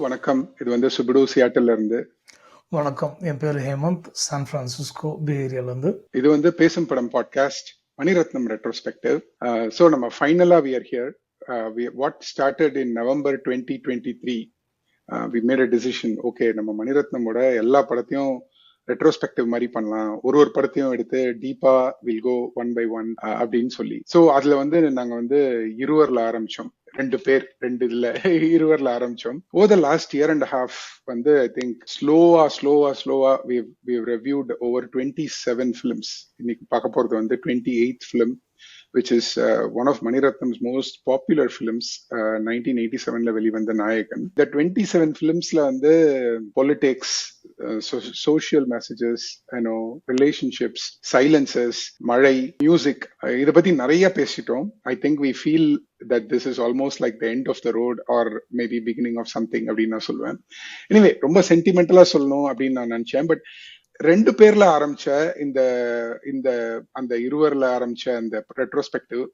வணக்கம். இது வந்து சுபிடு சியாட்டில்ல இருந்து. வணக்கம், என் பேர் ஹேமந்த், சான் பிரான்சிஸ்கோ பே ஏரியாலேருந்து. இது வந்து பேசும் படம் பாட்காஸ்ட், மணிரத்னம் ரெட்ரோஸ்பெக்டிவ். ஸோ நம்ம ஃபைனலா we are here. What started in November 2023. We made a decision. Okay, நம்ம மணிரத்னமோட எல்லா படத்தையும் ரெட்ரோஸ்பெக்டிவ் மாதிரி பண்ணலாம், ஒரு படத்தையும் எடுத்து டீப்பா will go one by one அப்படின்னு சொல்லி. ஸோ அதுல வந்து நாங்க வந்து இருவர்ல ஆரம்பிச்சோம். 2 பேர் 2 இதுல இருவர்ல ஆரம்பிச்சோம். Over the last year and half வந்து ஐ திங்க் ஸ்லோவா we've reviewed over 27 films. இன்னைக்கு பார்க்க போறது வந்து 28th film, which is one of Maniratnam's most popular films. 1987ல வெளிவந்த நாயகன். The 27 filmsல வந்து politics, social messages, relationships, silences, மழை, music, இத பத்தி நிறைய பேசிட்டோம். I think we feel that this is almost like the end of the road or maybe beginning of something அப்படின்னு நான் சொல்லுவேன். எனிவே ரொம்ப சென்டிமெண்டலா சொல்லணும் அப்படின்னு நான் நினைச்சேன். பட் 2 பேர்ல ஆரம்பிச்ச இந்த இந்த அந்த இருவர்ல ஆரம்பிச்ச அந்த ரெட்ரோஸ்பெக்டிவ்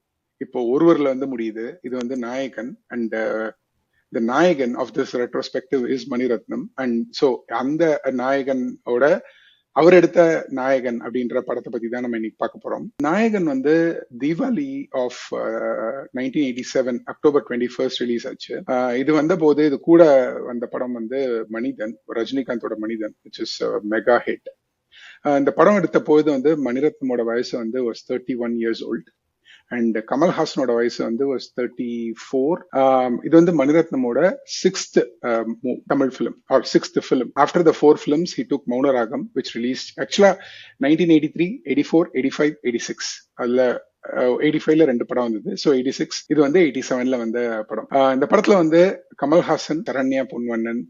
இப்போ ஒருவர்ல வந்து முடியுது. இது வந்து Nayakan. And the Nayakan of this retrospective is Mani Ratnam. And so அந்த நாயகனோட அவர் எடுத்த நாயகன் அப்படின்ற படத்தை பத்தி தான் நம்ம இன்னைக்கு பார்க்க போறோம். நாயகன் வந்து தீபாவளி ஆஃப் 1987 அக்டோபர் 21 ரிலீஸ் ஆச்சு. இது வந்த போது இது கூட வந்த படம் வந்து மனிதன், ரஜினிகாந்தோட மனிதன், which is மெகா ஹிட். இந்த படம் எடுத்த போது வந்து மணிரத்னமோட வயசு வந்து was 31 years old அண்ட் கமல்ஹாசனோட வயசு வந்து was 34. இது வந்து மணிரத்னமோட 6th Tamil film or 6th film. After the 4 films he took Mouna Ragam, which released actually 1983, 84, 85, 86. அதுல 85ல 2 படம் வந்தது. ஸோ 86 இது வந்து 87ல வந்த படம். இந்த படத்துல வந்து கமல்ஹாசன், சரண்யா பொன்வண்ணன்,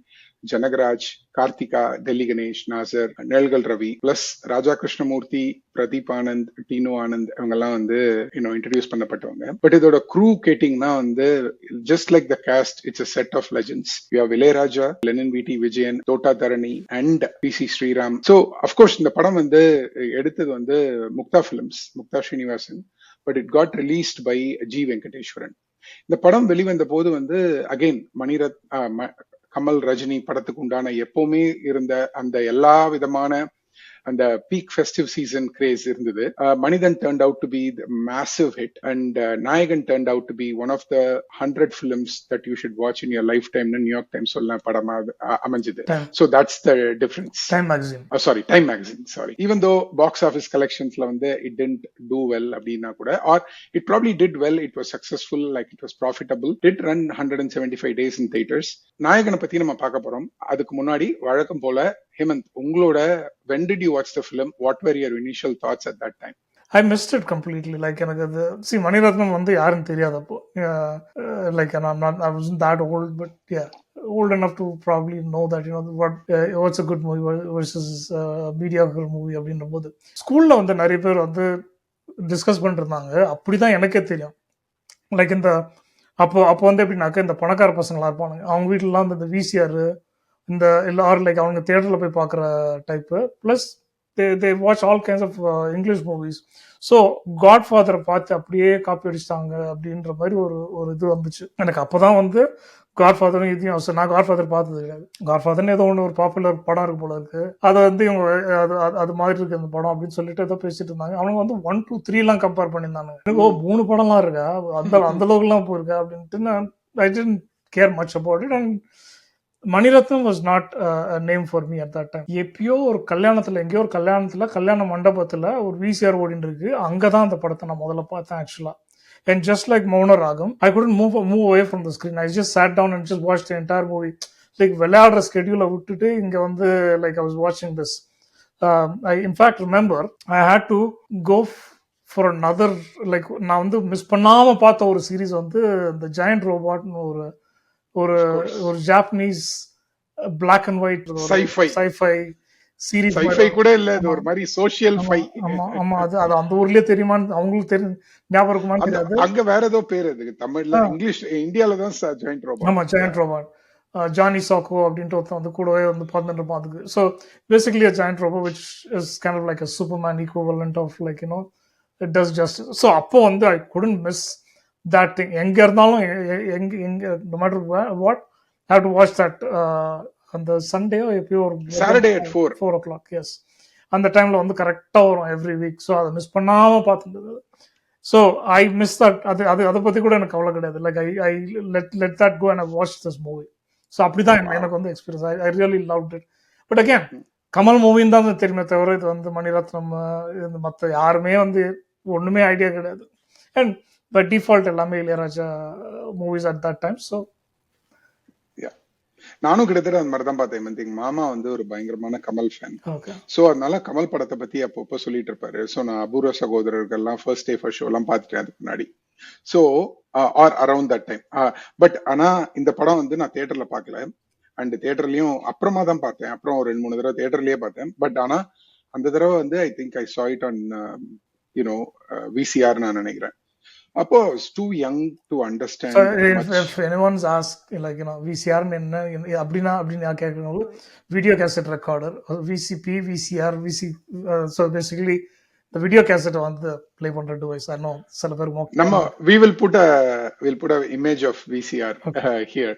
ஜனகராஜ், கார்த்திகா, டெல்லி கணேஷ், நாசர், நிழல்கள் ரவி, பிளஸ் ராஜா கிருஷ்ணமூர்த்தி, பிரதீப் ஆனந்த், டீனோ ஆனந்த் இவங்க எல்லாம் வந்து இன்ட்ரடியூஸ் பண்ணப்பட்டவங்க. பட் இதோட க்ரூ கேட்டிங்கன்னா வந்து just like the cast, it's a set of legends. We have Ilaiyaraaja, Lenin VT Vijayan, Thotta Tharani and PC. Sreeram. So of course இந்த படம் வந்து எடுத்தது வந்து Muktha films, Muktha Srinivasan. But it got released by G Venkateswaran. இந்த படம் வெளிவந்த போது வந்து அகெயின் கமல் ரஜினி படத்துக்கு உண்டான எப்பவுமே இருந்த அந்த எல்லா விதமான அந்த பீக் ஃபெஸ்டிவ் சீசன் கிரேஸ் இருந்தது. மனிதன் turned out to be the massive hit and நாயகன் turned out to be one of the 100 films that you should watch in your lifetime. New York Times சொல்ல படமா அமைஞ்சது. So that's the difference. Time magazine Time magazine sorry. Even though box office கலெக்ஷன்ஸ்ல வந்து it didn't do well அப்படின்னா கூட, or it probably did well, it was successful, like it was profitable, did run 175 days in theaters. நாயகனை பத்தி நம்ம பார்க்க போறோம். அதுக்கு முன்னாடி வழக்கம் போல ஹேமந்த், உங்களோட when did you watch the film? What were your initial thoughts at that time? I missed it completely. Like எனக்கு அது மணிரத்னம் வந்து யாருன்னு தெரியாது அப்போ. Like I wasn't that old, but yeah, old enough to probably know that what's a good movie versus mediocre movie அப்படின்ற போது ஸ்கூல்ல வந்து நிறைய பேர் வந்து டிஸ்கஸ் பண்ணிட்டு இருந்தாங்க. அப்படிதான் எனக்கே தெரியும். லைக் இந்த அப்போ வந்து எப்படின்னாக்க இந்த பணக்கார பசங்களா இருப்பானுங்க, அவங்க வீட்டுலலாம் இந்த விசிஆர் இந்த எல்லாரும் லைக் அவங்க தியேட்டர்ல போய் பார்க்குற type. Plus they watch all kinds of English movies. So காட்ஃபாதரை பார்த்து அப்படியே காப்பி அடிச்சிட்டாங்க அப்படின்ற மாதிரி ஒரு இது வந்துச்சு எனக்கு. அப்போதான் வந்து காட்ஃபாதரும் இதையும் நான் காட்ஃபாதர் பார்த்தது கிடையாது. காட்ஃபாதர்னு ஏதோ ஒன்று ஒரு பாப்புலர் படம் இருக்கு போல இருக்கு, அதை வந்து இவங்க அது மாதிரி இருக்கு அந்த படம் அப்படின்னு சொல்லிட்டு ஏதோ பேசிட்டு இருந்தாங்க. அவங்க வந்து 1, 2, 3 கம்பேர் பண்ணியிருந்தாங்க. எனக்கு 3 படம்லாம் இருக்கா, அந்த அளவுக்குலாம் போயிருக்கா அப்படின்ட்டு நான் I didn't care much about it. And Mani Ratnam was not a name for me at that time. எப்பயோ ஒரு கல்யாணத்துல, எங்கேயோ ஒரு கல்யாண மண்டபத்துல ஒரு விசிஆர் ஓடின்னு இருக்கு, அங்கதான் அந்த படத்தை நான் முதல்ல பார்த்தேன் ஆக்சுவலா. And just like Mouna Ragam, I couldn't move away from the screen. I just sat down and just watched the entire movie. Like விளையாடுற ஸ்கெடியூலை விட்டுட்டு இங்க வந்து like I was watching this. I in fact remember I had to go for another, like நான் வந்து miss பண்ணாம பார்த்த ஒரு series வந்து இந்த ஜாயண்ட் ரோபாட்னு ஒரு Japanese black and white sci-fi series. sci-fi கூட இல்ல, இது ஒரு மாதிரி சோஷியல் ஃபை. ஆமா அது அந்த ஊர்லயே தெரியுமான்னு அவங்களுக்கு தெரியும், ஞாபகம் இருக்குமான்னு தெரியாது. அங்க வேற ஏதோ பேர் அதுக்கு தமிழ்ல, இங்கிலீஷ், இந்தியால தான் ஜாயிண்ட் ரோபாட். ஆமா, ஜாயிண்ட் ரோபாட். ஜானி சாக்கோ அப்படின்ட்டு ஒருத்தன் வந்து கூடவே வந்து பார்த்துட்டு இருப்பான் அதுக்கு. So basically a giant robot which is kind of like a Superman equivalent of like it does justice. So அப்போ வந்து I couldn't miss that thing. எங்க இருந்தாலும் எங்க no matter what, I have to watch that on the Sunday எப்பயோ ஒரு Saturday at 4. 4 o'clock. Yes, அந்த டைம்ல வந்து கரெக்டா வரும் எவ்ரி வீக். ஸோ அதை மிஸ் பண்ணாம பார்த்துட்டு, ஸோ ஐ மிஸ் தட். அதை பத்தி கூட எனக்கு கவலை கிடையாது. Like I let that go and I watch this movie. So அப்படிதான் எனக்கு வந்து experience. I really loved it. But again Kamal மூவின்னு தான் தெரியுமே தவிர இது வந்து மணிரத்னம் இது மற்ற யாருமே வந்து ஒண்ணுமே ஐடியா கிடையாது. அண்ட் பை டிஃபால்ட் எல்லாமே Ilaiyaraaja movies at that time. So நானும் கிட்டத்தட்ட அந்த மாதிரி தான் பார்த்தேன். எங்க மாமா வந்து ஒரு பயங்கரமான கமல் ஃபேன். சோ அதனால கமல் படத்தை பத்தி அப்பப்போ சொல்லிட்டு இருப்பாரு. சோ நான் அபூர்வ சகோதரர்கள்லாம் ஃபர்ஸ்ட் டே ஃபர்ஸ்ட் ஷோ எல்லாம் பார்த்துட்டேன் அதுக்கு முன்னாடி. So are around that time. But ஆனா இந்த படம் வந்து நான் தியேட்டர்ல பார்க்கல. அண்ட் தியேட்டர்லயும் அப்புறமா தான் பார்த்தேன். அப்புறம் ஒரு 2-3 தடவை தியேட்டர்லயே பார்த்தேன். பட் ஆனா அந்த தடவை வந்து I think I saw it on VCR நான் நினைக்கிறேன். அப்போ it's too young to understand. So if anyone's asked like VCR என்ன அப்படின்னு கேட்கறவங்க, video cassette recorder, VCP, VCR, so basically the video cassette வந்து ப்ளே பண்ற டிவைஸ். I know சில பேர் நம்ம we will put a image of VCR here.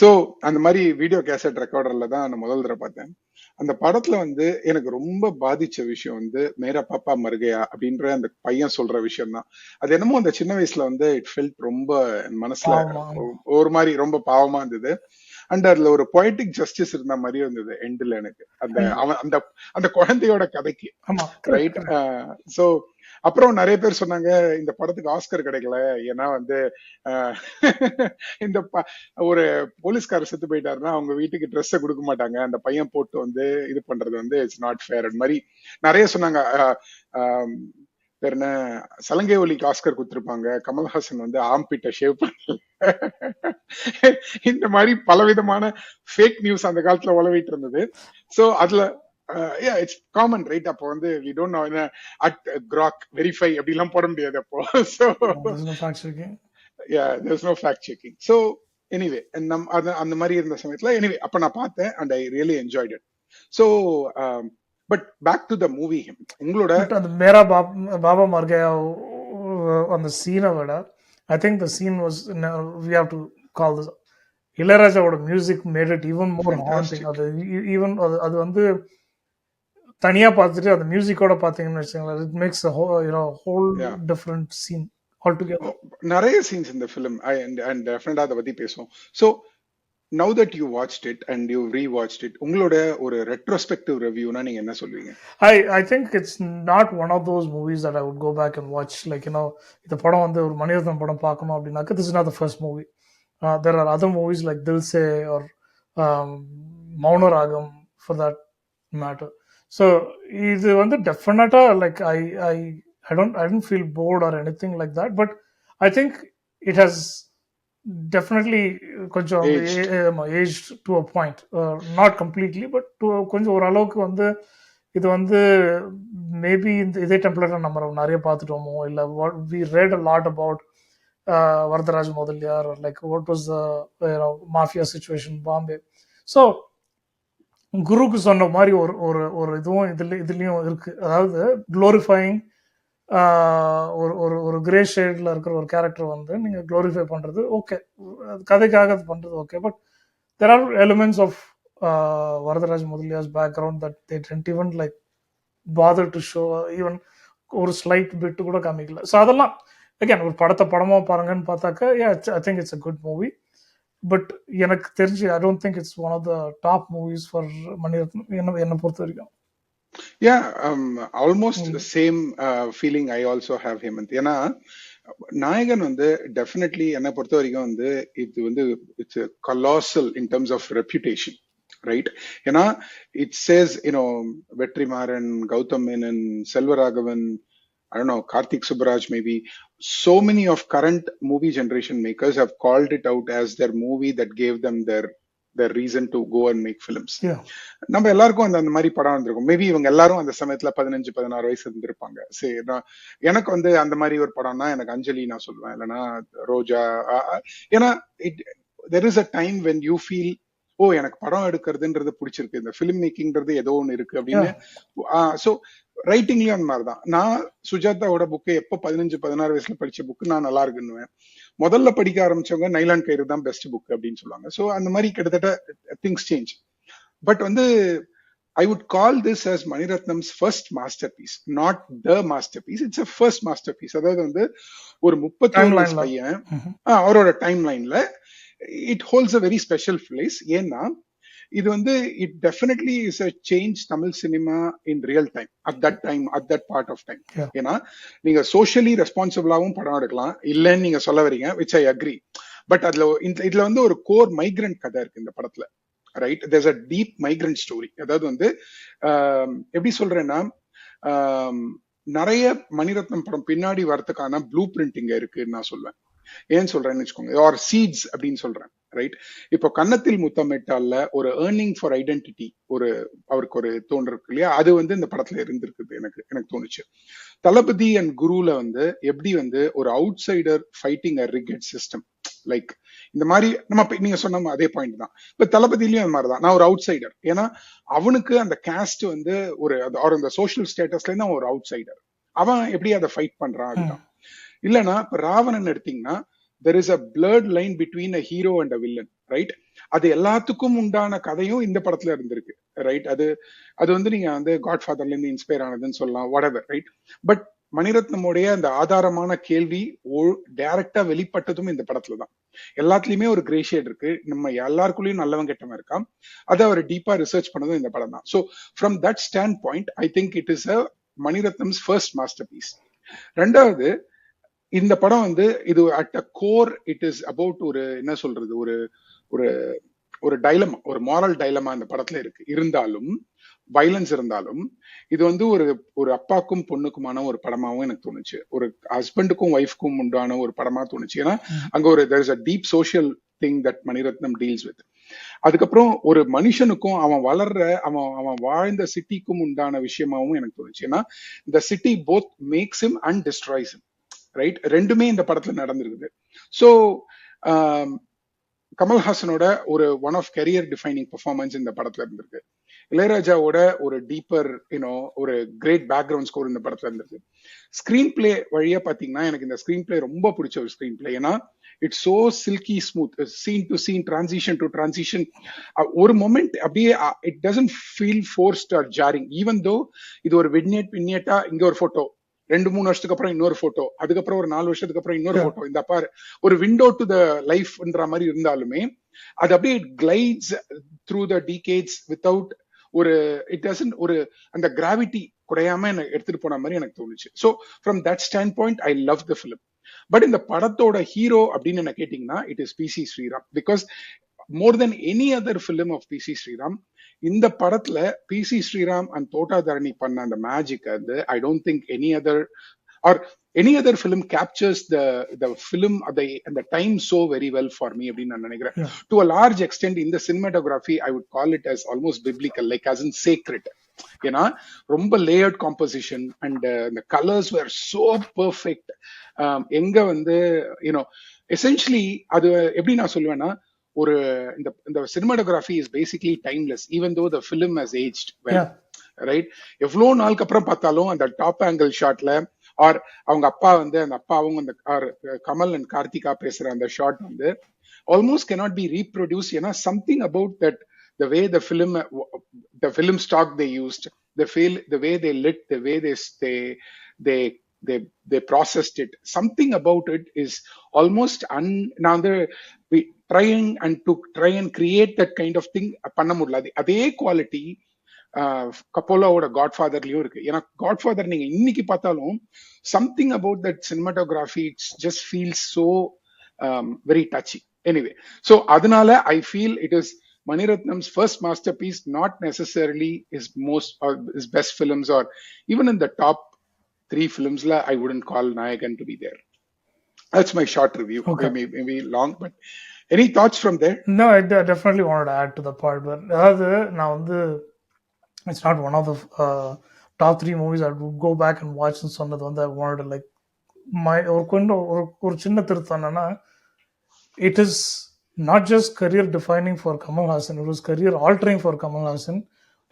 So அந்த மாதிரி வீடியோ கேசட் ரெக்கார்டர்ல தான் நான் முதல் தடவை பார்த்தேன். அந்த படத்துல வந்து எனக்கு ரொம்ப பாதிச்ச விஷயம் வந்து மேரா பாப்பா மர்கையா அப்படின்ற அந்த பையன் சொல்ற விஷயம் தான். அது என்னமோ அந்த சின்ன வயசுல வந்து இட் ஃபெல்ட் ரொம்ப மனசுல ஒரு மாதிரி ரொம்ப பாவமா இருந்தது. அண்ட் அதுல ஒரு பொய்டிக் ஜஸ்டிஸ் இருந்த மாதிரி இருந்தது எண்ட்ல எனக்கு அந்த அந்த குழந்தையோட கதைக்கு. ரைட். சோ அப்புறம் நிறைய பேர் சொன்னாங்க இந்த படத்துக்கு ஆஸ்கர் கிடைக்கல, ஏன்னா வந்து இந்த ஒரு போலீஸ்காரர் செத்து போயிட்டாருன்னா அவங்க வீட்டுக்கு ட்ரெஸ்ஸை கொடுக்க மாட்டாங்க, அந்த பையன் போட்டு வந்து இது பண்றது வந்து இட்ஸ் நாட் ஃபேர் அந்த மாதிரி நிறைய சொன்னாங்க. பேர் என்ன, சலங்கை ஒலிக்கு ஆஸ்கர் கொடுத்திருப்பாங்க, கமல்ஹாசன் வந்து ஆம்பிட்ட ஷேவ் பண்ணல. இந்த மாதிரி பலவிதமான ஃபேக் நியூஸ் அந்த காலத்துல உலவிட்டு இருந்தது. சோ அதுல இட்ஸ் காமன் ரைட். அப்போ வந்து we don't know at grok verify அப்படி எல்லாம் போட முடியாது அப்போ. So yeah, there's no fact checking. So anyway, அந்த மாதிரி இருந்த சமயத்துல anyway அப்ப நான் பார்த்தேன் and I really enjoyed it. So but back to the movie. உங்களோட அந்த மேரா பாபா மர்கையா அந்த சீனை விட I think the scene was, we have to call this, இளையராஜாவோட music made it even more haunting. அது ஈவன் அது வந்து தனியா பார்த்துட்டு அந்த மியூசிக்கோட பாத்தீங்கன்னு வச்சுக்கோங்களேன், it makes a whole different scene altogether. நிறைய சீன்ஸ் இந்த ஃபிலிம் and definitely அத பத்தி பேசுவோம். So now that you watched it and you rewatched it, உங்களோட ஒரு retrospective reviewனா நீங்க என்ன சொல்வீங்க? I think it's not one of those movies that I would go back and watch. Like இந்த படம் வந்து ஒரு மணிரத்னம் படம் பார்க்கணும் அப்படின்னாக்க this is not the first movie. There are other movies like Dil Se or Mauna Ragam for that matter. So இது வந்து டெஃபினட்டா like I don't feel bored or anything like that, but I think it has definitely கொஞ்சம் aged to a point, not completely, but to கொஞ்சம் ஒரு அளவுக்கு வந்து இது வந்து மேபி இதே டெம்ப்ளேட்ல நம்ம நிறைய பார்த்துட்டோமோ, இல்ல we read a lot about Varadaraj Mudaliar, or like what was the mafia situation in Bombay. So குருக்கு சொன்ன மாதிரி ஒரு இதுவும் இதுலயும் இருக்கு. அதாவது குளோரிஃபைங் ஒரு கிரே ஷேட்ல இருக்கிற ஒரு கேரக்டர் வந்து நீங்க குளோரிஃபை பண்றது ஓகே, கதைக்காக பண்றது okay, but there are elements of Varadaraj Mudaliar's background that they didn't even like bother to show, even ஒரு ஸ்லைட் பிட் கூட காமிக்கல. ஸோ அதெல்லாம் again ஒரு படமா பாருங்கன்னு பார்த்தாக்க I think it's a good movie. But எனக்கு தெரிஞ்சு I don't think it's one of the top movies for Mani Ratnam என்ன பொறுத்த வரைக்கும். Yeah, almost the same feeling I also have, Hemant. ஏன்னா நாயகன் வந்து டெஃபினெட்லி என்னை பொறுத்த வரைக்கும் வந்து இது வந்து it's colossal in terms of reputation, right? ஏன்னா it says Vetrimaaran, Gautham Menon, Selvaraghavan, I don't know, Karthik Subbaraj maybe. So many of current movie generation makers have called it out as their movie that gave them their reason to go and make films. நம்ம எல்லாருக்கும் அந்த மாதிரி படம் வந்திருக்கும். Maybe இவங்க எல்லாரும் அந்த சமயத்துல 15-16 வயசு இருந்திருப்பாங்க. சரி, எனக்கு வந்து அந்த மாதிரி ஒரு படம்னா எனக்கு அஞ்சலி நான் சொல்லுவேன், இல்லைன்னா ரோஜா. ஏன்னா there is a time when you feel எனக்கு படம் எடுக்கிறதுன்றது பிடிச்சிருக்கு, இந்த ஃபிலிம் மேக்கிங்ன்றது ஏதோ ஒன்று இருக்கு அப்படின்னு. yeah, ஸோ ரைட்டிங்லயும் அந்த மாதிரிதான். நான் சுஜாதாவோட புக்கு எப்போ 15-16 வயசுல படிச்ச புக்கு நான் நல்லா இருக்குன்னுவேன். முதல்ல படிக்க ஆரம்பிச்சவங்க நைலான் கயிறு தான் பெஸ்ட் புக் அப்படின்னு சொல்லுவாங்க. ஸோ அந்த மாதிரி கிட்டத்தட்ட திங்ஸ் சேஞ்ச். பட் வந்து I would call this as Maniratnam's first masterpiece, not the masterpiece. It's a first masterpiece. அதாவது வந்து ஒரு 31 வயசு timeline-ல. பையன் அவரோட டைம் லைன்ல it holds a very special place. ஏன்னா இது வந்து it definitely is a change Tamil cinema in real time, at that part of time. Yeah. ஏன்னா நீங்க சோஷியலி ரெஸ்பான்சிபிளாவும் படம் எடுக்கலாம், இல்லைன்னு நீங்க சொல்ல வரீங்க, விச் ஐ அக்ரி. பட் அதுல இதுல வந்து ஒரு கோர் மைக்ரண்ட் கதை இருக்கு இந்த படத்துல, right? There's a deep migrant story. அதாவது வந்து எப்படி சொல்றேன்னா, நிறைய மணிரத்னம் படம் பின்னாடி வரதுக்கான ப்ளூ பிரிண்ட் இங்க இருக்குன்னு நான் சொல்வேன். ஏன்னு சொல்றேன்னு வச்சுக்கோங்க, ஆர் சீட்ஸ் அப்படின்னு சொல்றேன், ரைட்? இப்போ கன்னத்தில் முத்தமிட்டால ஒரு ஏர்னிங் ஃபார் ஐடென்டிட்டி ஒரு அவருக்கு ஒரு தோன்றிருக்கு இல்லையா, அது வந்து இந்த படத்துல இருந்திருக்குது. எனக்கு தோணுச்சு. தளபதி அண்ட் குருல வந்து எப்படி வந்து ஒரு அவுட் சைடர் ஃபைட்டிங் அ ரிகெட் சிஸ்டம், லைக் இந்த மாதிரி நீங்க சொன்ன அதே பாயிண்ட் தான். இப்ப தளபதியிலயும் அந்த மாதிரிதான், நான் ஒரு அவுட் சைடர். ஏன்னா அவனுக்கு அந்த காஸ்ட் வந்து ஒரு அந்த சோஷியல் ஸ்டேட்டஸ்ல இருந்து அவன் ஒரு அவுட் சைடர். அவன் எப்படி அதை ஃபைட் பண்றான் அதுதான். இல்லைன்னா இப்ப ராவணன் எடுத்தீங்கன்னா there is a blurred line between a hero and a villain, right? அது எல்லாத்துக்கும் உண்டான கதையும் இந்த படத்துல இருந்திருக்கு, ரைட்? அது வந்து நீங்க வந்து காட்ஃபாதர்ல இருந்து இன்ஸ்பயர் ஆனதுன்னு சொல்லலாம், whatever, ரைட்? பட் மணிரத்னமுடைய அந்த ஆதாரமான கேள்வி டைரக்டா வெளிப்பட்டதும் இந்த படத்துல தான். எல்லாத்துலயுமே ஒரு கிரே ஷேட் இருக்கு, நம்ம எல்லாருக்குள்ளயும் நல்லவன் கெட்டவன் இருக்கான், அதை அவர் டீப்பா ரிசர்ச் பண்ணதும் இந்த படம் தான். So from that standpoint I think it is a Maniratnam's first masterpiece. ரெண்டாவது, இந்த படம் வந்து இது at a core it is about ஒரு என்ன சொல்றது, ஒரு ஒரு ஒரு டைலமா, ஒரு மாரல் டைலமா இந்த படத்துல இருக்கு. இருந்தாலும் வயலன்ஸ் இருந்தாலும் இது வந்து ஒரு அப்பாக்கும் பொண்ணுக்குமான ஒரு படமாவும் எனக்கு தோணுச்சு, ஒரு ஹஸ்பண்டுக்கும் ஒய்ஃப்க்கும் உண்டான ஒரு படமா தோணுச்சு. ஏன்னா அங்க ஒரு there is a deep social thing that Mani Ratnam deals with. அதுக்கப்புறம் ஒரு மனுஷனுக்கும் அவன் வளர்ற அவன் வாழ்ந்த சிட்டிக்கும் உண்டான விஷயமாவும் எனக்கு தோணுச்சு. ஏன்னா இந்த city both makes him and destroys him, right? ரெண்டுமே இந்த படத்துல நடந்திருக்குது. ஸோ கமல்ஹாசனோட ஒரு one of career defining performance இந்த படத்துல இருந்திருக்கு. இளையராஜாவோட ஒரு டீப்பர் ஒரு கிரேட் பேக்ரவுண்ட் ஸ்கோர் இந்த படத்துல இருந்திருக்கு. ஸ்கிரீன் பிளே வழியா பாத்தீங்கன்னா எனக்கு இந்த ஸ்கிரீன் பிளே ரொம்ப பிடிச்ச ஒரு ஸ்கிரீன் பிளே. ஏன்னா it's so silky smooth, scene to scene, transition to transition. ஒரு மொமெண்ட் அப்படியே it doesn't feel forced or jarring, even though இது ஒரு விக்னேட்டா இங்க ஒரு போட்டோ, 2-3 வருஷத்துக்கு அப்புறம் இன்னொரு போட்டோ, அதுக்கப்புறம் ஒரு 4 வருஷத்துக்கு அப்புறம் இன்னொரு போட்டோ, இந்த பாரு ஒரு விண்டோ டு த லைஃப்ன்ற மாதிரி இருந்தாலுமே அது அப்படியே glides through the decades without ஒரு இட் டசன்ட் ஒரு அந்த கிராவிட்டி குறையாம எடுத்துட்டு போன மாதிரி எனக்கு தோணுச்சு. So from that standpoint I love the film. But இந்த படத்தோட ஹீரோ அப்படின்னு என்ன கேட்டீங்கன்னா it is P C. Sriram. Because more than any other film of P C. Sriram, இந்த படத்துல பி.சி. ஸ்ரீராம் அண்ட் தோட்டாதரணி பண்ண அந்த மேஜிக் வந்து I don't think any other film captures the film அந்த time so very well for me அப்படின்னு நான் நினைக்கிறேன். டு அ லார்ஜ் எக்ஸ்டென்ட் இந்த cinematography I would call it as almost biblical, like as in sacred. ஏன்னா ரொம்ப layered composition and the colors were so perfect. எங்க வந்து essentially அது எப்படி நான் சொல்லுவேன்னா, ஒரு இந்த cinematography is basically timeless even though the film has aged well, right? எவ்வளோ நாளுக்கு அப்புறம் பார்த்தாலும் அந்த டாப் ஆங்கிள் ஷாட்ல ஆர் அவங்க அப்பா வந்து அந்த அப்பாவும் அந்த கமல் அண்ட் கார்த்திகா பேசுற அந்த ஷாட் வந்து ஆல்மோஸ்ட் cannot be reproduced. ஏன்னா something about that, the way the film stock they used, the way they lit, the way they processed it, something about it is almost now we try and create that kind of thing பண்ண முடியல. அதே quality கப்போலாவோட காட்ஃபாதர்லயும் இருக்கு. ஏன்னா Godfather நீங்க இன்னைக்கு பார்த்தாலும் something about that cinematography it's just feels so very touchy. Anyway, so அதனால I feel it is Maniratnam's first masterpiece, not necessarily his best films, or even in the top 3 films, I wouldn't call Nayagan to be there. That's my short review. Okay. Maybe long, but any thoughts from there? No, I definitely wanted to add to the part, but now it's not one of the top 3 movies I would go back and watch and சொன்னது வந்து I wanted to like ஒரு சின்ன திருத்தம் என்னன்னா, it is not just career defining for Kamal Hassan, it was career altering for Kamal Hassan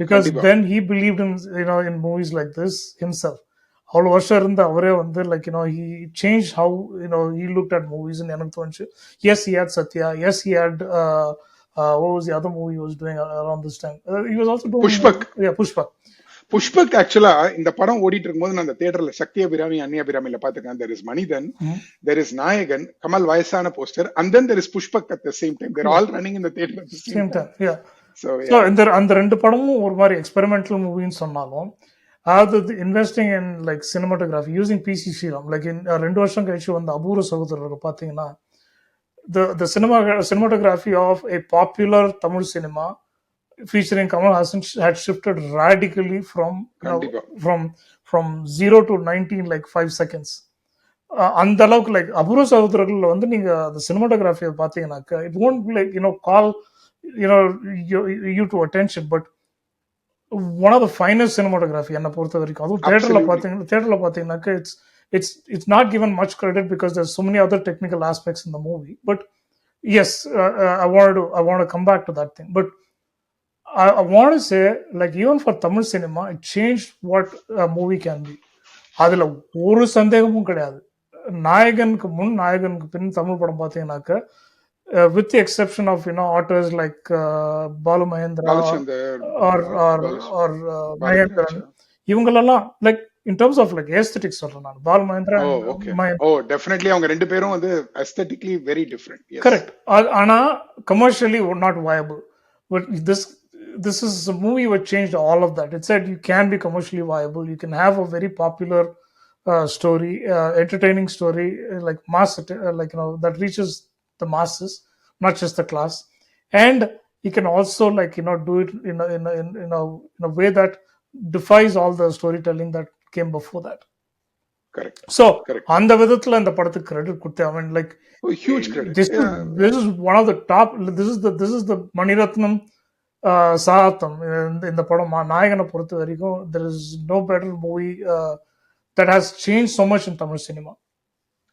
because கண்டிப்பா then he believed in in movies like this himself. அவ்வளோ வருஷம் இருந்து அவரே வந்து like he changed how he looked at movies and எனக்கு தோணுச்சு. Yes, he had Satya. Yes, he had what was the other movie he was doing around this time? He was also doing Pushpak Pushpak. Pushpak ஆக்சுவலா இந்த படம் ஓடிட்டு இருக்கும்போது நான் அந்த தியேட்டர்ல சக்தி அபிராமி அன்னி அபிராமில பாத்துக்கேன். There is Manithan, there is Nayagan, Kamal வயசான poster, and then there is Pushpak at the same time. They're all running in the theatre at the same time. So அந்த ரெண்டு படமும் ஒரு மாதிரி எக்ஸ்பெரிமெண்டல் மூவின்னு சொன்னாலும் அதாவது investing in like cinematography using PC Sriram like 2 வருஷம் கழிச்சு வந்து அபூர்வ சகோதரர்கள் பார்த்தீங்கன்னா the cinematography of a popular Tamil cinema featuring Kamal Hassan had shifted radically from 0 to 90 in like 5 seconds. அந்த அளவுக்கு லைக் அபூர்வ சகோதரர்கள் வந்து நீங்க அந்த சினிமாட்டோகிராஃபியை பார்த்தீங்கன்னாக்க it won't like call you to attention, but one of the finest cinematography என்ன பொறுத்த வரைக்கும். அதுவும் தியேட்டர்ல பார்த்தீங்கன்னாக்க it's not given much credit because there's so many other technical aspects in the movie. But yes, I want to come back to that thing. But I want to say, like, even for Tamil cinema, it changed what a movie can be. அதுல ஒரு சந்தேகமும் கிடையாது. நாயகனுக்கு முன் நாயகனுக்கு பின் தமிழ் படம் பார்த்தீங்கன்னாக்க with the exception of authors like Balu Mahendra or Mahendran, இவங்களெல்லாம் like in terms of like aesthetics சொல்றேன் நான். பாலு மகேந்திரா definitely அவங்க ரெண்டு பேரும் வந்து aesthetically very different. Correct. ஆனா commercially not viable. But this is a movie which changed all of that. It said you can be commercially viable, you can have a very popular story, entertaining story, like mass like that reaches the masses, not just the class, and you can also like do it in a way that defies all the storytelling that came before that. Correct. So அந்த விதத்துல இந்த படத்துக்கு credit கொடுத்தேன். I mean, like huge credit. This is one of the top. This is the Mani Ratnam சாத்தம் இந்த படம் நாயகனை பொறுத்த வரைக்கும். There is no better movie that has changed so much in Tamil cinema.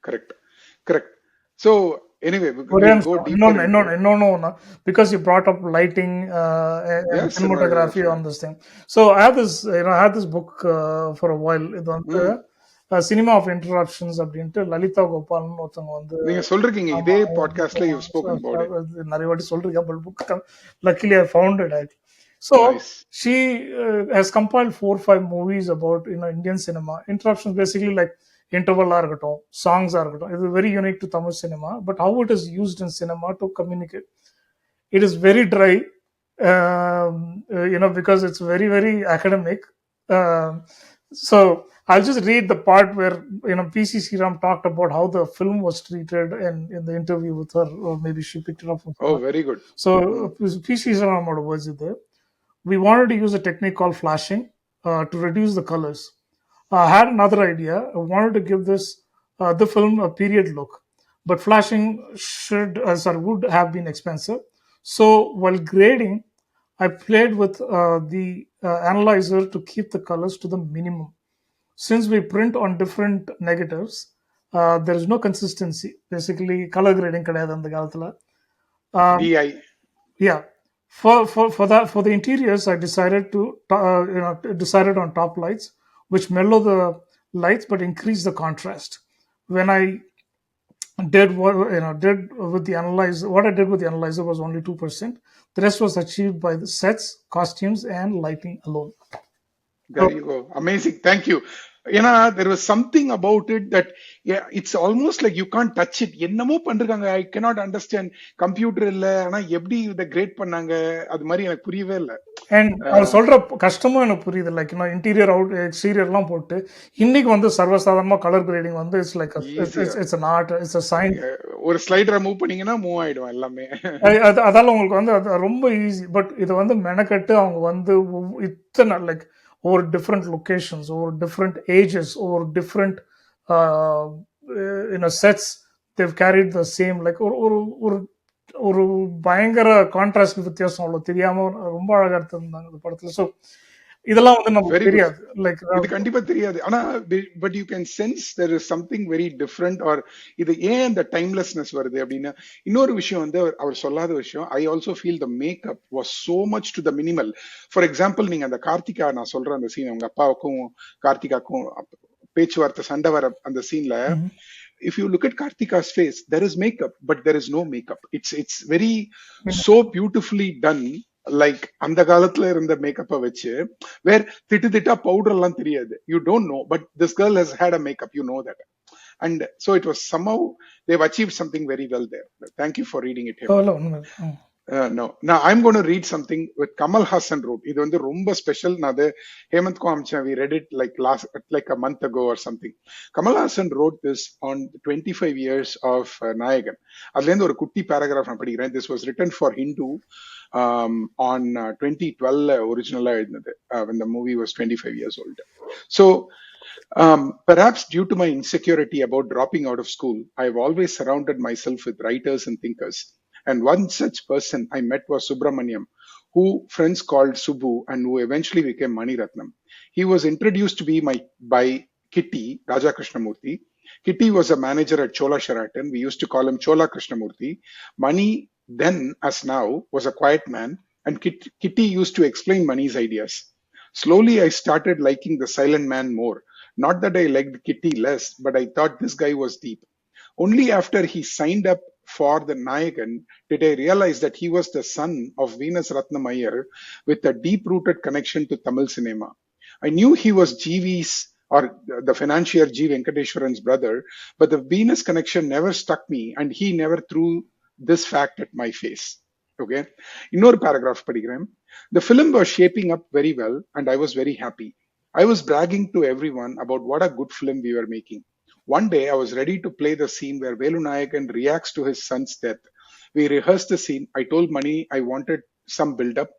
Correct. So anyway, we'll go deeper. Because you brought up lighting and cinematography on this thing. So I had this book for a while. இது வந்து cinema of interruptions அப்படின்ட்டு லலிதா கோபால்னு ஒருத்தவங்க வந்து நீங்க சொல்றீங்க இதே பாட்காஸ்ட்ல you spoken about it. நிறைய வாட்டி சொல்றீங்க. But book luckily I found it actually. So she has compiled 4-5 movies about Indian cinema. Interruptions basically like interval இருக்கட்டும், songs இருக்கட்டும். It is very unique to Tamil cinema, but how it is used in cinema to communicate. It is very dry, because it's very, very academic. So I'll just read the part where PC Sriram talked about how the film was treated in the interview with her, or maybe she picked it up from her. Oh, very good. So PC Sriram was there. We wanted to use a technique called flashing to reduce the colors. I had another idea. I wanted to give the film a period look, but flashing would have been expensive. So while grading, I played with the analyzer to keep the colors to the minimum. Since we print on different negatives, there is no consistency. Basically, color grading கிடையாது அந்த காலத்துல. DI. Yeah. For the interiors, I decided decided on top lights, which mellow the lights but increase the contrast. When I did what with the analyzer, what I did with the analyzer was only 2%. The rest was achieved by the sets, costumes, and lighting alone. There you go. Amazing. Thank you. There was something about it that it's almost like you can't touch it. என்னமோ பண்றாங்க. I cannot understand. Computer இல்ல, ஆனா எப்படி இத great பண்ணாங்க அது மாதிரி எனக்கு புரியவே இல்ல. And அவர் சொல்ற கஷ்டமும் எனக்கு புரியுது. லைக் இன்டீரியர் அவுட் எக்ஸ்டீரியர் எல்லாம் போட்டு இன்னைக்கு வந்து சர்வசாதாரணமா கலர் கிரேடிங் வந்து it's like it's an art, it's a science. ஒரு ஸ்லைடரை மூவ் பண்ணீங்கன்னா மூவ் ஆயிடும் எல்லாமே. அதால உங்களுக்கு வந்து அது ரொம்ப ஈஸி. பட் இது வந்து மெனக்கட்டு அவங்க வந்து இத்தனை like over different locations, over different ages, over different sets, they've carried the same like ஒரு பயங்கர கான்ட்ராஸ்ட் வித்தியாசம் அவ்வளோ தெரியாம ரொம்ப அழகா எடுத்திருந்தாங்க இந்த படத்துல. ஸோ இதெல்லாம் வந்து நமக்கு வெரி குட். தெரியாது. லைக் இது கண்டிப்பா தெரியாது. ஆனா but you can sense there is something very different. Or இது ஏன் அந்த டைம்லெஸ்னஸ் வருது அப்படின்னா, இன்னொரு விஷயம் வந்து அவர் சொல்லாத விஷயம், I also feel the makeup was so much to the minimal. For example, நீங்க அந்த கார்த்திகா, நான் சொல்ற அந்த சீன், உங்க அப்பாவுக்கும் கார்த்திகாக்கும் பேச்சுவார்த்தை சண்டை வர அந்த சீன்ல, if you look at Kartika's face, there is makeup, but there is no makeup. It's very so beautifully done. Like அந்த காலத்துல இருந்த மேக்கப்பை வச்சு, வேர் திட்டு திட்டா பவுடர் எல்லாம் தெரியாது, you don't know, but this girl has had a makeup, you know that. And so it was somehow they've achieved something very well there. Thank you for reading it, Hemant. No. Now I'm going to read something with Kamal Hassan wrote. இது வந்து ரொம்ப special. நான் அது ஹேமந்த்க்கும் அமிச்சேன். We read it like a month ago or something. Kamal Hassan wrote this on 25 years of Nayagan. அதுல இருந்து ஒரு குட்டி paragraph நான் படிக்கிறேன். This was written for Hindu on 2012 original எழுதினது, when the movie was 25 years old. So perhaps due to my insecurity about dropping out of school, I've always surrounded myself with writers and thinkers. And one such person I met was Subramaniam, who friends called Subbu and who eventually became Mani Ratnam. He was introduced to me by Kitty, Raja Krishnamurthy. Kitty was a manager at Chola Sheraton. We used to call him Chola Krishnamurthy. Mani, then as now, was a quiet man, and Kitty used to explain Mani's ideas. Slowly, I started liking the silent man more. Not that I liked Kitty less, but I thought this guy was deep. Only after he signed up for the Nayagan did I realize that he was the son of Venus Ratnam Iyer with a deep-rooted connection to Tamil cinema. I knew he was GV's, or the financier G. Venkateshwaran's brother, but the Venus connection never struck me, and he never threw this fact at my face. Okay? இன்னொரு paragraph படிக்கிறேன். The film was shaping up very well, and I was very happy. I was bragging to everyone about what a good film we were making. One day, I was ready to play the scene where Velu Nayakan reacts to his son's death. We rehearsed the scene. I told Mani I wanted some build-up.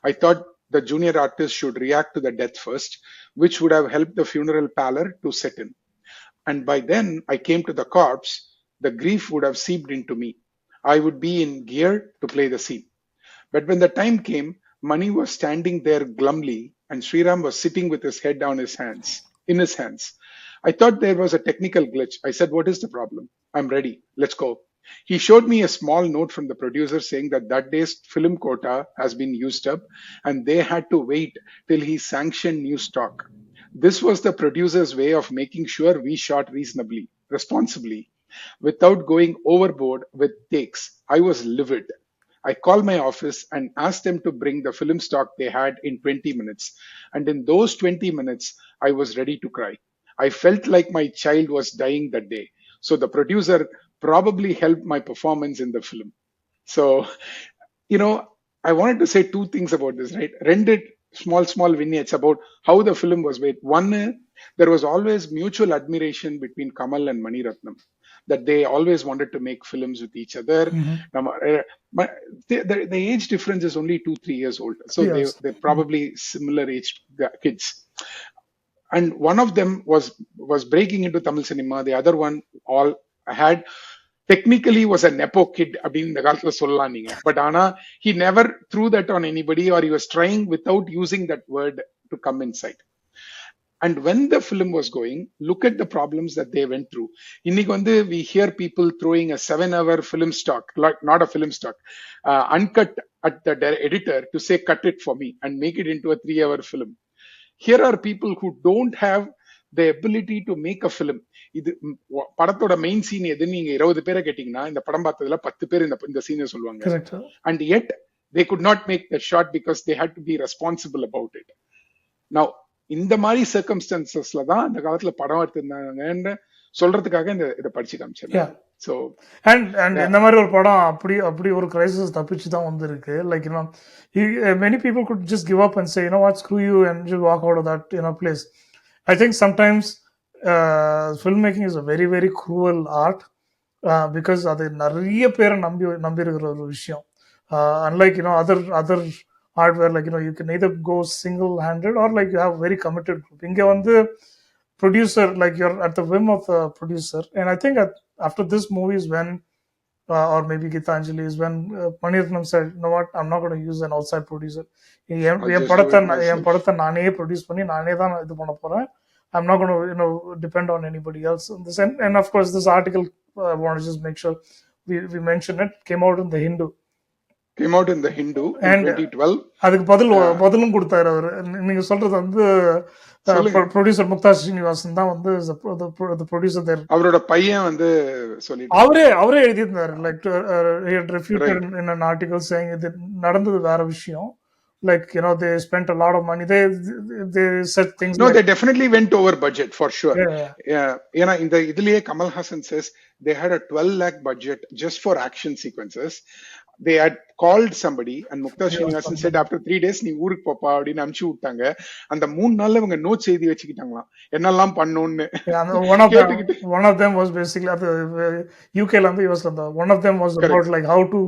I thought the junior artist should react to the death first, which would have helped the funeral pallor to set in. And by then, I came to the corpse. The grief would have seeped into me. I would be in gear to play the scene. But when the time came, Mani was standing there glumly, and Sriram was sitting with his head down in his hands. I thought there was a technical glitch. I said, "What is the problem? I'm ready. Let's go." He showed me a small note from the producer saying that day's film quota has been used up and they had to wait till he sanctioned new stock. This was the producer's way of making sure we shot reasonably, responsibly, without going overboard with takes. I was livid. I called my office and asked them to bring the film stock they had in 20 minutes. And in those 20 minutes, I was ready to cry. I felt like my child was dying that day. So the producer probably helped my performance in the film. So, I wanted to say two things about this, right? Rendered small vignettes about how the film was made. One, there was always mutual admiration between Kamal and Mani Ratnam, that they always wanted to make films with each other. The age difference is only 2-3 years old. So yes, they're probably similar age kids. And one of them was breaking into Tamil cinema. The other one all had technically was a nepo kid அப்படின்னு இந்த காலத்துல சொல்லலாம் நீங்க. But ஆனா he never threw that on anybody, or he was trying without using that word to come inside. And when the film was going, look at the problems that they went through. இன்னைக்கு வந்து we hear people throwing a 7-hour film stock, not a film stock, uncut at the editor to say cut it for me and make it into a 3-hour film. Here are people who don't have the ability to make a film. இது படத்தோட main scene எதுன்னு நீங்க 20 பேரை கேட்டீங்கன்னா இந்த படம் பார்த்ததுல 10 பேர் இந்த சீனை சொல்லுவாங்க. And yet they could not make the shot because they had to be responsible about it. Now இந்த மாதிரி சர்க்கம்ஸ்டன்சஸ்ல தான் அந்த காலத்துல படம் எடுத்திருந்தாங்கன்னு சொல்றதுக்காக இதை படிச்சு காமிச்சேன். So and இந்த மாதிரி ஒரு படம் அப்படி ஒரு கிரைசிஸ் தப்பிச்சு தான் வந்திருக்கு. Like many people could just give up and say, what, screw you, and just walk out of that place. I think sometimes filmmaking is a very very cruel art because அது நிறைய பேரை நம்பி இருக்கிற ஒரு விஷயம். Unlike other hardware, like you can either go single-handed or like you have very committed group. இங்க வந்து producer, like you're at the whim of the producer. And I think after this movie is when or maybe Gitanjali, is when Mani Ratnam said, "You know what? I'm not going to use an outside producer. N I'll N just do படத்தை it N myself. படத்தை நானே produce பண்ணி நானே தான் இது பண்ண போறேன். I'm not going to, depend on anybody else." And of course, this article, I want to just make sure we mention it, came out in the Hindu. Came out in the Hindu in And 2012. அதுக்கு பதிலும் கொடுத்தாரு அவரு. நீங்க சொல்றது வந்து சொல்லுங்க. Producer Mukta Srinivasan தான் வந்து ப்ரொடியூசர் தேர். அவரோட பையன் வந்து சொல்லிட்டு அவரே எழுதியிருந்தாரு, like refuted in an article saying இது நடந்தது வேற விஷயம். Like, they spent a lot of money. They said things No, like, they definitely went over budget for sure. Yeah. ஏன்னா இந்த இதுலயே Kamal Hassan says they had a 12 lakh budget just for action sequences. They had called somebody and Mukta Srinivasan said after 3 days நீ ஊருக்கு போப்பா அப்படின்னு அனுப்பிச்சு விட்டாங்க. அந்த 3 நாள்ல இவங்க நோட்ஸ் எழுதி வச்சுக்கிட்டாங்களாம் என்னெல்லாம் பண்ணணும்னு. one of them was basically UK ல வந்து US ல one of them was about like how to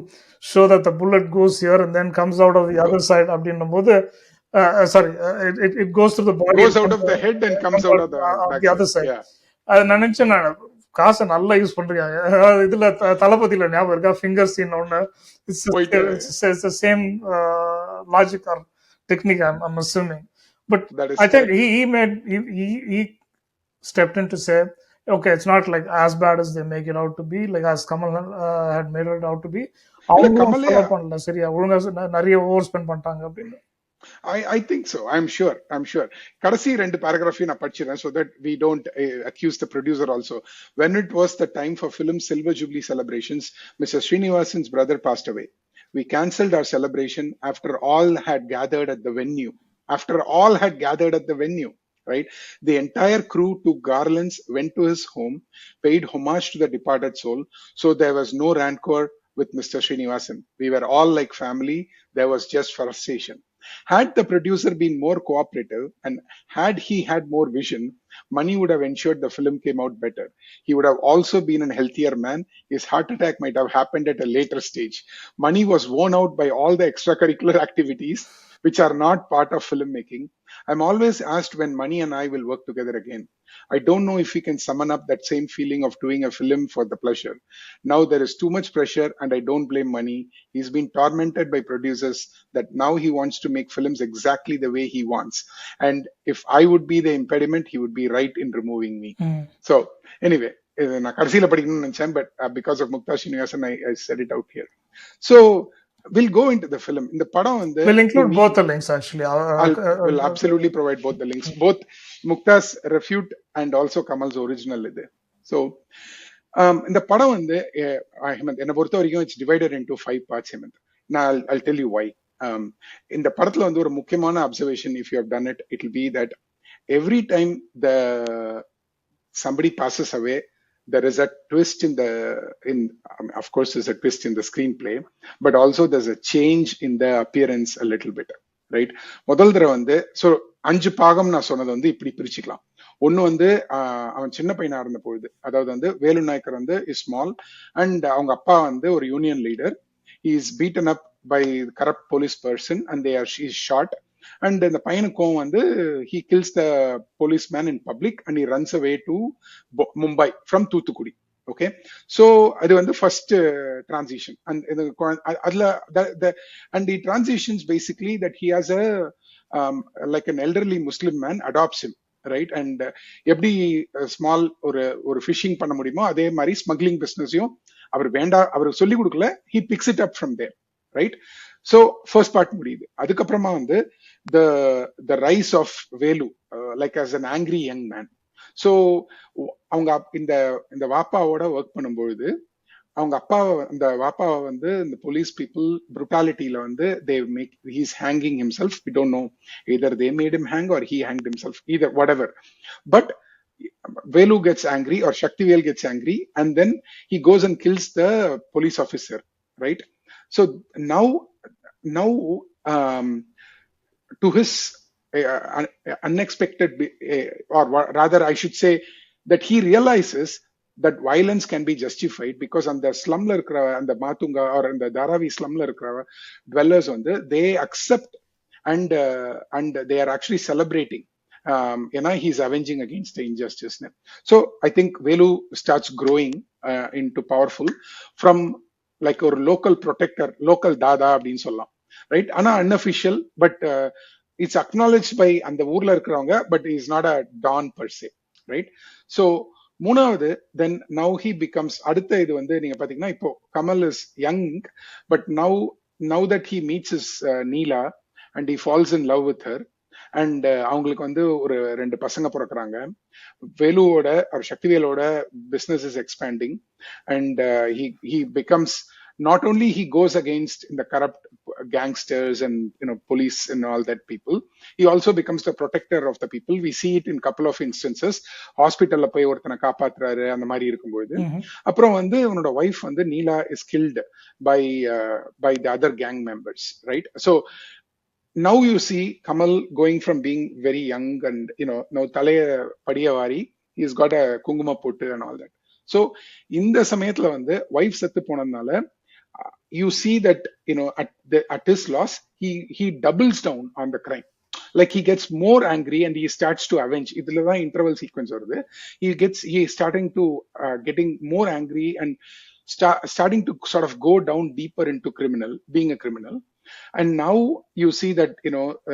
show that the bullet goes here and then comes out of the other side அப்படின்னும் போது it goes through the body, goes out of the head and comes out of the other side. Yeah. அது நினைச்சேன் நான், காசை நல்லா use பண்றாங்க. இதுல தளபதியில ஞாபகம் இருக்கா, ஃபிங்கர் சீன் ஒண்ணு, it's the same logic or technique, I'm assuming. But I think he stepped in to say, okay, it's not like as bad as they make it out to be, like as Kamal had made it out to be. அவங்க follow பண்ணல, சரியா ஒழுங்கா நிறைய over spend பண்ணிட்டாங்க அப்படின்னு. I think so. I'm sure. Kadasi rendu paragraph na padichiren so that we don't accuse the producer also. When it was the time for film Silver Jubilee celebrations, Mr. Srinivasan's brother passed away. We cancelled our celebration after all had gathered at the venue. Right? The entire crew took garlands, went to his home, paid homage to the departed soul. So there was no rancor with Mr. Srinivasan. We were all like family. There was just frustration. Had the producer been more cooperative and had he had more vision, Mani would have ensured the film came out better. He would have also been a healthier man. His heart attack might have happened at a later stage. Mani was worn out by all the extracurricular activities which are not part of filmmaking. I'm always asked when Mani and I will work together again. I don't know if we can summon up that same feeling of doing a film for the pleasure. Now there is too much pressure and I don't blame Mani. He's been tormented by producers that now he wants to make films exactly the way he wants. And if I would be the impediment, he would be right in removing me. So anyway, நான் கடைசியில படிக்கணும்னு நினைச்சேன், but because of Mukta Srinivasan, I said it out here. So we'll go into the film. In the padam வந்து we'll include both the links actually. We'll absolutely provide both the links, both Mukta's refute and also Kamal's original இது. So இந்த படம் வந்து ஹேமந்த் என்னை பொறுத்த வரைக்கும் it's divided into 5 parts. Hemant, நான் I'll tell you why. இந்த படத்துல வந்து ஒரு முக்கியமான observation, if you have done it, it will be that every time somebody passes away, there is a twist of course there's a twist in the screenplay, but also there's a change in the appearance a little bit, right? முதல் தடவை வந்து so 5 பாகம் நான் சொன்னது வந்து இப்படி பிரிச்சுக்கலாம். ஒன்னு வந்து அவன் சின்ன பையனா இருந்த பொழுது, அதாவது வந்து வேலு நாயக்கர் வந்து இஸ் ஸ்மால் அண்ட் அவங்க அப்பா வந்து ஒரு union leader. he is beaten up by corrupt police person and she is shot. And the பையனுக்கும் வந்து he kills the policeman in public and he runs away to Mumbai from Thoothukudi. Okay, so அது வந்து first transition and அதுல and the transitions basically that he has a like an elderly Muslim man adopts him, right? And எப்படி small ஒரு phishing பண்ண முடியுமோ அதே மாதிரி smuggling பிசினஸையும் அவர் சொல்லி கொடுக்கல, he picks it up from there, right? So first part முடியுது. அதுக்கப்புறமா வந்து the rise of Velu like as an angry young man. So அவங்க இந்த வாப்பாவோட ஒர்க் பண்ணும்பொழுது அவங்க அந்த வாப்பாவை வந்து இந்த போலீஸ் பீப்புள் புருட்டாலிட்டியில வந்து he's hanging himself. We don't know either they made him hang or he hanged himself, either whatever. But Velu gets angry or Shaktivel gets angry and then he goes and kills the police officer, right? So now to his unexpected or rather I should say that he realizes that violence can be justified because on the slumla இருக்கிற அந்த Matunga or அந்த Dharavi slumla இருக்கிற dwellers வந்து they accept and they are actually celebrating. He's avenging against the injustice. So I think Velu starts growing into powerful. From like ஒரு local protector, local தாதா அப்படின்னு சொல்லலாம், right? ஆனா unofficial, but it's acknowledge by அந்த ஊர்ல இருக்கிறவங்க, but is not a don per se, right? So மூணாவது, then now he becomes, அடுத்த இது வந்து நீங்க பாத்தீங்கன்னா இப்போ Kamal is young, but now that he meets is Neela and he falls in love with her, and அவங்களுக்கு வந்து ஒரு 2 பசங்க பிறக்கிறாங்க. வேலுவோட or சக்திவேலோட business is expanding, and he becomes, not only he goes against the corrupt gangsters and police and all that people, he also becomes the protector of the people. We see it in couple of instances. ஹாஸ்பிட்டல்ல போய் ஒருத்தனை காப்பாத்துறாரு அந்த மாதிரி இருக்கும்போது, அப்புறம் வந்து உன்னோட wife வந்து நீலா is killed by the other gang members, right? So now you see Kamal going from being very young and now தலைய படியவாரி, he's got a குங்கும பொட்டு and all that. So இந்த சமயத்துல வந்து wife செத்து போனதுனால you see that at his loss he doubles down on the crime, like he gets more angry and he starts to avenge. இதுல தான் interval sequence வருது. he is starting to getting more angry and starting to sort of go down deeper into being a criminal. And now you see that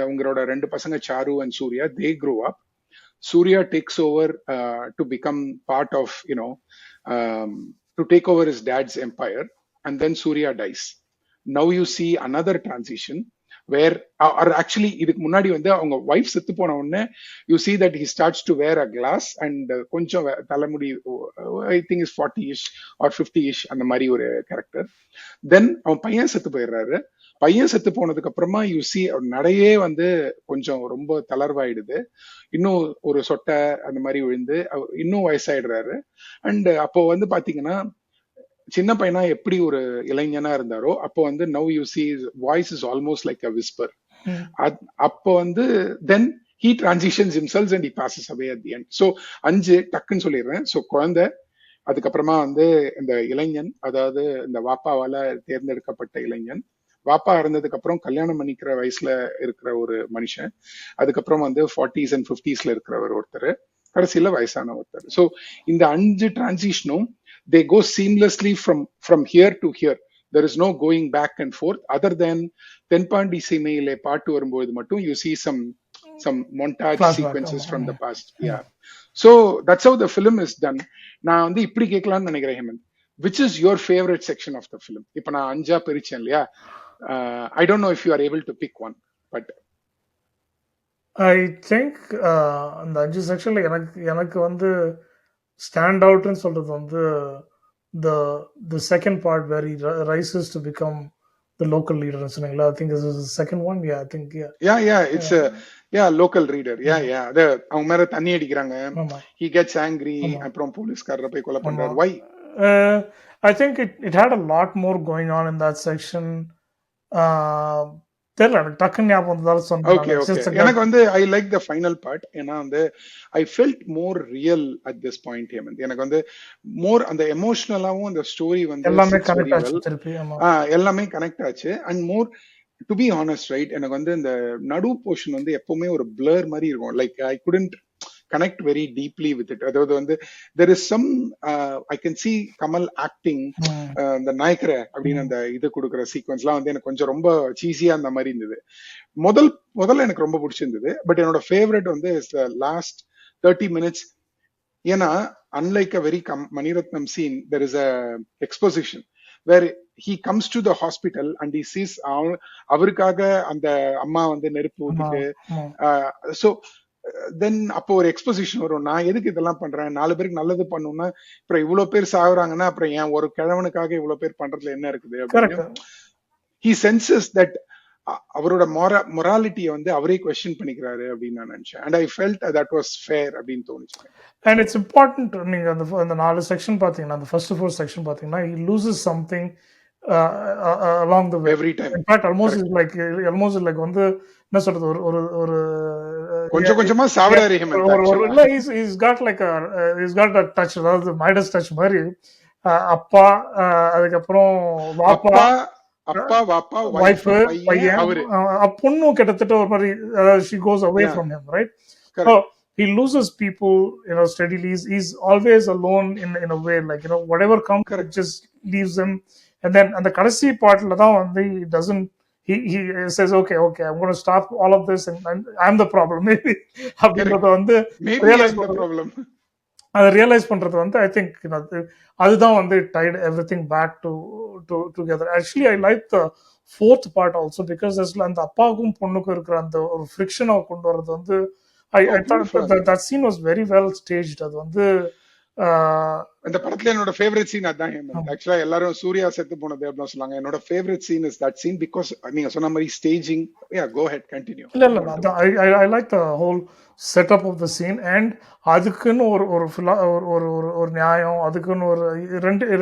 உங்களோட 2 பசங்க sir and Surya, they grow up. Surya takes over to become part of to take over his dad's empire, and then Surya dies. Now you see another transition where or actually இதுக்கு முன்னாடி வந்து அவங்க wife செத்து போன உடனே you see that he starts to wear a glass and கொஞ்சம் தலைமுடி, I think is 40ish or 50ish அந்த மாதிரி ஒரு கேரக்டர். தென் அவன் பையன் செத்து போயிடுறாரு. பையன் செத்து போனதுக்கு அப்புறமா யூ சி நடையே வந்து கொஞ்சம் ரொம்ப தளர்வாயிடுது, இன்னும் ஒரு சொட்டை அந்த மாதிரி விழுந்து இன்னும் வயசாயிடுறாரு. அண்ட் அப்போ வந்து பாத்தீங்கன்னா சின்ன பையனா எப்படி ஒரு இளைஞனா இருந்தாரோ அப்போ வந்து now you see voice is almost like a whisper. அப்போ வந்து தென் he transitions himself and he passes away at the end. So 5 டக்குன்னு சொல்லிடுறேன். ஸோ குழந்தை, அதுக்கப்புறமா வந்து இந்த இளைஞன், அதாவது இந்த வாப்பாவால தேர்ந்தெடுக்கப்பட்ட இளைஞன், வாப்பா இருந்ததுக்கு அப்புறம் கல்யாணம் பண்ணிக்கிற வயசுல இருக்கிற ஒரு மனுஷன், அதுக்கப்புறம் வந்து 40s and 50s இருக்கிறவர் ஒருத்தர், கடைசியில வயசான ஒருத்தர். ஸோ இந்த 5 டிரான்சிஷனும் they go seamlessly from here to here. There is no going back and forth other than தென்பாண்டி சீமையிலே பாட்டு வரும்போது மட்டும் you see some montage sequences from the past. Yeah. So that's how the film is done. நான் வந்து இப்படி கேட்கலாம்னு நினைக்கிறேன் Hemant, which is your favorite section of the film? இப்ப நான் 5 பிரிச்சேன் இல்லையா? I don't know if you are able to pick one, but I think அந்த 5 செக்ஷன்ல எனக்கு வந்து ஸ்டாண்ட் அவுட்னு சொல்றது வந்து the second part where he rises to become the local leader. I think this is the second one. Yeah, I think it's a local leader. அவங்க மேல தண்ணி அடிக்கிறாங்க, he gets angry, அப்புறம் போலீஸ்காரரை போய் கொலை பண்றாரு. Why? I think it had a lot more going on in that section. தெரியல, எனக்கு டக்குன்னு ஞாபகம் வந்ததால சொன்னேன். எனக்கு வந்து I like the final part. ஏன்னா வந்து I felt more real at this point Hemanth. எனக்கு வந்து மோர் அந்த எமோஷனலாவும் அந்த ஸ்டோரி வந்து எல்லாமே கனெக்ட் ஆச்சு. எல்லாமே கனெக்ட் ஆச்சு. And more to be honest, right, எனக்கு வந்து இந்த நடு போர்ஷன் வந்து எப்பவுமே ஒரு பிளர் மாதிரி இருக்கும். Like I couldn't connect very deeply with it. அதாவது வந்து there is some I can see Kamal acting the நாயக்கரை அப்படின்னு அந்த இது கொடுக்குற சீக்வன்ஸ்லாம் வந்து எனக்கு கொஞ்சம் ரொம்ப சீஸியா அந்த மாதிரி இருந்தது. முதல்ல எனக்கு ரொம்ப பிடிச்சிருந்தது. பட் என்னோட ஃபேவரட் வந்து லாஸ்ட் 30 minutes. ஏன்னா unlike a very Mani Ratnam scene, there is a exposition where he comes to the hospital and he sees அவருக்காக அந்த அம்மா வந்து நெருப்பு ஊத்திட்டு, so தென் அப்போ ஒரு எக்ஸ்போசிஷன் வரும், நான் எதுக்கு இதெல்லாம் பண்றேன், 4 பேருக்கு நல்லது பண்ணணும்னா அப்புறம் இவ்வளவு பேர் சாகுறாங்கன்னா அப்புறம் ஏன் ஒரு கிழவனுக்காக இவ்வளவு பேர் பண்றதுல என்ன இருக்குது அப்படின்னு he senses that அவரோட மொராலிட்டியை வந்து அவரே கொஸ்டின் பண்ணிக்கிறாரு அப்படின்னு நான் நினைச்சேன். and I felt that was fair அப்படின்னு தோணுச்சு. and it's important, நீங்க அந்த 4 செக்ஷன் பாத்தீங்கன்னா, அந்த first 4 செக்ஷன் பாத்தீங்கன்னா he loses something along the way every time. in fact almost like வந்து என்ன சொல்றது, ஒரு கொஞ்சம் கொஞ்சமா சாவறாரு Hemant. he's got like he's got a touch, அதாவது மைடஸ் டச் மாதிரி. அப்பா, அதுக்கப்புறம் வாப்பா வைஃப், பையன், பொண்ணும் கிட்டத்தட்ட ஒரு மாதிரி she goes away from him, right? So he loses people steadily. He's always alone in a way, like whatever comes, it just leaves him and then அந்த கடைசி பார்ட்ல தான் வந்து he says okay I'm going to stop all of this and I'm the problem maybe அப்படின்றத வந்து realise பண்றது. அதை realise பண்றது வந்து ஐ திங்க் அதுதான் வந்து tied everything back together. Actually I like the fourth part also because அந்த அப்பாவுக்கும் பொண்ணுக்கும் இருக்கிற அந்த ஒரு ஃப்ரிக்ஷனை கொண்டு வர்றது வந்து I thought that scene was very well staged. அது வந்து இந்த படத்துல என்னோட ஃபேவரட் சீன் அதான். ஆக்சுவலா எல்லாரும் சூர்யா செத்து போனது அப்படின்னு சொல்லுவாங்க. என்னோட favourite scene is that scene because நீங்க சொன்ன மாதிரி staging. Yeah go ahead continue. இல்ல I like the whole setup of the scene and அதுக்குன்னு ஒரு நியாயம், அதுக்குன்னு ஒரு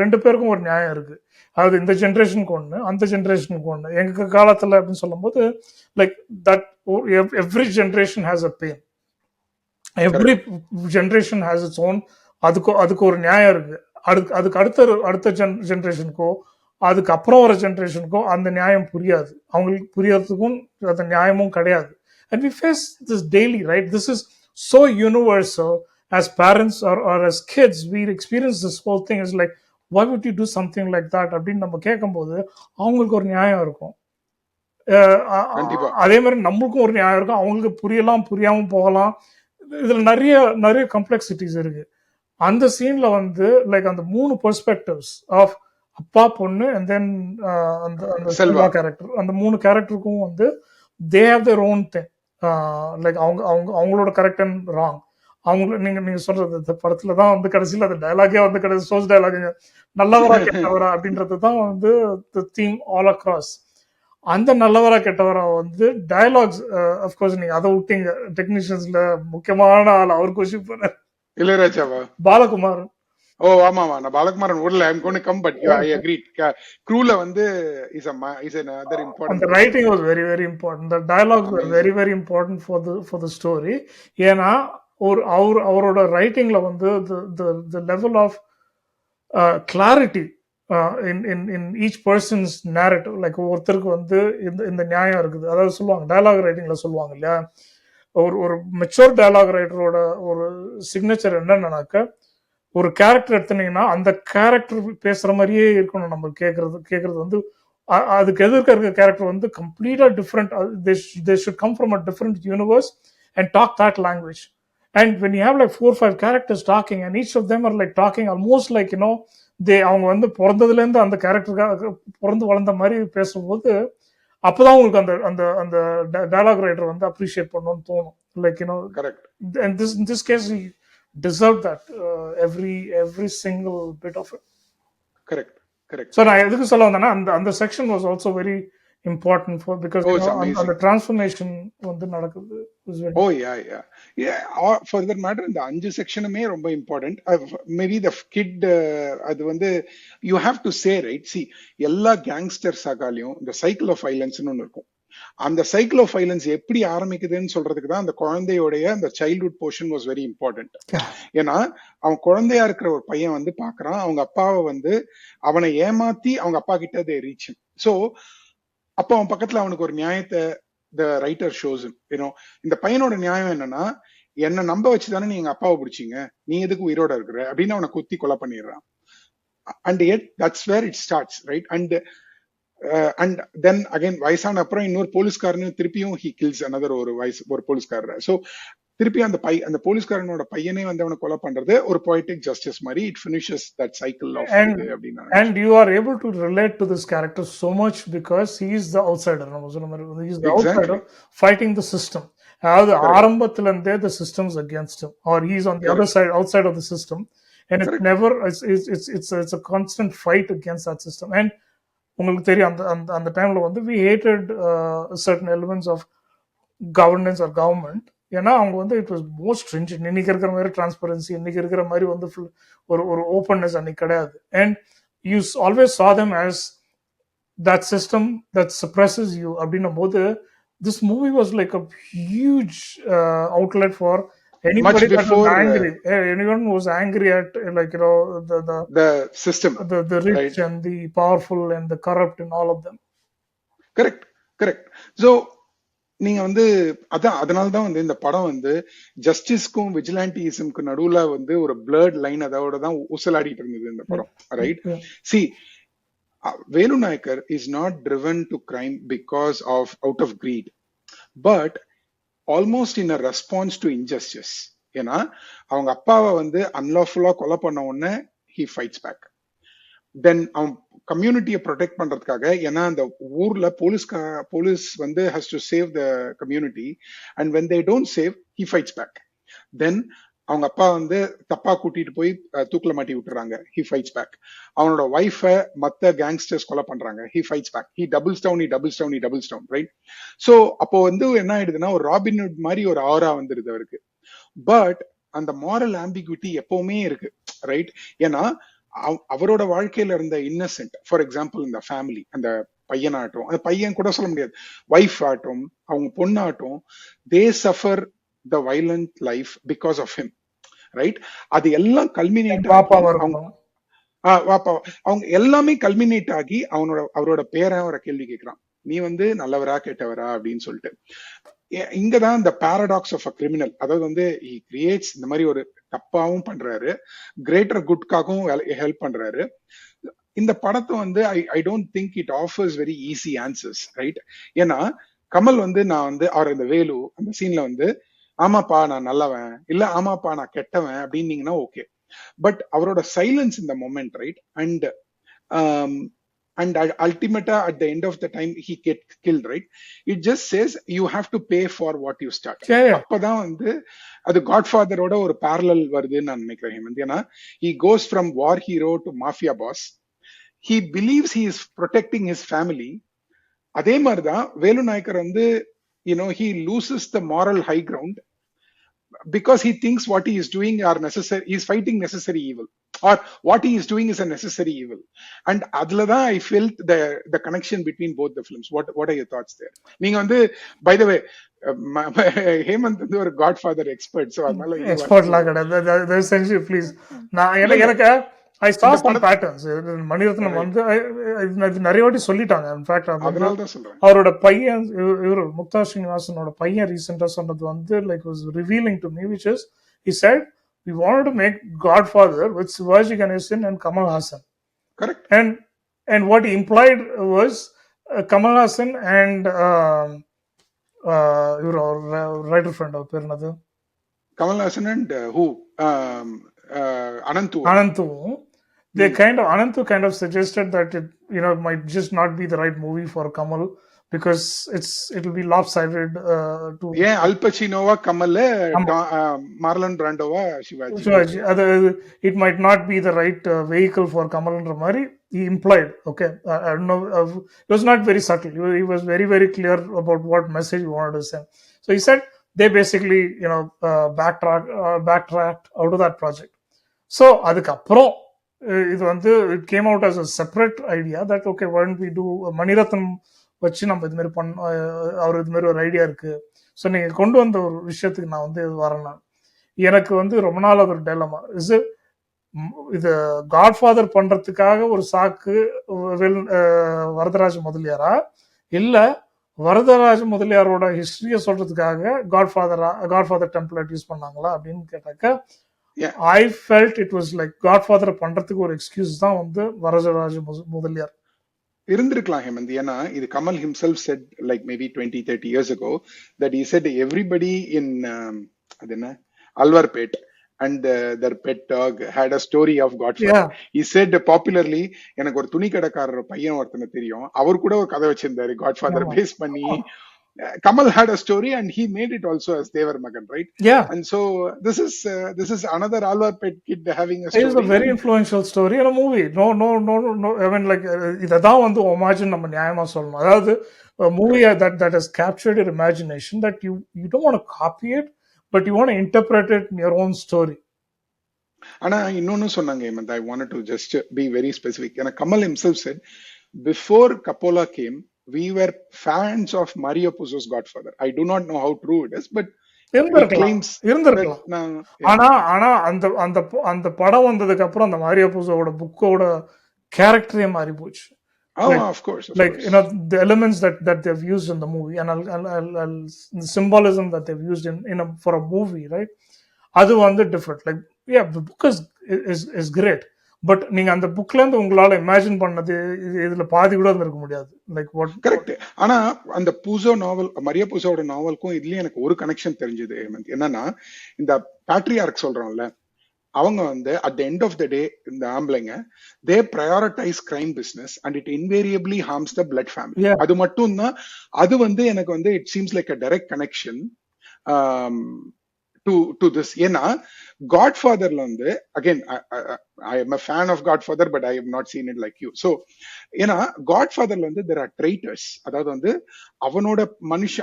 ரெண்டு பேருக்கும் ஒரு நியாயம் இருக்கு. அது இந்த ஜென்ரேஷனுக்கு ஒண்ணு, அந்த ஜென்ரேஷனுக்கு ஒண்ணு. எங்க காலத்துல அப்படின்னு சொல்லும் போது like that every generation has a pain, every generation has its own. அதுக்கு ஒரு நியாயம் இருக்கு. அதுக்கு அடுத்த ஜென்ரேஷனுக்கோ அதுக்கு அப்புறம் ஒரு ஜென்ரேஷனுக்கோ அந்த நியாயம் புரியாது. அவங்களுக்கு புரியறதுக்கும் அந்த நியாயமும் கிடையாது. And we face this daily, right? This is so universal. As parents or as kids, we experience this whole thing. It's like, why would you do something like that? அப்படின்னு நம்ம கேட்கும்போது அவங்களுக்கு ஒரு நியாயம் இருக்கும். அதே மாதிரி நம்மளுக்கும் ஒரு நியாயம் இருக்கும். அவங்களுக்கு புரியலாம், புரியாம போகலாம். இதுல நிறைய காம்ப்ளெக்சிட்டிஸ் இருக்கு. அந்த சீன்ல வந்து லைக் அந்த 3 பெர்ஸ்பெக்டிவ்ஸ் ஆஃப் அப்பா பொண்ணு அண்ட் தென் அந்த செல்வா கேரக்டர், அந்த 3 கேரக்டருக்கும் வந்து they have their own thing. Like அவங்களோட கரெக்ட் அண்ட் ராங். நீங்க சொல்றது இந்த படத்துல தான் வந்து கடைசியில் அந்த டைலாகே வந்து கடைசி சோர்ஸ் டைலாக் நல்லவரா கெட்டவரா அப்படின்றது தான் வந்து தீம் ஆல் அக்ராஸ். அந்த நல்லவரா கெட்டவரா வந்து டயலாக்ஸ் அஃப்கோர்ஸ் நீங்க அதை விட்டீங்க. டெக்னீஷியன்ஸ்ல முக்கியமான ஆள் அவர் கொஸ்டின் பண்ண இளையராஜாவா பாலகுமார். ஓ ஆமாமா, நான் பாலகுமாரன் ஊர்ல I'm going to come but I agree. க்ரூல வந்து is another important. The writing was very very important. The dialogues were very very important for the story. ஏன்னா அவரோட ரைட்டிங்ல வந்து the level of clarity in each person's narrative, like ஒருத்தருக்கு வந்து இந்த நியாயம் இருக்குது. அதாவது சொல்லுவாங்க டயலாக் ரைட்டிங்ல சொல்லுவாங்க இல்லையா, ஒரு மெச்சூர் டயலாக் ரைட்டரோட ஒரு சிக்னேச்சர் என்னன்னாக்க, ஒரு கேரக்டர் எடுத்தீங்கன்னா அந்த கேரக்டர் பேசுற மாதிரியே இருக்கணும். நம்ம கேட்கறது வந்து அதுக்கு எதிர்க்க இருக்க கேரக்டர் வந்து கம்ப்ளீட்டா different. they should come from a different universe and talk that language. And when you have like 4 or 5 characters talking and each of them are like talking almost like அவங்க வந்து பிறந்ததுல இருந்து அந்த கேரக்டருக்காக பிறந்து வளர்ந்த மாதிரி பேசும்போது அப்பதான் உங்களுக்கு அந்த அந்த டயலாக் ரைட்டர் வந்து அப்ரிஷியேட் பண்ணணும்னு தோணும். Like correct. and in this case he deserved that every single bit of it. Correct. So நான் எதுக்கு சொல்ல வந்தேன்னா அந்த section was also very important for because அந்த transformation வந்து நடக்குது. Oh yeah for that matter இந்த 5 செக்ஷனுமே ரொம்ப இம்பார்ட்டன்ட். maybe the kid அது வந்து you have to say right. see எல்லா கேங்ஸ்டர் சாகாலையும் இந்த சைக்கிள் ஆஃப் வைலன்ஸ்னு ஒன்று இருக்கும். அந்த சைக்கிள் ஆஃப் வைலன்ஸ் எப்படி ஆரம்பிக்குதுன்னு சொல்றதுக்கு தான் அந்த குழந்தையோடைய அந்த childhood portion was very important. ஏன்னா அவன் குழந்தையா இருக்கிற ஒரு பையன் வந்து பாக்குறான், அவங்க அப்பாவை வந்து அவனை ஏமாத்தி அவங்க அப்பா கிட்ட they reach him. so அப்ப அவன் பக்கத்துல அவனுக்கு ஒரு நியாயத்தை the writer shows him. இந்த பையனோட நியாயம் என்னன்னா, என்ன நம்ப வச்சுதானே நீ எங்க அப்பாவை பிடிச்சிங்க, நீ எதுக்கு உயிரோட இருக்கிற அப்படின்னு அவனை குத்தி கொலை பண்ணிடுறான். and yet that's where it starts right. and then again வயசான அப்புறம் இன்னொரு போலீஸ்காரனும் திருப்பியும் he kills another ஒரு போலீஸ்காரர். so திருப்பி அந்த போலீஸ்காரனோட பையனே வந்து அவனை கொலை பண்றது ஒரு poetic justice மாதிரி it finishes that cycle of அப்படினா. and you are able to relate to this character so much because he is the outsider. நம்ம சொன்ன மாதிரி he is the outsider fighting the system. அதாவது ஆரம்பத்துல இருந்தே the system's against him or he is on the other side, outside of the system, and it's never it's a constant fight against that system. and உங்களுக்கு தெரியும் அந்த டைம்ல வந்து we hated certain elements of governance or government. ஏன்னா அவங்க வந்து it was more stringent. இன்னைக்கு இருக்கிற மாதிரி டிரான்ஸ்பரன்சி, இன்னைக்கு இருக்கிற மாதிரி வந்து ஒரு ஓப்பன்னஸ் அன்னைக்கு கிடையாது. And you always saw them as that system that suppresses you அப்படின்னும் போது this movie was like a huge outlet for anybody that was angry. Anyone who was angry at like the system, the rich right? and the powerful and the corrupt and all of them. correct. so நீங்க வந்து அதனாலதான் வந்து இந்த படம் வந்து ஜஸ்டிஸ்க்கும் விஜிலாண்டிசம்க்கு நடுவுல வந்து ஒரு பிளர்ட் லைன் அதோட தான் ஊசலாடிட்டு இருந்தது இந்த படம் right. see Velu Naikar is not driven to crime because of out of greed, but almost in a response to injustice. ஏன்னா அவங்க அப்பாவை வந்து அன்லாஃபுல்லா கொலை பண்ண உடனே ஹி ஃபைட்ஸ் பேக். தென் அவன் கம்யூனிட்டியை ப்ரொடெக்ட் பண்றதுக்காக, ஏன்னா அந்த ஊர்ல போலீஸ் வந்து has to save the community, and when they don't save he fights back. Then அவங்க அப்பா வந்து தப்பா கூட்டிட்டு போய் தூக்கில மாட்டி விட்டுறாங்க, ஹி ஃபைட்ஸ் பேக். அவனோட ஒய்ஃபை மத்த கேங்ஸ்டர்ஸ் கொலை பண்றாங்க, he fights back. He doubles down, right? So அப்போ வந்து என்ன ஆயிடுதுன்னா, ஒரு ராபின்ஹுட் மாதிரி ஒரு ஆரா வந்துருது அவருக்கு. பட் அந்த மாரல் ஆம்பிகுவிட்டி எப்பவுமே இருக்கு, ரைட்? ஏன்னா அவரோட வாழ்க்கையில இருந்த இன்னசென்ட், ஃபார் எக்ஸாம்பிள் இந்த ஃபேமிலி, அந்த பையனாட்டும், அந்த பையன் கூட சொல்ல முடியாது, ஒய்ஃப் ஆட்டும் அவங்க பொண்ணாட்டும், தே suffer the violent life because of him, right? அது எல்லாம் கல்மினேட் அவங்க எல்லாமே கல்மினேட் ஆகி அவரோட பேரை அவரை கேள்வி கேட்கிறான், நீ வந்து நல்லவரா கெட்டவரா அப்படின்னு சொல்லிட்டு. இங்கதான் இந்த பாரடாக்ஸ் ஆஃப் அ கிரிமினல், அதாவது வந்து he creates இந்த மாதிரி ஒரு தப்பாவும் பண்றாரு, கிரேட்டர் குட்காகவும் ஹெல்ப் பண்றாரு. இந்த படத்தை வந்து I don't think it offers very easy answers, right? ஏன்னா கமல் வந்து நான் வந்து அவர் இந்த வேலு அந்த சீன்ல வந்து ஆமாப்பா நான் நல்லவன், இல்ல ஆமாப்பா நான் கெட்டவன் அப்படின்னீங்கன்னா ஓகே. பட் அவரோட சைலன்ஸ் இந்த moment, right? And ultimately at the end of the time he gets killed, right? It just says you have to pay for what you start. அப்பதான் வந்து அது காட்ஃபாதரோட ஒரு பேரலல் வருதுன்னு நான் நினைக்கிறேன் ஹேமந்த். ஏன்னா he goes from war hero to mafia boss. He believes he is protecting his family. அதே மாதிரிதான் வேலு நாயக்கர் வந்து, you know, he loses the moral high ground because he thinks what he is doing are necessary, he is fighting necessary evil, or what he is doing is a necessary evil. And adlada I felt the connection between both the films. What are your thoughts there? நீங்க வந்து by the way Hemant வந்து ஒரு Godfather expert, so அதனால எக்ஸ்பர்ட்லாம் கிடையாது, please. நான் எனக்கு I saw some patterns. Mani Ratnam வந்து நிறைய வாட்டி சொல்லிட்டாங்க. இன்ஃபேக்ட் அவரோட பையன் இவரு முக்தா ஸ்ரீனிவாசனோட பையன் ரீசெண்டா சொன்னது வந்து like was revealing to me, which is he said we wanted to make Godfather with Sivaji Ganesan and Kamal Haasan. Correct. And what he implied was Kamal Haasan and your writer friend of பேர் Kamal Haasan and who Ananthu. They Ananthu kind of suggested that it might just not be the right movie for Kamal because it will be lopsided to Al Pacinowa Kamal, Marlon Brandowa Shivaji. It might not be the right vehicle for Kamal and Ramari, he implied. Okay, I don't know, it was not very subtle. He was very very clear about what message he wanted to send. So he said they basically backtracked out of that project. So adukapro இது வந்து it came out as a separate idea that okay, why don't we do Mani Ratnam வச்சு நம்ம இது மாதிரி அவர் இது மாதிரி ஒரு idea இருக்கு. ஸோ நீங்க கொண்டு வந்த ஒரு விஷயத்துக்கு நான் வந்து வரேன். எனக்கு வந்து ரொம்ப நாள் ஒரு டைலமா இது காட்ஃபாதர் பண்றதுக்காக ஒரு சாக்கு வரதராஜ முதலியாரா, இல்ல வரதராஜ முதலியாரோட ஹிஸ்டரிய சொல்றதுக்காக காட்ஃபாதர் டெம்ப்ளேட் யூஸ் பண்ணாங்களா அப்படின்னு கேட்டாக்க, I felt it was like Godfather பண்றதுக்கு ஒரு எக்ஸ்கியூஸ் தான் வந்து வரதராஜ முதலியார் இருந்திருக்கலாம் ஹேமந்த். ஏன்னா இது Kamal himself said like maybe 20-30 years ago that he said everybody in அது என்ன Alwarpet and their pet dog had a story of Godfather. He said popularly, எனக்கு ஒரு துணி கடைக்காரர் பையன் ஒருத்தனை தெரியும், அவர் கூட ஒரு கதை வச்சிருந்தாரு Godfather பேஸ் பண்ணி. Kamal had a story and he made it also as Devar Magan, right? Yeah. And so this is another Alwarpet kid having a story. It is a very influential story in a movie. No. I mean, like இதான் வந்து homage நம்ம நியாயமா சொல்லணும். அதாவது a movie that has captured your imagination, that you don't want to copy it, but you want to interpret it in your own story. ஆனா இன்னொன்னு சொன்னாங்க Hemant, I wanted to just be very specific. ஏன்னா Kamal himself said before Coppola came, we were fans of Mario Puzo's Godfather. I do not know how true it is, but இருந்திருக்கலாம். ஆனா அந்த படம் வந்ததுக்கு அப்புறம் அந்த மாரியோ புசோவோட புக்கோட கேரக்டரே மாறி போச்சு. Of course. Like the elements that they've used in the movie and the symbolism that they've used for a movie, right? அது வந்து different. Like the book is great, but நீங்க அந்த புக்ல இருந்து உங்களால இமேஜின் பண்ணது இதுல பாதி கூட இருந்திருக்க முடியாது. Like what correct. ஆனா அந்த பூசோ நாவல், மரியா பூசோட நாவலுக்கும் இதுலயும் எனக்கு ஒரு கனெக்ஷன் தெரிஞ்சது. என்னன்னா, இந்த பேட்ரியார்க் சொல்றோம்ல, அவங்க வந்து at the end of the day இந்த ஆம்பளைங்க they prioritize crime business and it invariably harms the blood family. அது மட்டும் தான். அது வந்து எனக்கு வந்து it seems like a direct connection to this. ஏன்னா காட்ஃபாதர்ல வந்து again I am a fan of Godfather but I have not seen it like you. So ஏன்னா காட்ஃபாதர்ல வந்து தேர் ஆர் ட்ரைட்டர்ஸ். அதாவது வந்து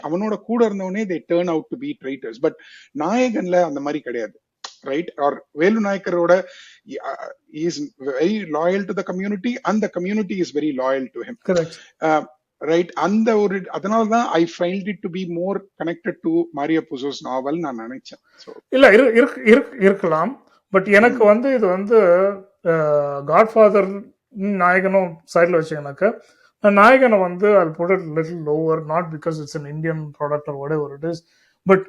அவனோட கூட இருந்தவனே they turn out to be traitors. But நாயகன்ல அந்த மாதிரி கிடையாது. Right? Or Velu Nayakar's is very loyal to the community and the community is very loyal to him. Correct. Right? And அதனால தான் I find it to be more connected to Maria Puzo's novel நான் நினைச்சேன். So இல்ல இருக்கலாம். But எனக்கு வந்து இது வந்து காட்ஃபாதர் நாயகனும் சைட்ல வச்சீங்கன்னாக்க நாயகனை வந்து I'll put it little lower, not because it's an Indian product or whatever it is, but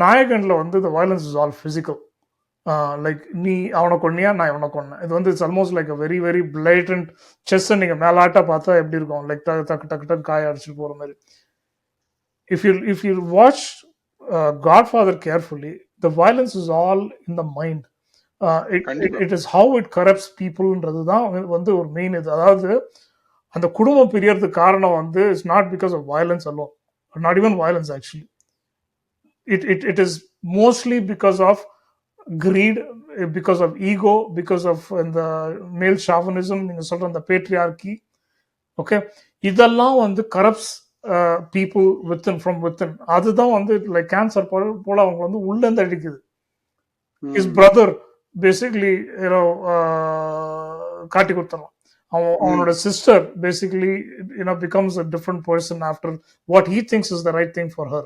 நாயகன்ல வந்து the violence is all physical. Like நீ அவனை கொன்னியா, நான் இவனை கொன்னேன். இது வந்து it's almost like a very very blatant. செஸ்ஸை நீங்கள் மேலாட்டா பார்த்தா எப்படி இருக்கும், லைக் டக்கு டக்கு டக்கு காய அடிச்சுட்டு போகிற மாதிரி. If you watch Godfather carefully, the violence is all in the mind. It is how it corrupts பீப்புள்ன்றது தான் வந்து ஒரு மெயின் இது. அதாவது அந்த குடும்பம் பிரியறதுக்கு காரணம் வந்து it's not because of violence alone, not even violence actually. It is mostly because of greed, because of ego, because of the male chauvinism, நீங்க சொல்ற அந்த patriarchy. ஓகே, இதெல்லாம் வந்து corrupts people within, from within. அதுதான் வந்து like cancer போல அவங்க வந்து உள்ள இருந்து அடிக்குது. his brother basically காட்டி கொடுத்துறான். அவனோட sister basically becomes a different person after what he thinks is the right thing for her.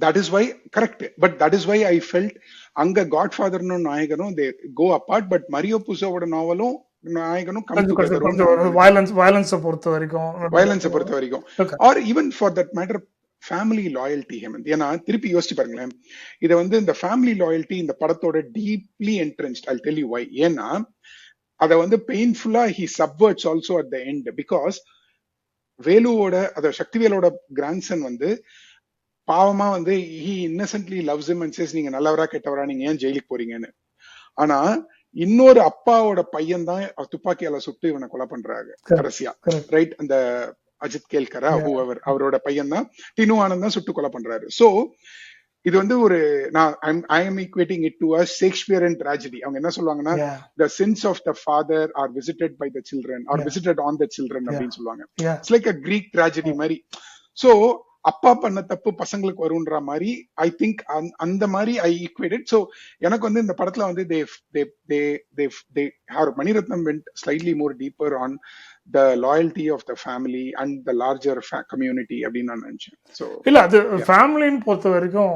That is why, correct, but that is why I felt anga Godfather no நாயகனும் they go apart, but Maria Puzoவோட நாவலும் நாயகனும் come together. violence பொறுத்த வரைக்கும் or even for that matter family loyalty. ஏன்னா திருப்பி யோசிச்சு பாருங்களேன், இதை வந்து இந்த family loyalty இந்த படத்தோட deeply entrenched. I'll tell you why. ஏன்னா அதை வந்து பெயின்ஃபுல்லா he subverts also at the end, because வேலுவோட அத சக்திவேலோட கிராண்ட்சன் வந்து பாவமா வந்து he innocently loves him and says நீங்க நல்லவரா கெட்டவரா, நீங்க ஏன் ஜெயிலுக்கு போறீங்கன்னு. ஆனா இன்னொரு அப்பாவோட பையன் தான் துப்பாக்கியால சுட்டு இவனை கொலை பண்றாங்க கடைசியா. ரைட்? அந்த அஜித் கேல்கரா அவரோட பையன் தான் டினு ஆனந்த் தான் சுட்டு கொலை பண்றாரு. சோ இது வந்து ஒரு I am equating it to a Shakespearean tragedy. அவங்க என்ன சொல்லுவாங்கன்னா, the sins of the father are visited by the children or visited on the children அப்படின்னு சொல்லுவாங்க. It's like a Greek tragedy மாதிரி. So அப்பா பண்ண தப்பு பசங்களுக்கு வரும்ன்ற மாதிரி ஐ திங்க் அந்த மாதிரி ஐ ஈக்குவேட்டட். ஸோ எனக்கு வந்து இந்த படத்துல வந்து Mani Ratnam went slightly more deeper on the loyalty of the family and the larger community அப்படின்னு நான் நினைச்சேன். ஸோ இல்ல அது ஃபேமிலின்னு பொறுத்த வரைக்கும்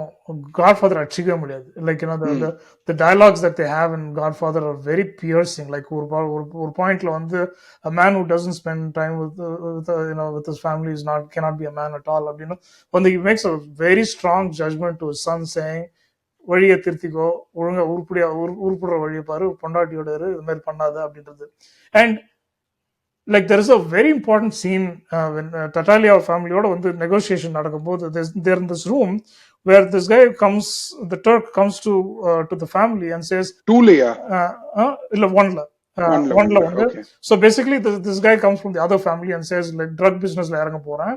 காட்ஃபாதர் அடிச்சிக்கவே முடியாது. Like the dialogues that they have in Godfather are very piercing. like ஒரு பாயிண்ட்ல வந்து a man who doesn't spend time with his family cannot be a man at all அப்படின்னு வந்து he makes a very strong judgment to his son saying, வழியை திருத்திக்கோ, ஒழுங்கா உருப்புடுற வழியை பாரு, பொண்டாட்டியோட இரு, இது மாதிரி பண்ணாத அப்படின்றது. And like there is a very important scene when Tatalia family oda vandu negotiation nadakumbodhu they're in this room where this guy comes, the Turk comes to the family and says Tulia illa one la okay. So basically this guy comes from the other family and says like drug business la iranga poren,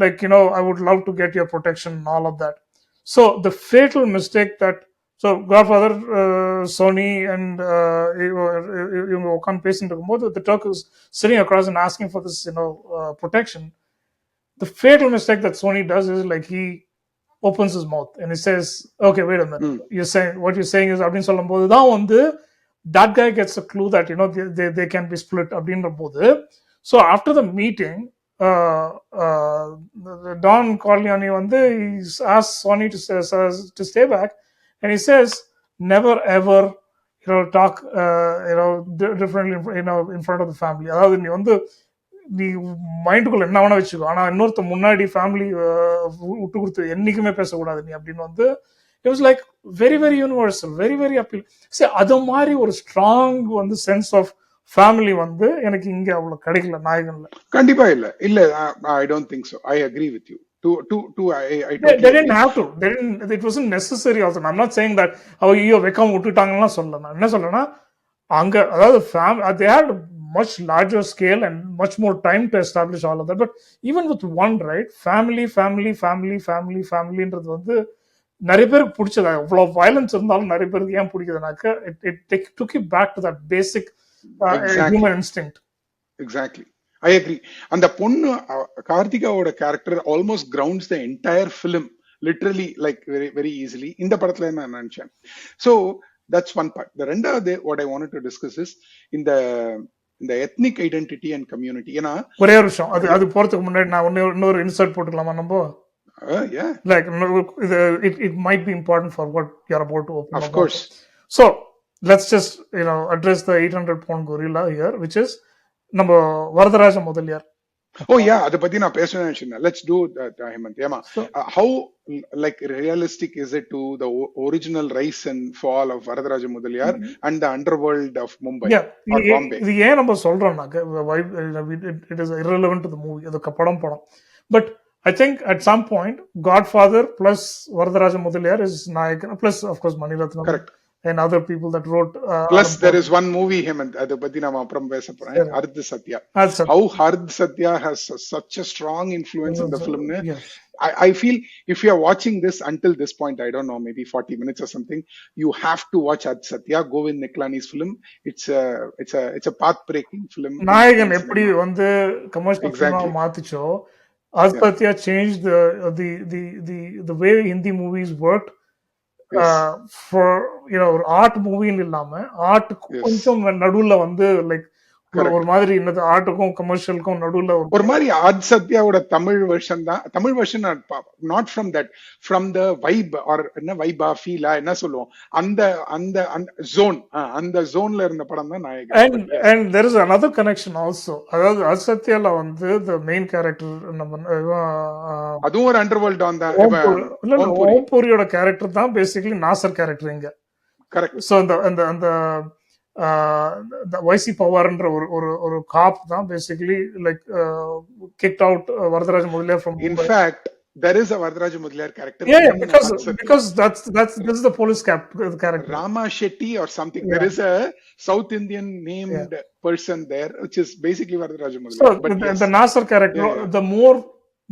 like I would love to get your protection and all of that. So the fatal mistake that Godfather, Sony and Okan பேசிட்டு இருக்கும்போது the Turk is sitting across and asking for this protection. The fatal mistake that Sony does is like he opens his mouth and he says, okay, wait a minute, what you're saying is அப்படின்னு சொல்லும்போது தான் வந்து that guy gets a clue that they can be split அப்படின்ற போது. So after the meeting, Don Corleone வந்து asked Sony to stay back. And he says, never ever, talk, differently, in front of the family. அதாவது நீ வந்து நீ மைண்டுக்குள்ள என்ன வேணா வச்சுக்கோ, ஆனா இன்னொருத்த முன்னாடி ஃபேமிலி விட்டு கொடுத்து என்னைக்குமே பேசக்கூடாது நீ அப்படின்னு வந்து It was like very very universal, very very appeal. See, அது மாதிரி ஒரு ஸ்ட்ராங் வந்து சென்ஸ் ஆஃப் ஃபேமிலி வந்து எனக்கு இங்க அவ்வளவு கிடைக்கல நாயகன்ல. கண்டிப்பா இல்ல இல்ல. ஐ don't think so. I agree with you. I They totally didn't agree. have to. They didn't. It wasn't necessary also. I'm not saying that ஐயோ வைக்காம விட்டுட்டாங்கன்னா சொல்லல. நான் என்ன சொல்றேன்னா அங்க அதாவது they had much larger scale and much more time to establish all of that. But even with one, right, ஃபேமிலின்றது வந்து நிறைய பேருக்கு பிடிச்சது. அவ்வளவு வயலன்ஸ் இருந்தாலும் நிறைய பேருக்கு ஏன் பிடிக்குதுனாக்க it took you back to that basic Exactly. human instinct. Exactly. I agree. அந்த பொண்ணு கார்த்திகாவோட character almost grounds the entire film literally like very very easily. இந்த படத்துல நான் நினைச்சேன். So that's one part. The ரெண்டாவது what I wanted to discuss is இந்த இந்த எத்னிக் ஐடென்டிட்டி அண்ட் கம்யூனிட்டி. ஏன்னா ஒரே ஒரு விஷயம், அது போறதுக்கு முன்னாடி நான் இன்னொரு இன்சர்ட் போட்டுக்கலாமா நம்ம? Yeah. Like it might be important for what you're about to open. Of course. So let's just address the 800-pound gorilla here, which is நம்ம வரதராஜ முதலியார். Oh yeah, அதை பத்தி நான் பேசணும்னு நினைச்சேன். Let's do that, Hemant. Yeah, how like realistic is it to the original rise and fall of Varadaraja Mudaliar and the underworld of Mumbai or Bombay? இது ஏன் நம்ம சொல்றோம்னாக்க it is irrelevant to the movie. அது படம். But I think at some point Godfather plus Varadaraja Mudaliar is Nayakan, plus of course Mani Ratnam. Correct. And other people that wrote. Plus there is one movie, Hemant, அதை பத்தி நாம அப்புறம் பேச போறேன். Ardh Satya. How Ardh Satya has such a strong influence in the film. Yes. I feel if you are watching this until this point, I don't know, maybe 40 minutes or something, you have to watch Ardh Satya, Govind Niklani's film. It's a path breaking film. நாயகன் எப்படி வந்து commercial ஃபிலிமா மாத்திச்சோ, Ardh Satya changed the way Hindi movies worked. For ஒரு art மூவின்னு இல்லாம art கொஞ்சம் நடுவுல வந்து like ஒரு மாதிரி என்னது ஆர்ட்டுக்கும் கமர்ஷியலுக்கும் நடுவுல ஒரு மாதிரி ஆர்ட் சத்யாவோட தமிழ் வெர்ஷன் தான். Tamil version not from that, from the vibe or என்ன வைபா ஃபீலா என்ன சொல்லுவோம், அந்த அந்த ஜோன், அந்த ஜோன்ல இருந்த படம் தான் நாயகன். And there is another connection also. அதாவது ஆர்ட் சத்யால வந்து the main character நம்ம அதுவும் ஒரு அண்டர்வேர்ல்ட் ஆன் தான். ஓம்பூரியோட கேரக்டர் தான் பேசிக்கலி நாசர் கேரக்டர் இங்க. கரெக்ட். சோ அந்த YC பவார்ன்ற ஒரு காப் தான் basically like kicked out Varadaraja Mudaliar from in fact there is a Varadaraja Mudaliar character. Because that's the police character Rama Shetty or something. There is a South Indian named person there which is basically Varadaraja Mudaliar. So but the Nasser character, the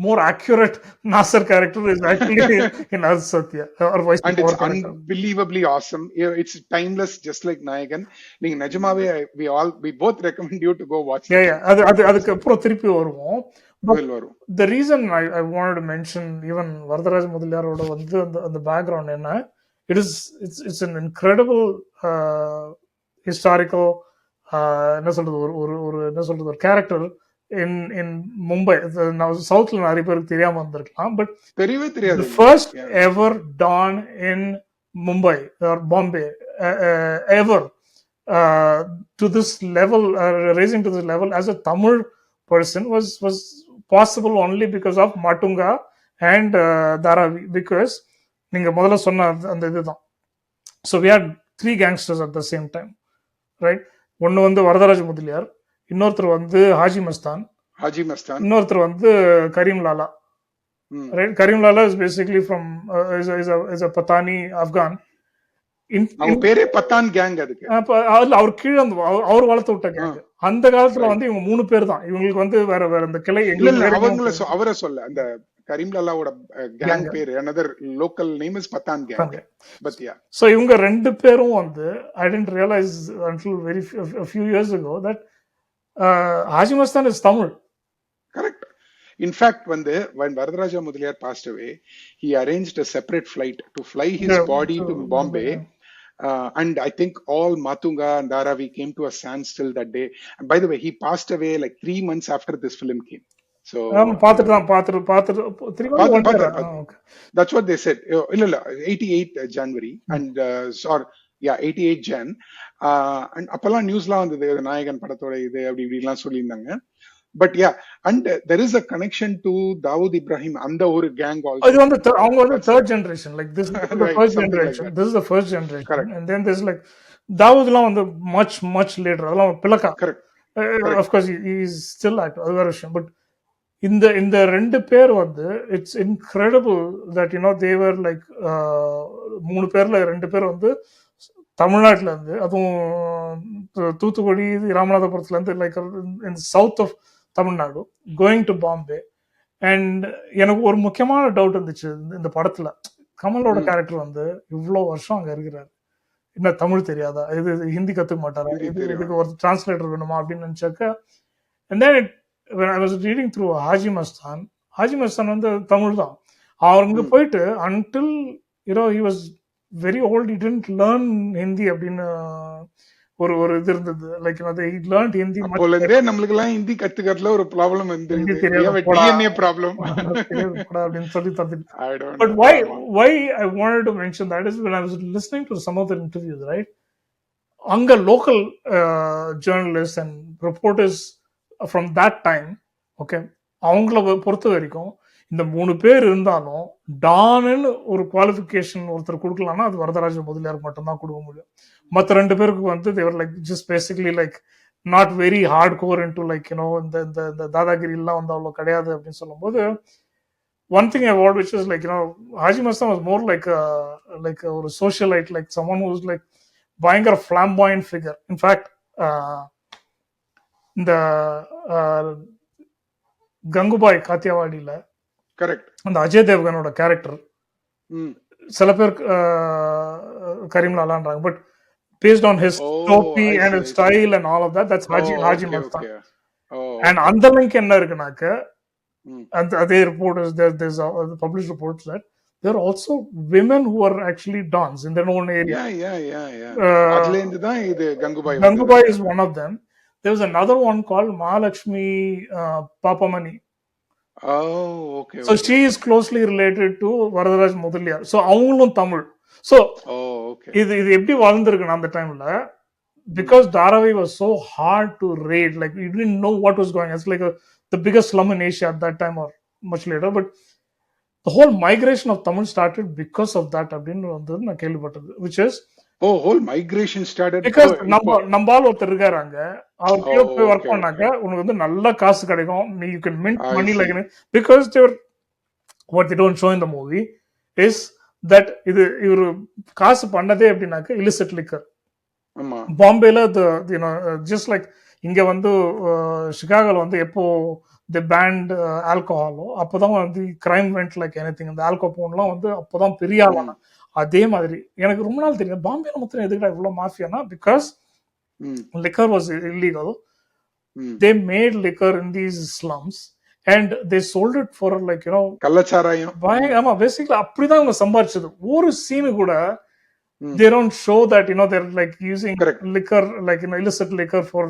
more accurate Nasser character is actually in Ardh Satya or vice. And it's unbelievably awesome. It's timeless, just like Nayagan. நீங்க நிஜமாவே we both recommend you to go watch it. அதுக்கு அப்புறம் திருப்பி வருவோம். The reason I wanted to mention even Varadaraja Mudaliaroட வந்து அந்த background என்ன, it's an incredible historical என்ன சொல்றது ஒரு character in Mumbai. Now Southல நிறைய பேருக்கு தெரியாம வந்திருக்கலாம், but தெரியவே தெரியாது. The first ever Don in Mumbai or Bombay ever to this level, raising to this level as a Tamil person was possible only because of Matunga and Dharavi. Because நீங்க முதல்ல சொன்ன அந்த இதுதான். So we had 3 gangsters at the same time, right? ஒன்னு வந்து வரதராஜ முதலியார், இன்னொருத்தர் வந்து ஹாஜி மஸ்தான், இன்னொருத்தர் வந்து கரீம் Lala. Right? Karim Lala is basically from is a Patani Afghan. அவங்க பேரே பத்தான் கேங். அதுக்கு அவர் கீழ அவர் வளர்த்து விட்ட கேங். அந்த காலத்துல வந்து இவங்க 3 பேர் தான். இவங்களுக்கு வந்து வேற அந்த கிளை அவரை சொல்ல அந்த கரீம் லாலாவோட கேங் பேர் another local name is Pathaan gang. But yeah, so இவங்க 2 பேரும் வந்து I didn't realize until a few years ago that Haji Mastan is Tamil. Correct. In fact, when Varadaraja Mudaliar passed away, he arranged a separate flight to fly his body to Bombay. And I think all Matunga and Dharavi came to a standstill that day. And by the way, he passed away like 3 months after this film came. So that's what they said. 88 January and 88 Jan. And அப்பெல்லாம் நியூஸ்லாம் வந்தது நாயகன் படத்தோட இது அப்படி இப்படிலாம் சொல்லியிருந்தாங்க. But yeah, and there is a connection to Dawood Ibrahim, அந்த ஒரு கேங் இது ஆல்சோ. வந்து அவங்க வந்து third generation, like this is the right, first something like generation, that. This is the first generation, correct, and then this like தாவூத்லாம் வந்து much later, அதெல்லாம் பிளக்கா. Correct, of course he is still active, அது வேற விஷயம். பட் இந்த ரெண்டு பேர் வந்து it's incredible that you no Thevar like 3 பேர்ல 2 பேர் வந்து தமிழ்நாட்டுல இருந்து, அதுவும் தூத்துக்குடி ராமநாதபுரத்துல இருந்து, like in south of Tamil Nadu, going to Bombay. And எனக்கு ஒரு முக்கியமான டவுட் இருந்துச்சு இந்த படத்துல, கமலோட கேரக்டர் வந்து இவ்வளவு வருஷம் அங்க இருக்கிறாரு, என்ன தமிழ் தெரியாதா, இது ஹிந்தி கத்துக்க மாட்டாரா, இதுக்கு ஒரு டிரான்ஸ்லேட்டர் வேணுமா அப்படின்னு நினைச்சாக்க, and then when I was reading through Haji Mastan வந்து தமிழ் தான். அவங்க போயிட்டு until you know he was very old, he didn't learn Hindi அப்படின்னு ஒரு இது இருந்தது. Like he learned Hindi. அப்போல இருந்தே நமக்கு எல்லாம் ஹிந்தி கத்துக்கிறதுல ஒரு ப்ராப்ளம் வந்துருது, டிஎன்ஏ ப்ராப்ளம் அப்படின்னு சொல்லி தந்து. I don't But know. why I wanted to mention that is when I was listening to some of the interviews, right? அங்க local journalists and reporters from that time, okay, அவங்கள பொறுத்த வரைக்கும் இந்த 3 பேர் இருந்தாலும் டான்னு ஒரு குவாலிஃபிகேஷன் ஒருத்தர் கொடுக்கலாம்னா அது வரதராஜ முதலியார் மட்டும்தான் கொடுக்க முடியும். மற்ற 2 பேருக்கு வந்து they were like just basically like not very hardcore into like you know இந்த தாதாகிரி எல்லாம் வந்து அவ்வளோ கிடையாது அப்படின்னு சொல்லும்போது, one thing I heard which is like Haji Mastan was more like ஒரு socialite, like someone who was like பயங்கர flamboyant figure. In fact இந்த கங்குபாய் காத்தியாவாடியில கரெக்ட் அந்த அஜய் தேவ்கனோட கேரக்டர் சில பேர் கரீம்லாலான்றாங்க, but based on his topi and his style and all of that, that's Haji Mastan. And அந்த link என்ன இருக்குனாக்க, and அதே reporters, there's published reports that there are also women who are actually dons in their own area. அதுல இருந்து தான் இது Gangubai is one of them. There was another one called Mahalakshmi Papamani. Oh, okay. So she is closely related to Varadaraj Mudaliar. So அவங்களும் Tamil. So இது எப்படி வளர்ந்துருக்குன்னு அந்த டைம்ல, because Dharavi was so hard to raid, like you didn't know what was going on. It's like the biggest slum in Asia at that time or much later, but the whole migration of Tamil started because of that அப்படின்னு வந்து நான் கேள்விப்பட்டது, which is whole migration started because நம்பால் ஒருத்தர் இருக்காரு அங்க, அவர் கீழே போய் work பண்ணாக்க உனக்கு வந்து நல்ல காசு கிடைக்கும், you can mint money like because they were, what they don't show in the movie is that இவரு காசு பண்ணதே எப்படின்னாக்க illicit liquor. பாம்பேல just like இங்க வந்து சிகாகோல வந்து எப்போ they banned alcohol, அப்போதான் வந்து crime went like anything. இந்த ஆல்கோபோன்லாம் வந்து அப்போதான் பெரிய ஆளான. அதே மாதிரி எனக்கு ரொம்ப நாள் தெரியும் பாம்பேல மொத்தம் எதுக்குடா இவ்வளவு மாஃபியானா, because liquor was illegal. They made liquor in these slums and they sold it for like கள்ளச்சாராயம். ஆமா, பேசிக்கலி அப்படிதான் அவங்க சம்பாதிச்சது. ஒரு சீனு கூட they don't show that they're like using liquor, like illicit liquor for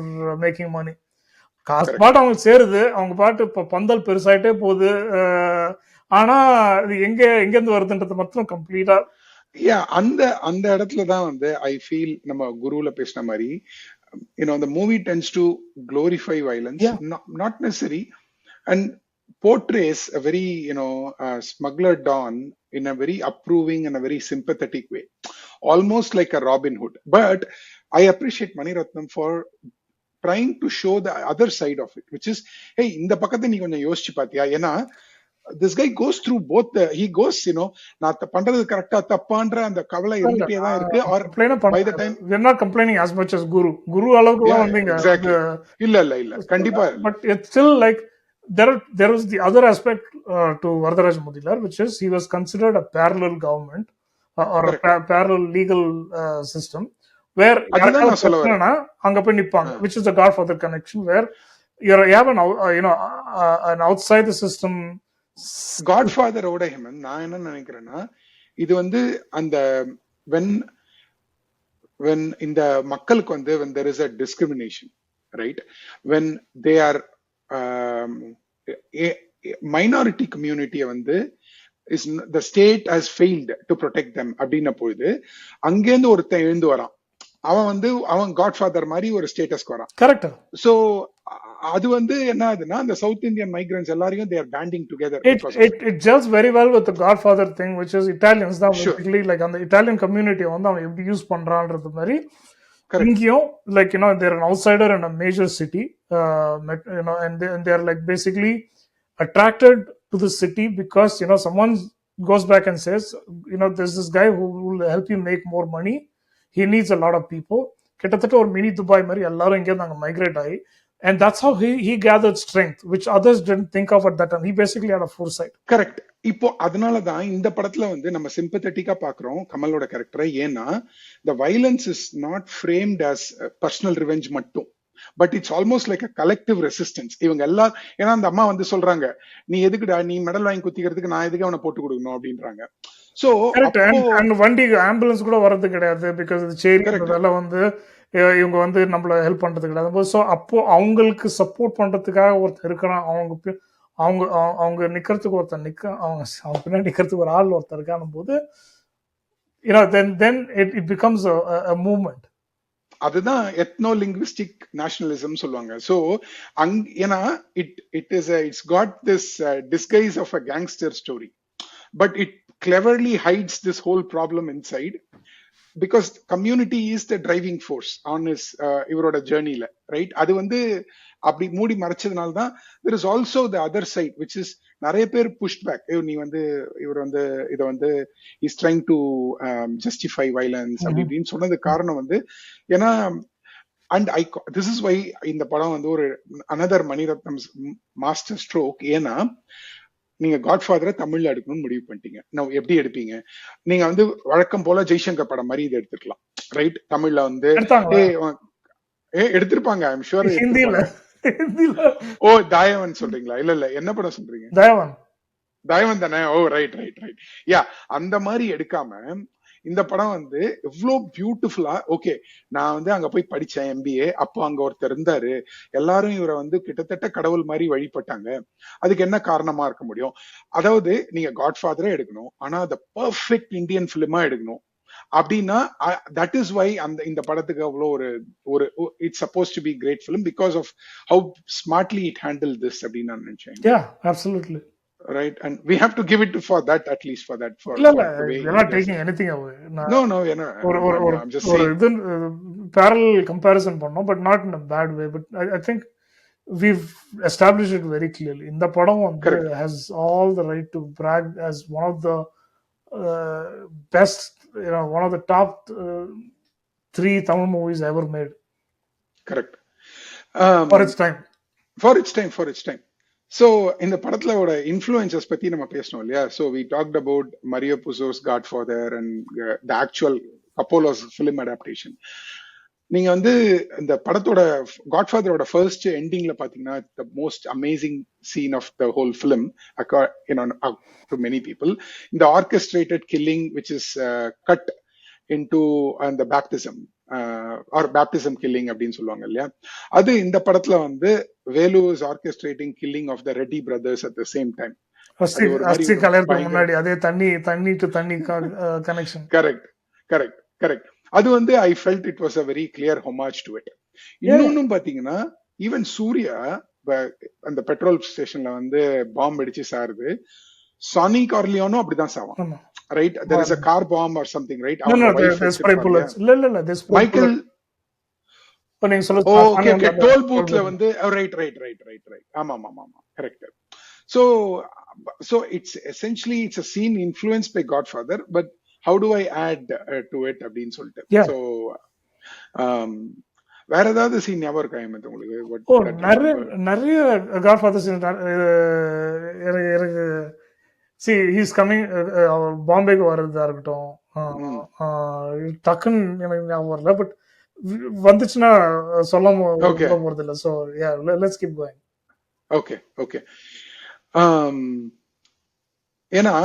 making money. காசு பாட்டு அவங்க சேருது, அவங்க பாட்டு இப்ப பந்தல் பெருசாயிட்டே போகுது, ஆனா இது எங்க வருதுன்றது மட்டும் கம்ப்ளீட்டா அந்த இடத்துலதான் வந்து ஐ ஃபீல் நம்ம குருல பேசின மாதிரி the movie tends to glorify violence, not necessary, and portrays a very smuggler don in a very approving and a very sympathetic way, almost like a Robin Hood. But I appreciate Mani Ratnam for trying to show the other side of it, which is, hey, இந்த பக்கத்தை நீ கொஞ்சம் யோசிச்சு பாத்தியா, ஏன்னா this guy goes through both he goes நான் பண்றது கரெக்டா தப்பான்ற அந்த கவலை இருந்துட்டே தான் இருக்கு. or by the time we are not complaining as much as guru அளவுக்கு தான் வந்தீங்க. இல்ல கண்டிப்பா, but it's still like there was the other aspect to Varadaraj Mudaliar, which is he was considered a parallel government or a parallel legal system where அங்க போய் நிப்பாங்க, which is the Godfather connection, where you have an outside the system Godfather ஓட ஹிமன். நான் என்ன நினைக்கிறேன்னா, இது வந்து அந்த when இந்த மக்களுக்கு வந்து when there is a discrimination, right, when they are minority community வந்து is the state has failed to protect them அப்படின்ன பொழுது அங்கேருந்து ஒருத்தன் எழுந்து வரான், அவன் காட்ஃபாதர் மாதிரி ஒரு ஸ்டேட்டஸ்க்கு வரான். கரெக்ட். சோ அது வந்து என்ன ஆகுதுன்னா அந்த சவுத் இந்தியன் மைக்ரன்ஸ் எல்லாரையும் they are banding together It because of it it. it gels very well with the Godfather thing, which is Italians தான் Sure, basically like அந்த Italian community வந்து அவன் எப்படி யூஸ் பண்றான்றது மாதிரி correct, இங்கேயும் like they're an outsider in a major city, and they're like basically attracted to the city because someone goes back and says there's this guy who will help you make more money. He needs a lot of people. கிட்டத்தட்ட ஒரு mini Dubai மாதிரி எல்லாரும் இங்கே நாங்கள் migrate ஆகி, and that's how he gathered strength, which others didn't think of at that time. He basically had a foresight. Correct. இப்போ அதனாலதான் இந்த படத்துல வந்து நம்ம சிம்பத்தட்டிக்கா பாக்குறோம் கமலோட கேரக்டரை. ஏன்னா the violence is not framed as personal revenge மட்டும், but it's almost like a collective resistance. இவங்க எல்லாம் ஏன்னா அந்த அம்மா வந்து சொல்றாங்க, நீ எதுக்குடா நீ மெடல் வாங்கி குத்திக்கிறதுக்கு நான் எதுக்கு அவனை போட்டு கொடுக்கணும் அப்படின்றாங்க. சோ வண்டி ஆம்புலன்ஸ் கூட வர்றது கிடையாது, பிகாஸ் சேரி அதெல்லாம் வந்து இவங்க வந்து நம்மள ஹெல்ப் பண்றது கிடையாது. ஸோ அப்போ அவங்களுக்கு சப்போர்ட் பண்றதுக்காக ஒருத்தர் இருக்கிறான், அவங்க நிக்கிறதுக்கு ஒருத்தர் அவங்க பின்னாடி நிக்கிறதுக்கு ஒரு ஆள் ஒருத்தர் இருக்கான போது then it becomes a movement. அதுதான் எத்னோ லிங்குவிஸ்டிக் நேஷனலிசம் சொல்லுவாங்க. ஸோ ஏன்னா it's got this disguise of a gangster story, but it cleverly hides this whole problem inside, because community is the driving force on is இவரோட ஜேர்னில, right? அது வந்து அப்படி மூடி மறைச்சதுனால தான் there is also the other side which is நிறைய பேர் pushed back. நீ வந்து இவர் வந்து இதை வந்து is trying to justify violence அப்படி இப்படின்னு சொன்னது காரணம் வந்து ஏன்னா அண்ட் திஸ் இஸ் வை இந்த படம் வந்து ஒரு அனதர் மணிரத்னம் மாஸ்டர் ஸ்ட்ரோக். ஏன்னா நீங்க காட்ஃபாதரை தமிழ்ல எடுக்கணும்னு முடிவு பண்ணிட்டீங்க. நான் எப்படி எடுப்பீங்க? நீங்க வந்து வழக்கம் போல ஜெய்சங்கர் படம் மாதிரி இதை எடுத்துக்கலாம், ரைட்? தமிழ்ல வந்து எடுத்திருப்பாங்க, ஐம் ஷூர். ஓ தாயவன் சொல்றீங்களா? இல்ல என்ன படம் சொல்றீங்க? தாயவன் தானே? ஓ ரைட் ரைட் ரைட். யா, அந்த மாதிரி எடுக்காம இந்த படம் வந்து எவ்வளவு பியூட்டிஃபுல்லா, ஓகே நான் வந்து அங்க போய் படிச்சேன் MBA, அப்போ அங்க ஒருத்தர் இருந்தாரு, எல்லாரும் இவரை வந்து கிட்டத்தட்ட கடவுள் மாதிரி வழிபட்டாங்க, அதுக்கு என்ன காரணமா இருக்க முடியும்? அதாவது நீங்க காட்ஃபாதரே எடுக்கணும், ஆனா அந்த பெர்ஃபெக்ட் இந்தியன் பிலிமா எடுக்கணும். அப்படின்னா தட் இஸ் வை அந்த இந்த படத்துக்கு அவ்வளோ ஒரு it's suppose to be great film because of how smartly it handle this அப்படின்னு நான் நினைச்சேன். Yeah, absolutely. Right, and we have to give it for that, at least for that. We're not taking anything away. No, I'm just saying. Parallel comparison பண்ணோம், but not in a bad way. But I think we've established it very clearly. இந்த படம் வந்து has all the right to brag as one of the best, one of the top 3 Tamil movies ever made. Correct. For its time. So இந்த படத்தோட influences பத்தி நம்ம பேசணும் இல்லையா? So we talked about Mario Puzo's Godfather and the actual Apollo's film adaptation. நீங்க வந்து இந்த படத்தோட காட்ஃபாதரோட ஃபர்ஸ்ட் எண்டிங்ல பாத்தீங்கன்னா the most amazing scene of the whole film, to many people, the orchestrated killing which is cut into the baptism or baptism killing அப்படின்னு சொல்லுவாங்க இல்லையா? அது இந்த படத்துல வந்து Velu is orchestrating killing of the Reddy brothers at the same time. அஸ்தி கலருக்கு முன்னாடி அதே தண்ணி டு தண்ணி கனெக்ஷன். கரெக்ட். அது வந்து I felt it was a very clear homage to it. இன்னொன்னும் பாத்தீங்கன்னா ஈவன் சூர்யா அந்த பெட்ரோல் ஸ்டேஷன்ல வந்து பாம்பு அடிச்சு சாருது, சானி கார்லியோனும் அப்படிதான் சாவான், right? There is a car bomb or something, right? No, there's spray bullets. இல்ல there's Michael நீங்க சொல்ல okay டோல் பூத்ல வந்து right. ஆமா correct. So it's essentially a scene influenced by Godfather, but how do I add to it அப்படின்னு சொல்லிட்டு. So வேற ஏதாவது scene ஞாபகம் இருக்கா உங்களுக்கு? நிறைய காட்ஃபாதர் சீன் எனக்கு see he's coming பாம்பேக்கு வர்றதா இருக்கட்டும், டக்குன்னு எனக்கு ஞாபகம் வரல, பட் வந்துச்சுன்னா சொல்ல போறது இல்லை. So let's keep going. Okay. ஏன்னா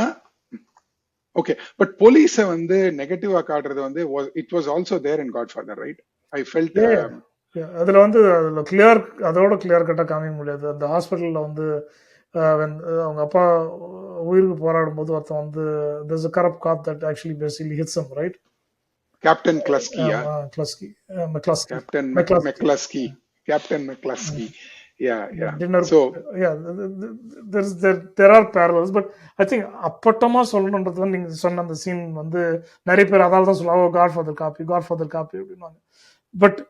ஓகே, பட் போலீஸ வந்து நெகட்டிவா காட்டுறது வந்து it was also there in Godfather, right? I felt அதுல வந்து அதோட கிளியர் கட்டா காமிக்க முடியாது. அந்த ஹாஸ்பிட்டல்ல வந்து அவங்க அப்பா உயிருக்கு போராடும் போது ஒருத்தன் வந்து there's a corrupt cop that actually basically hits him, right? Captain McCluskey. Captain McCluskey. yeah. dinner. So Yeah, there are parallels, but I think அப்பட்டமா சொல்லணுன்றது வந்து நீங்க சொன்ன அந்த சீன் வந்து நிறைய பேர் அதால தான் சொல்லுவாங்க காட்ஃபாதர் காப்பி அப்படின்வாங்க. பட்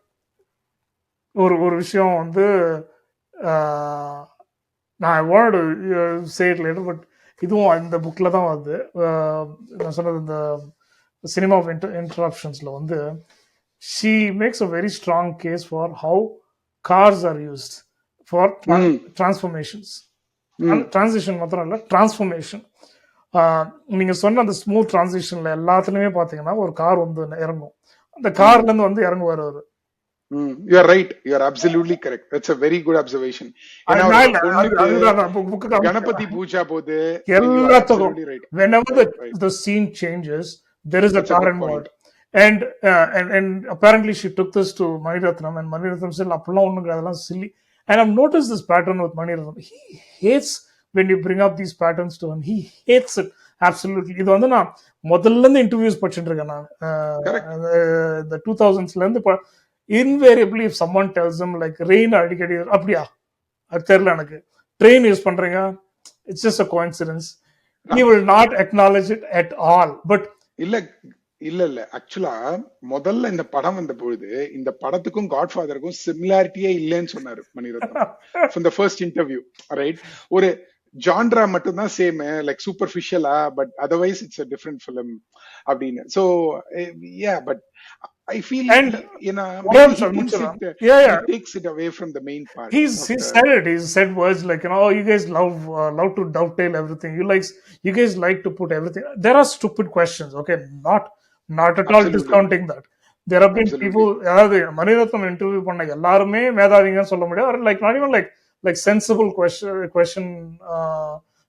ஒரு ஒரு விஷயம் வந்து நான் want say it later, but இதுவும் இந்த புக்கில் தான் வருது. நான் சொன்னது இந்த சினிமா ஆஃப் இன்டரப்ஷன்ஸில் வந்து she makes a very strong case for how cars are used for transformations. Transition மாத்திரம் இல்லை, டிரான்ஸ்ஃபர்மேஷன். நீங்க சொன்ன அந்த ஸ்மூத் டிரான்சிஷன்ல எல்லாத்துலயுமே பாத்தீங்கன்னா ஒரு கார் வந்து இறங்கும், அந்த கார்ல இருந்து வந்து இறங்குவார் அவரு. You are right. You are absolutely correct. That's a very good observation. Ganapati Puja போது எல்லாத்துக்கும் whenever the scene changes, there is a car involved. And apparently she took this to Mani Ratnam, and Mani Ratnam said, "Appala onnu adala silly." And I've noticed this pattern with Mani Ratnam. He hates when you bring up these patterns to him. He hates it absolutely. இது வந்து நான் முதல்ல இருந்து interviews படிச்சுட்டு இருக்கேன் நான். The 2000sல இருந்து invariably if someone tells them like rain அடிக்கடி அப்படியா அது தெரியல எனக்கு, ட்ரெயின் யூஸ் பண்றீங்க, it's just a coincidence. He will not acknowledge it at all. But இல்ல ஆக்சுவலா முதல்ல இந்த படம் வந்த பொழுது இந்த படத்துக்கும் காட்ஃபாதருக்கும் சிமிலாரிட்டியே இல்லைன்னு சொன்னாரு Maniratnam from the first interview, right? ஒரு ஜான்ரா மட்டும் தான் சேம், லைக் சூப்பர்ஃபிஷியலா, but otherwise it's a different film அப்படின்னு. So yeah, but I feel he takes it away from the main part. He said words like, you guys love to dovetail everything. You guys like to put everything. There are stupid questions, okay? Not at all discounting that. There have been people, Maniratnam interview பண்ண எல்லாருமே மேதாவிங்கன்னு சொல்ல முடியாது, or like not even like sensible questions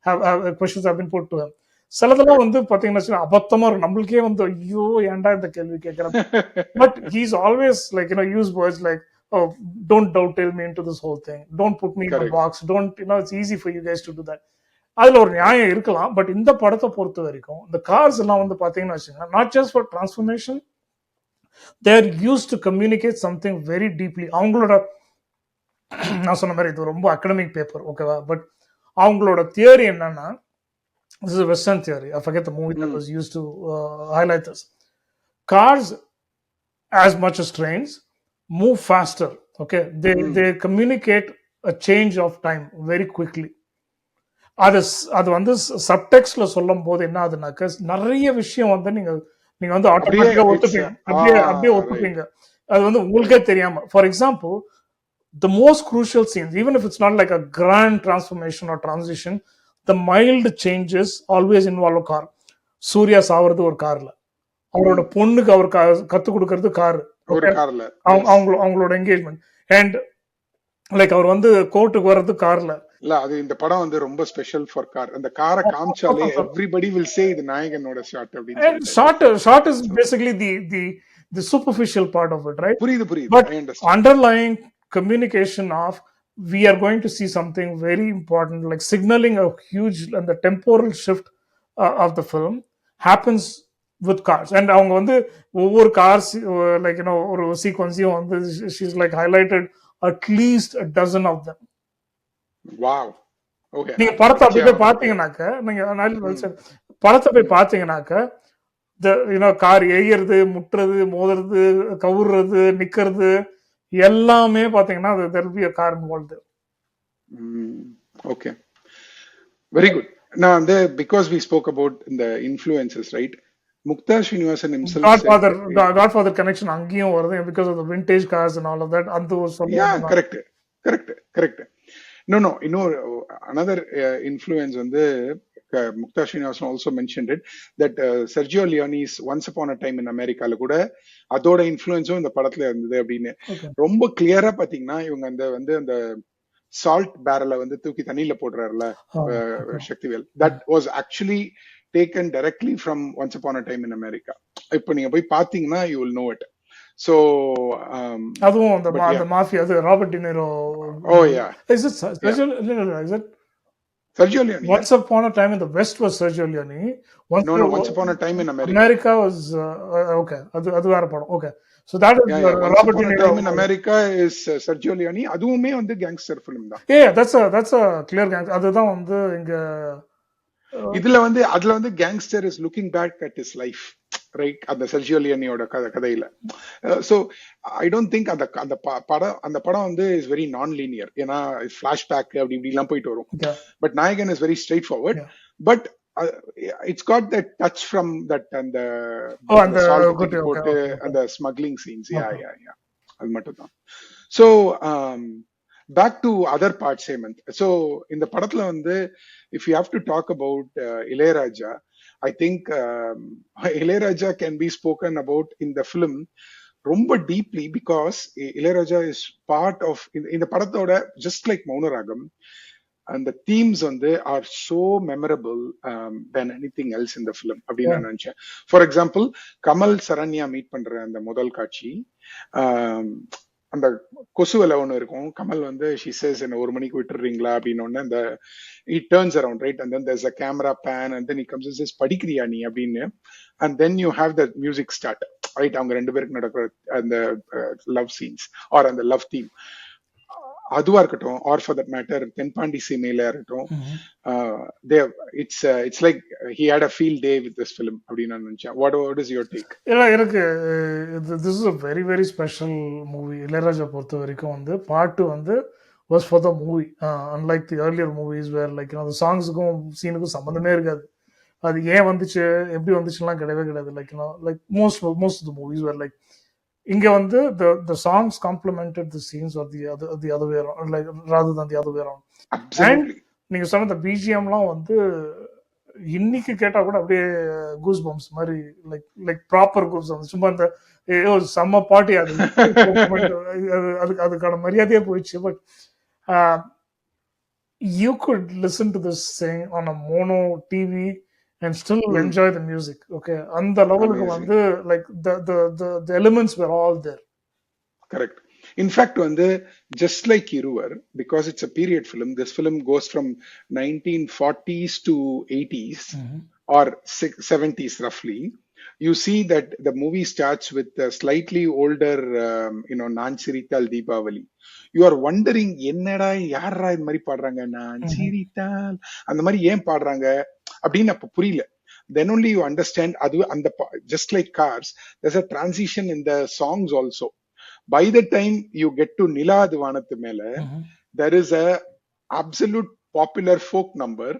have been put to him. சிலதெல்லாம் வந்து பாத்தீங்கன்னா அபத்தமா இருக்கும், நம்மளுக்கே வந்து ஐயோ ஏன்டா இந்த கேள்வி கேட்கிறேன். But he's always like use words like, oh, don't dovetail me into this whole thing, don't put me in a box, don't it's easy for you guys to do that. அதுல ஒரு நியாயம் இருக்கலாம். பட் இந்த படத்தை பொறுத்த வரைக்கும் இந்த cars எல்லாம் வந்து பாத்தீங்கன்னா வச்சுக்கோங்க, not just for transformation, they are used to communicate something very deeply. அவங்களோட நான் சொன்ன மாதிரி இது ரொம்ப அகடமிக் பேப்பர், ஓகேவா? பட் அவங்களோட தியரி என்னன்னா, this is a Western theory. I forget the movie that was used to highlight this. Cars, as much as trains, move faster. Okay, they communicate a change of time very quickly. அது வந்து சப்டெக்ஸ்ட்ல சொல்லும் போது என்ன ஆகுதுனாக்க நிறைய விஷயம் வந்து நீங்க வந்து ஆட்டோமேட்டிக்கா ஒத்துப்பீங்க, அப்படியே ஒத்துப்பீங்க. அது வந்து உங்களுக்கே தெரியாம. For example, the most crucial scenes, even if it's not like a grand transformation or transition, the mild changes always involve a car. Suriya சாவறது ஒரு கார்ல, அவரோட பொண்ணுக்கு அவர் கத்து கொடுக்கறது கார், அவங்களோட என்கேஜ்மெண்ட், அண்ட் லைக் அவர் வந்து கோர்ட்டுக்கு வர்றது கார்ல. இல்ல அது இந்த படம் வந்து ரொம்ப ஸ்பெஷல் ஃபார் கார். அந்த காரை காமிச்சாலே everybody will say இது நாயகனோட ஷாட் அப்படின்னு. Shot is basically the superficial part of it, right? புரியுது. But underlying communication of we are going to see something very important, like signaling a huge, and the temporal shift of the film happens with cars. And அவங்க வந்து ஒவ்வொரு cars like ஒரு சீக்வன்ஸையும் வந்து she's like highlighted at least a dozen of them. Wow. Okay. நீங்க படத்தை அப்படியே போய் பாத்தீங்கன்னாக்க, நீங்க படத்தை போய் பாத்தீங்கன்னாக்க கார் எய்யறது, முட்டுறது, மோதுறது, கவுறது, நிக்கிறது எல்லாமே பாத்தீங்கன்னா there will be a car involved. Okay, very good. Now because we spoke about the influences, right? Mukta Srinivasan himself, Godfather connection அங்கேயும் வருது because of the vintage cars and all of that. அந்த ஒரு correct. No, another influence வந்து Mukta Srinivasan also mentioned it, that Sergio Leone's Once Upon a Time in America கூட அதோட இன்ஃப்ளூயன்ஸும் இந்த படத்துல இருந்தது அப்படின்னு. ரொம்ப கிளியரா பாத்தீங்கன்னா இவங்க அந்த சால்ட் பேரலை வந்து தூக்கி தண்ணியில போடுறாருல Sakthivel, that was actually taken directly from Once Upon a Time in America. இப்போ நீங்க போய் பாத்தீங்கன்னா you will know it. So அதுவும் அந்த மாஃபியா, அது Robert De Niro. Oh yeah. Is it Sergio Leone. Yeah? Once Upon a Time in the West was Sergio Leone. No, Once Upon a Time in America. America was okay. அது வேற படம். Okay. So that is Yeah. Once Robert De Upon a Niro. Time in America is Sergio Leone. அதுவுமே வந்து gangster film தான். Yeah, that's a clear gang. அதுதான் வந்து இங்க இதுல வந்து அதுல வந்து gangster is looking back at his life, right? அந்த செர்ஜியோ லியோனியோட கதையில. ஸோ ஐ டோன்ட் திங்க் அந்த அந்த படம் வந்து இஸ் வெரி நான் லீனியர். ஏன்னா ஃபிளாஷ்பேக் அப்படி இப்படி எல்லாம் போயிட்டு வரும். But Nayagan is very straightforward. But it's got that touch from that அந்த போட்டு அந்த ஸ்மக்லிங் சீன்ஸ். யா அது மட்டும் தான். So back to other parts, Hemant. So in the படத்துல வந்து if you have to talk about Ilayaraja, I think Ilayaraja can be spoken about in the film ரொம்ப deeply because Ilayaraja is part of இந்த படத்தோட just like Maunaragam, and the themes வந்து are so memorable than anything else in the film அப்படின்னு நான் நினைச்சேன். For example, Kamal Saranya meet பண்ற அந்த முதல் காட்சி, அந்த கொசுவலை ஒண்ணு இருக்கும். கமல் வந்து she says என்ன 1 மணிக்கு விட்டுறீங்களா அப்படின்னு ஒண்ணு, அந்த he turns around, right? And then there's a camera pan and then he comes and says படிக்கிறியா நீ அப்படின்னு, and then you have the music start, right? அவங்க ரெண்டு பேருக்கு நடக்கிற அந்த லவ் சீன்ஸ் ஆர் அந்த லவ் தீம் அதுவா இருக்கட்டும், ஆர் ஃபார் தட் மேட்டர் தென்பாண்டி சீமையில இருக்கட்டும், it's like he had a field day with this film அப்படின்னு நான் நினைச்சேன். what is your take? எனக்கு this is a very very special movie. Ilaiyaraaja பொறுத்த வரைக்கும் வந்து பாட்டு வந்து was for the movie, unlike the earlier movies where like the சாங்ஸுக்கும் சீனுக்கும் சம்மந்தமே இருக்காது. அது ஏன் வந்துச்சு எப்படி வந்துச்சுலாம் கிடையவே கிடையாது. like most of the movies were like இங்க வந்து the songs complemented the scenes or the other way around, like rather than the other way around. Absolutely. நீங்க சொன்ன the BGMலாம் வந்து இன்னைக்கு கேட்டா கூட அப்படியே கூஸ் பம்ப்ஸ் மாதிரி, லைக் ப்ராப்பர் கூஸ் பம்ப்ஸ். சும்மா இந்த செம்ம பாட்டி அது அதுக்கான மரியாதையே போயிடுச்சு. But you could listen to this thing on a mono TV and still enjoy the music. Okay, and the level வந்து like the elements were all there. Correct. In fact வந்து just like Iruvar, because it's a period film, this film goes from 1940s to 80s or 70s roughly. You see that the movie starts with a slightly older நான் சிரித்தால் Deepavali. You are wondering என்னடா யாரா இது மாதிரி பாடுறாங்க, நான் சிரித்தால் அந்த மாதிரி ஏன் பாடுறாங்க அப்படின்னு அப்ப புரியல. Then only you understand அது அந்த just like Cars, there's a transition in the songs also. By the time you get to நிலாது வானத்து மேல, there is a absolute popular folk number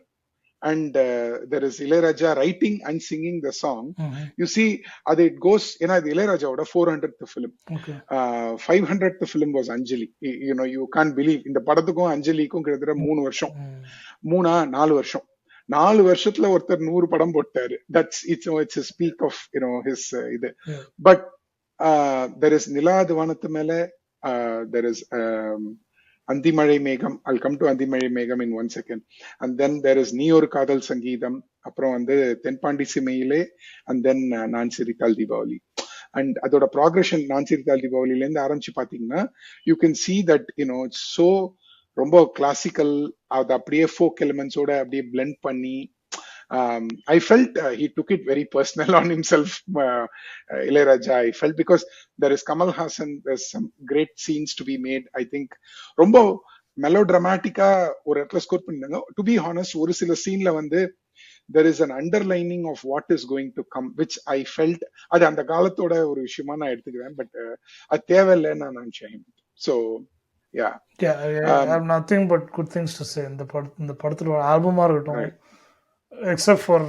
and there is Ilayaraja writing and singing the song. You see அது it goes, ஏன்னா இது இளையராஜாவோட 400th film. 500th film was Anjali. You can't believe இந்த படத்துக்கும் அஞ்சலிக்கும் கிட்டத்தட்ட 3 வருஷம், 4 வருஷம். 4 வருஷத்துல ஒருத்தர் 100 படம் போட்டாரு. It's a speak of his இது. But there is நிலாது வானத்து மேல, there is அந்திமழை மேகம். I'll come to அந்திமழை மேகம் in 1 second. And then there is நீ ஒரு காதல் சங்கீதம், அப்புறம் வந்து தென்பாண்டி சிமையிலே, and then நான் சிரித்தால் தீபாவளி. And அதோட ப்ராக்ரஷன் நான் சிரித்தால் தீபாவளில இருந்து ஆரம்பிச்சு பாத்தீங்கன்னா you can see that it's so ரொம்ப கிளாசிக்கல், அது அப்படியே ஃபோக் எலிமெண்ட்ஸோட அப்படியே பிளெண்ட் பண்ணி. I felt he took it very personal on himself, Ilayaraja. I felt because there is Kamal Haasan, there's some great scenes to be made. I think ரொம்ப மெலோட்ராமாட்டிக்கா ஒரு இடத்துல score பண்ணிருந்தாங்க. To be honest, ஒரு சில சீன்ல வந்து there is an underlining of what is going to come, which I felt அது அந்த காலத்தோட ஒரு விஷயமா நான் எடுத்துக்கிறேன். பட் அது தேவையில்லைன்னு நான் நினைச்சேன். So yeah, I have nothing but good things to say. இந்த படத்துல ஆல்பமா இருக்கட்டும், except for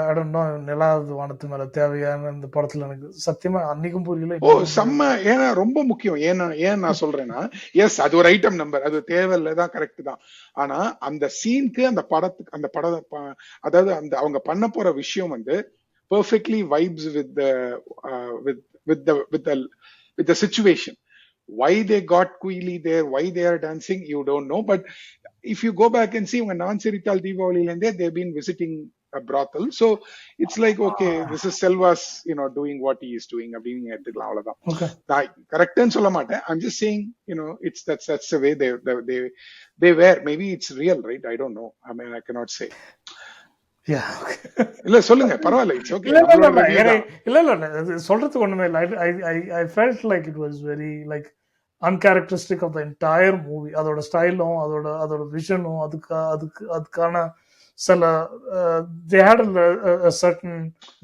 I don't know நிலாது வானத்து மேல தேவையான இந்த படத்துல எனக்கு சத்தியமா அன்னைக்கும் புரியல. செம்ம. ஏன்னா ரொம்ப முக்கியம். ஏன் நான் சொல்றேன்னா, எஸ் அது ஒரு ஐட்டம் நம்பர், அது தேவையில்லைதான், கரெக்ட் தான். ஆனா அந்த சீனுக்கு அந்த படத்துக்கு அதாவது அந்த அவங்க பண்ண போற விஷயம் வந்து perfectly vibes with the situation. Why they got Kuili there, why they are dancing, you don't know. But if you go back and see, when நான் சிரித்தால் தீபாவளில இருந்தே they've been visiting a brothel. So it's like, okay, this is Selva's, doing what he is doing. அப்படின்னு எடுத்துக்கலாம், அவ்வளவுதான். Okay. நான் கரெக்ட்னு சொல்ல மாட்டேன். I'm just saying, it's that's the way they were. Maybe it's real, right? I don't know. I mean, I cannot say. Yeah. இல்ல சொல்லுங்க, பரவாயில்ல, it's okay. இல்ல சொல்றதுக்கு ஒண்ணுமே இல்ல. I felt like it was very like uncharacteristic of the entire movie. அதோட ஸ்டைலும் அதோட விஷனும் அதுக்கான சில they had a certain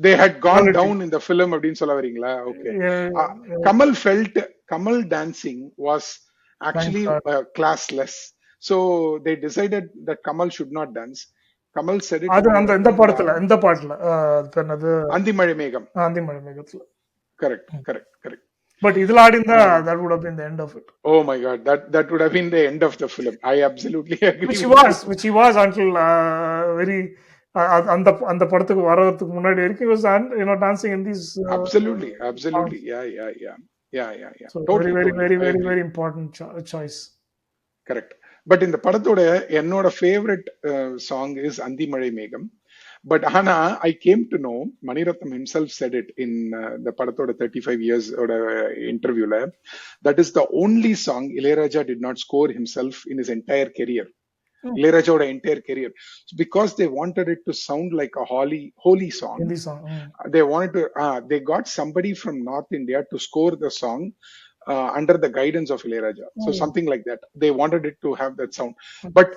they had gone down in the film அப்படின்னு சொல்ல வரீங்களா? Okay. Kamal dancing was actually classless. So they decided that Kamal should not dance. Kamal said it. அது இந்த பாட்டுல என்னது அந்திமழை மேகம். அந்திமழை மேகத்துல. Correct. But இதுல ஆடிந்தா that would have been the end of it. Oh my God, that would have been the end of the film. I absolutely agree. Which he was until very அந்த படத்துக்கு வரதுக்கு முன்னாடி வரைக்கும் he was dancing in these absolutely. Yeah. So totally, very important choice. Correct. But in the படத்தோட என்னோட favorite song is Andhimalai Megam. But Hana, I came to know, Maniratnam himself said it in the படத்தோட 35 years interview. That is the only song Ilayaraja did not score himself in his entire career. Ilayaraja's entire career, because they wanted it to sound like a holy song. They wanted to. They got somebody from North India to score the song under the guidance of Ilayaraja. So something like that. They wanted it to have that sound. But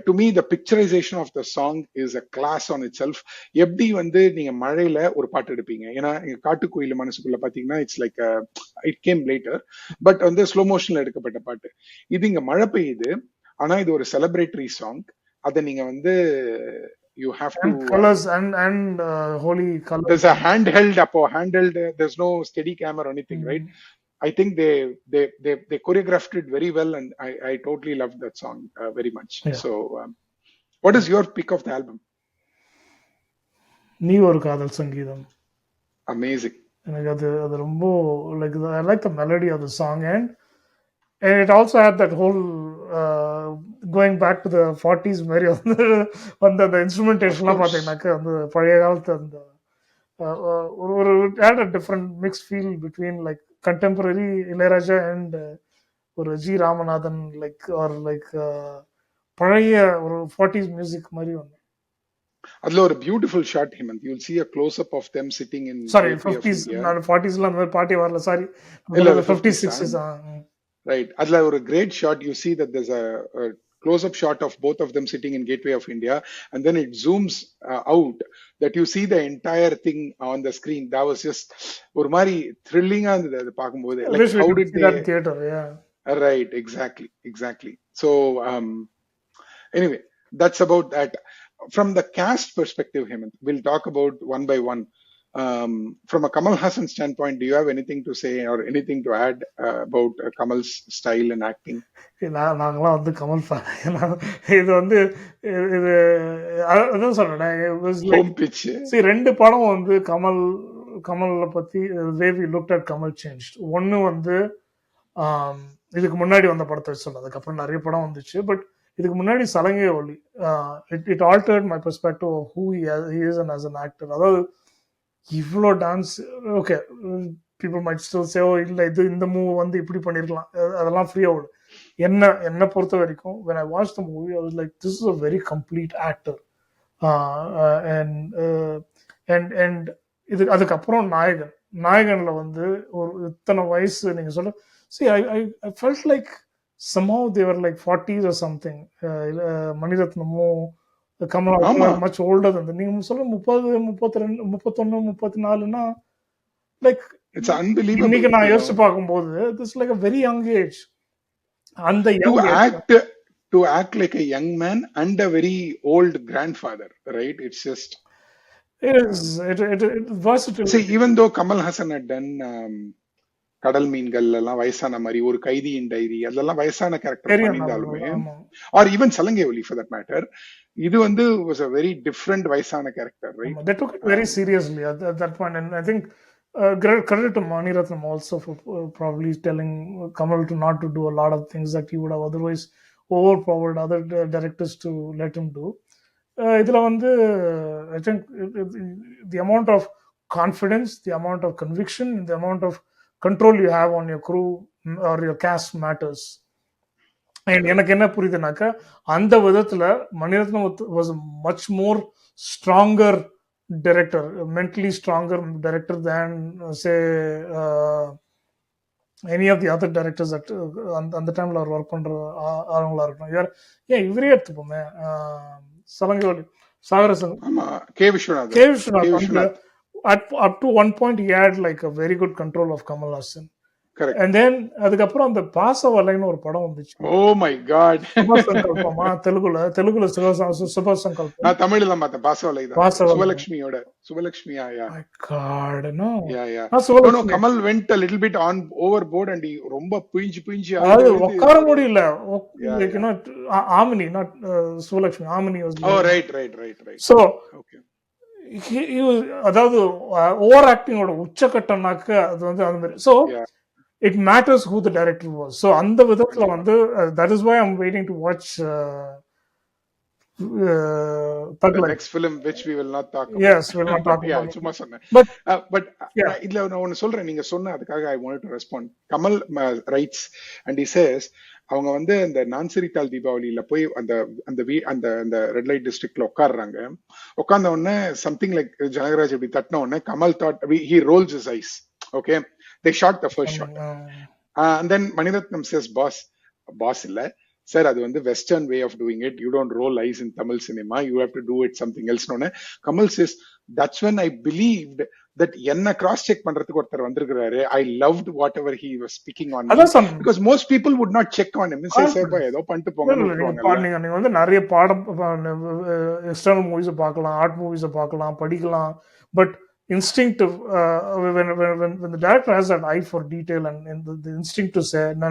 to me, the picturization of the song is a class on itself. எப்படி வந்து நீங்க மழையில ஒரு பாட்டு எடுப்பீங்க, ஏன்னா காட்டுக்குயில மனசுக்குள்ள பாத்தீங்கன்னா it's like it came later, but வந்து ஸ்லோ மோஷன்ல எடுக்கப்பட்ட பாட்டு. இது இங்க மழை பெய்யுது, ஆனா இது ஒரு செலிப்ரேட்டரி சாங். அத நீங்க வந்து you have to colors and holy colors. There's a handheld, there's no steady camera or anything, right? I think they choreographed it very well, and I totally loved that song very much. Yeah. So what is your pick of the album? நீ ஒரு காதல் சங்கீதம். Amazing. எனக்கு அது ரொம்ப like I like the melody of the song, and it also had that whole going back to the 40s மாதிரி வந்து அந்த இன்ஸ்ட்ருமெண்டேஷன்லாம் பார்த்தீங்கன்னாக்க அந்த பழைய காலத்து அந்த ஒரு had a different mixed feel between like contemporary Ilayaraja and ஒரு ஜி ராமநாதன் like பழைய ஒரு 40s music மாதிரி ஒன்று. அதுல ஒரு beautiful shot Hemanth, you'll see a close up of them sitting in 50s, நான் 40s ல அந்த மாதிரி பாட்டி வரல, சாரி, 50s 60s. Right, அதுல ஒரு great shot. You see that there's a close-up shot of both of them sitting in Gateway of India, and then it zooms out that you see the entire thing on the screen. That was just ஒரு மாதிரி thrilling-ஆ இருந்தது அது பார்க்கும்போது. Like how did they theater? Yeah, right, exactly. So anyway, that's about that. From the cast perspective, Hemant, we'll talk about one by one. From a Kamal Haasan standpoint, do you have anything to say or anything to add about Kamal's style and acting? நாங்களாம் வந்து Kamal fan. இது வந்து இது அதான் சொல்றேன், ரெண்டு படம் வந்து கமலை பத்தி way we looked at Kamal changed. ஒன்னு வந்து இதுக்கு முன்னாடி வந்த படத்தை வச்சு சொன்னேன், அதுக்கப்புறம் நிறைய படம் வந்துச்சு. பட் இதுக்கு முன்னாடி சலங்கை ஒளி, it altered my perspective of who he is and as an actor. அதாவது இவ்வளோ dance, okay, people might still say oh இல்லை இது இந்த மூவ் வந்து இப்படி பண்ணியிருக்கலாம், அதெல்லாம் ஃப்ரீ அவுட். என்னை பொறுத்த வரைக்கும் when I watched the movie I was like, this is a very complete actor. and அதுக்கப்புறம் நாயகன்ல வந்து ஒரு இத்தனை வயசு நீங்க சொல்ல, see I felt like somehow they were like 40s or something. மணிரத்னமும் Kamala much older than நீங்க சொல்ல 30, 32, 31, 34னா லைக் இட்ஸ் அன்பிலீவபிள். இன்னைக்கு நான் யோசிச்சு பார்க்கும்போது this like a very young age. And to act like a young man and a very old grandfather, right? It's just it versatile. See, even though Kamal Haasan had done கடல் மீன்கள் எல்லாம் வயசான மாதிரி, ஒரு கைதியின் டைரி அதெல்லாம் வயசான character பண்ணியிருந்தாலுமே, R even சலங்கை ஒலி ஃபார் தட் மேட்டர், இது வந்து was a very different வயசான character, right? They took it very seriously at that point, and I think credit to Mani Ratnam also for probably telling Kamal to not to do a lot of things that he would have otherwise overpowered other directors to let him do. இதுல வந்து I think the amount of confidence, the amount of conviction, the amount of control you have on your crew or your cast matters. எனக்கு என்ன புரியுதுனாக்கா, அந்த விதத்துல Mani Ratnam was much more stronger director, mentally stronger director than say any of the other directors at அந்த டைம்ல அவர் work பண்ற ஆளுங்களா இருக்கணும். ஏன் இவரே எடுத்துப்போமே, சலங்கவலி சாகரசங்கம், ஆமா, K Viswanath. K Viswanath up to one point he had like a very good control of Kamal Haasan. Correct. And then அதுக்கப்புறம் அந்த பாசவலைன்னு ஒரு படம் வந்துச்சு. Oh my god. சுபசங்கல்பமா தெலுங்குல சுபசங்கல்பம். நான் தமிழ்ல தான் பார்த்தேன். பாசவலை தான். சுபலட்சுமியா. Yeah. My god, no. Yeah. No, Kamal went a little bit on overboard and he ரொம்ப புஞ்சி அது உட்கார முடியல. Like you know, Amini, not Subalakshmi, Amini was. Oh right. So okay. அதாவது ஓவர் ஆக்டிங்கோட உச்சக்கட்டம்னாக்க அது வந்து அந்த மாதிரி. So it matters who the director was. So அந்த விதத்துல வந்து that is why I'm waiting to watch the next film which we will not talk about. Yes, we will not talk about. Yeah, சும்மா சொன்னேன். But yeah, இதுல நான் ஒன்னு சொல்றேன், நீங்க சொன்ன அதுக்காக I wanted to respond. Kamal writes and he says அவங்க வந்து இந்த நான்சிரித்தால் தீபாவளியில போய் அந்த ரெட் லைட் டிஸ்ட்ரிக்ட்ல உட்கார்ந்த உடனே சம்திங் லைக் ஜனகராஜ் இப்படி தட்டின உடனே Kamal thought he rolls his eyes. Okay, they shot the first shot. And then Maniratnam says, boss illa sir, அது வந்து western way of doing it, you don't roll eyes in Tamil cinema, you have to do it something else. No, Kamal says that's when I believed that enna cross check பண்றதுக்கு ஒருத்தர் வந்திருக்காரு. I loved whatever he was speaking on me, because most people would not check on him and say sir bhai ஏதோ பண்ணிட்டு போங்க. நீங்க வந்து நிறைய பாடம் எக்ஸ்டர்னல் மூவிஸ் பார்க்கலாம், ஆர்ட் மூவிஸ் பார்க்கலாம், படிக்கலாம், but instinctive when the director has that eye for detail and the instinct to say no,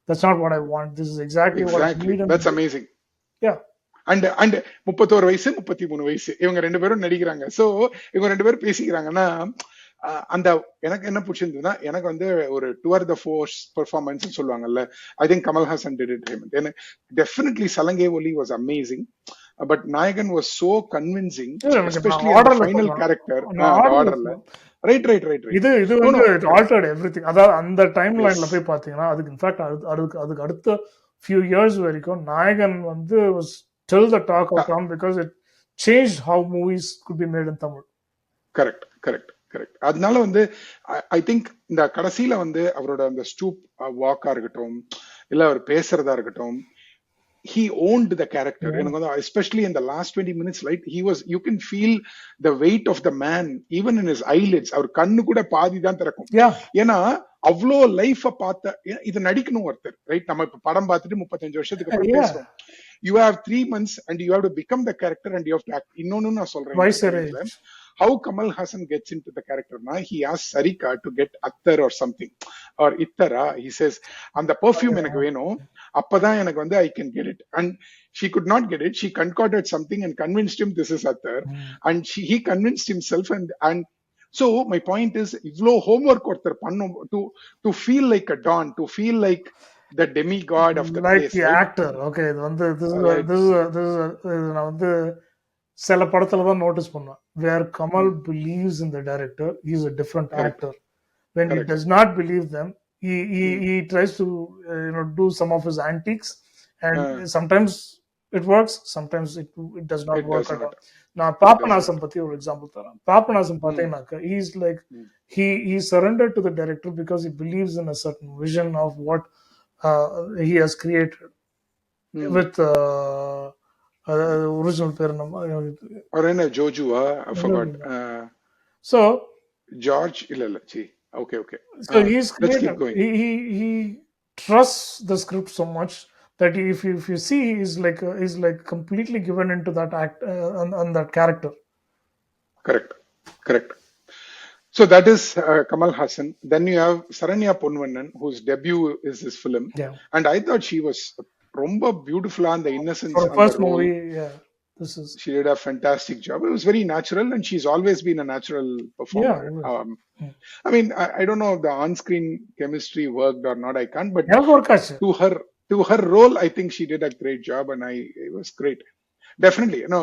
that's not what I want, this is exactly what I need. That's amazing. Yeah. And 31 வயசு 33 வயசு இவங்க ரெண்டு பேரும் நடிக்கிறாங்க. So இவங்க ரெண்டு பேரும் பேசிக்கிறாங்கன்னா அந்த எனக்கு என்ன பிடிச்சிருந்ததுன்னா, எனக்கு வந்து ஒரு டுவர் த ஃபோர்ஸ் பெர்ஃபார்மன்ஸ் சொல்லுவாங்கல்ல, I think Kamal Haasan did it. எனக்கு definitely Salangai Oli was amazing. But Nayagan was so convincing, especially in the final character. Right. இது வந்து it altered everything. அதாவது அந்த டைம் லைன்ல போய் பாத்தீங்கன்னா அதுக்கு இன்ஃபேக்ட் அதுக்கு அடுத்த few years வரைக்கும் நாயகன் வந்து was still the talk of town because it changed how movies could be made in Tamil. Correct. அதனால வந்து ஐ திங்க் இந்த கடைசியில வந்து அவரோட அந்த ஸ்டூப் வாக்கா இருக்கட்டும், இல்ல அவர் பேசுறதா இருக்கட்டும், he owned the character. Especially in the last 20 minutes, right? You can feel the weight of the man even in his eyelids. அவர் கண்ணு கூட பாதி தான் திறக்கும். ஏன்னா அவ்வளோ லைஃப பார்த்த இது நடிக்கணும் ஒருத்தர், ரைட்? நம்ம இப்ப படம் பார்த்துட்டு 35 வருஷத்துக்கு அப்புறம் பேசுறோம். You have 3 months and you have to become the character and you have to act. இன்னொன்னு நான் சொல்றேன், how Kamal Haasan gets into the character na, he asks Sarika to get attar or something or ittara. He says and the perfume enakku venum, appada enakku vandu I can get it, and she could not get it. She concocted something and convinced him this is attar, and he convinced himself. And so my point is, ivlo homework orthar pannum to feel like a don, to feel like the demigod of the like place, the right? Actor. Okay, this is நான் வந்து சில படத்துல தான் notice பண்ணுவேன், where Kamal believes in the director, he is a different actor. When he does not believe them, he tries to do some of his antics, and sometimes it works, sometimes it does not work at all. நான் பாப்பநாசம் பத்தி ஒரு example தரேன். பாப்பநாசம் பார்த்தீங்கன்னாக்க he is like he surrendered to the director because he believes in a certain vision of what he has created with original பேர் நம்ம ஜோஜுவா, I forgot. So George இல்ல okay. So he's created, he trusts the script so much that if you see he's like completely given into that act on that character. Correct. So that is Kamal Haasan. Then you have Saranya Ponvannan, whose debut is this film. And I thought she was romba beautiful on the innocence. For the first movie, she did a fantastic job. It was very natural, and she's always been a natural performer. I mean, I don't know if the on-screen chemistry worked or not. I can't, but to her role, I think she did a great job, and it was great. definitely. No,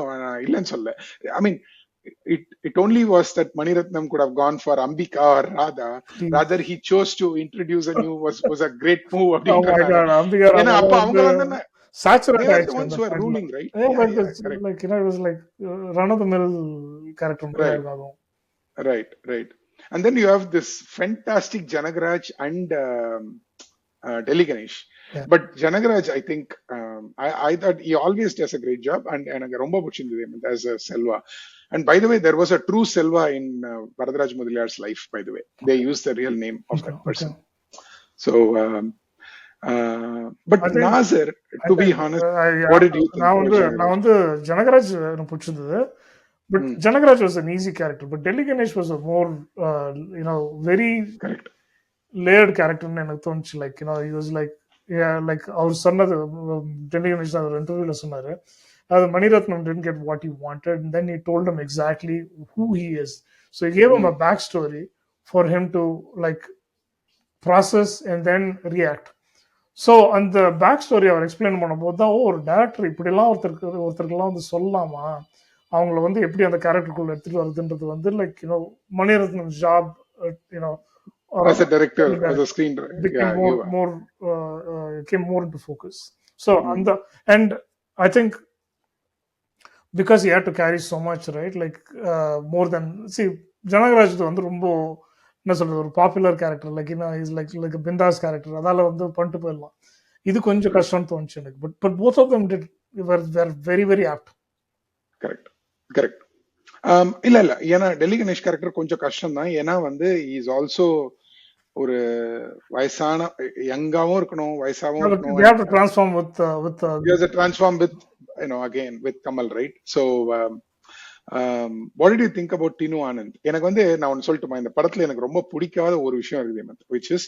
இல்லைன்னு சொல்ல. I mean, it only was that Maniratnam could have gone for Ambika or Radha. Please. Rather, he chose to introduce a new was a great move. Oh my அப்படின்றனால. god, Ambika ஏன்னா Radha அப்ப வந்து அவங்களாம் தானே they saturate were the ஆயிடுச்சு ones அந்த who were பாட்டுல. ruling, right? Yeah, but Yeah, it's correct. like, it was like run of the mill character மாதிரி Right, இருக்கும் அதுவும். right. And then you have this fantastic Janagraj and Delhi Ganesh. Yeah. But Janagraj, I think, I thought he always does a great job, and எனக்கு ரொம்ப பிடிச்சிருந்தது as a Selva. And by the way, there was a true Selva in Varadaraj Mudaliar's life, by the way. They used the real name of that person. So, but I think- Nazir, to be honest, what did you think? நான் about Janagraj? வந்து ஜனகராஜ் எனக்கு பிடிச்சிருந்தது. But Janagraj was an easy character. But Delhi Ganesh was a more, very Correct. layered character ன்னு எனக்கு தோணுச்சு. Like, he was like, yeah, like அவர் சொன்னது, Delhi Ganesh அவர் இன்டர்வியூல சொன்னாரு, அது Maniratnam didn't get what he wanted, and then he told him exactly who he is. So he gave him a backstory for him to like process and then react. So அந்த back story அவர் explain பண்ணும்போது தான், ஒரு director இப்படிலாம் ஒருத்தருக்கெல்லாம் வந்து சொல்லலாமா, அவங்கள வந்து எப்படி அந்த கேரக்டருக்குள்ள எடுத்துட்டு வருதுன்றது வந்து like Mani Ratnam job As a director, as a screenwriter, became more into focus. So and I think because he had to carry so much, right, like more than, see, Janagraj வந்து ரொம்ப என்ன சொல்றது, ஒரு popular character, like is like பிந்தாஸ் character, அதால வந்து பண்ணிட்டு போயிடலாம். இது கொஞ்சம் கஷ்டம்னு தோணுச்சு எனக்கு. But both of them were very very apt. Correct. இல்ல ஏன்னா டெல்லி கணேஷ் கேரக்டர் கொஞ்சம் கஷ்டம் தான். ஏன்னா வந்து இஸ் ஆல்சோ ஒரு வயசான, யங்காவும் இருக்கணும், வயசாவும் இருக்கணும். They have to transform with he has to transform with again with Kamal, right? So what did you think about Tinu Anand? எனக்கு வந்து நான் ஒன்னு சொல்லட்டுமா, இந்த படத்துல எனக்கு ரொம்ப பிடிக்காத ஒரு விஷயம் இருக்குது, which is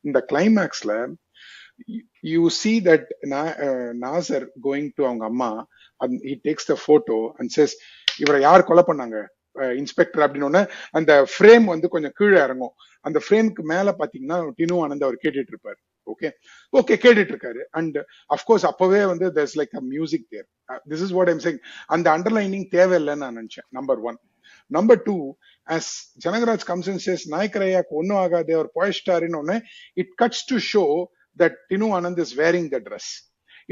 இந்த கிளைமேக்ஸ்ல you see that Nazir going to அவங்க அம்மா, and he takes the photo and says, இவரை யார் கொலை பண்ணாங்க இன்ஸ்பெக்டர் அப்படின்னு. அந்த ஃப்ரேம் வந்து கொஞ்சம் கீழே இறங்கும். அந்த ஃப்ரேமுக்கு மேல பாத்தீங்கன்னா டினு ஆனந்த் அவர் கேட்டுட்டு இருப்பாரு. ஓகே கேட்டுட்டு இருக்காரு. அண்ட் அப்கோர்ஸ் அப்பவே வந்து there's like a music there. This is what I'm saying. அந்த அண்டர்லைனிங் தேவையில்லைன்னு நான் நினைச்சேன். Number 1. Number 2, as Janagraj comes and says நாயக்கரையாக்கு ஒன்னும் ஆகாது, அவர் போயிட்டாருன்னு, it cuts to show that Tinu Anand is wearing the dress.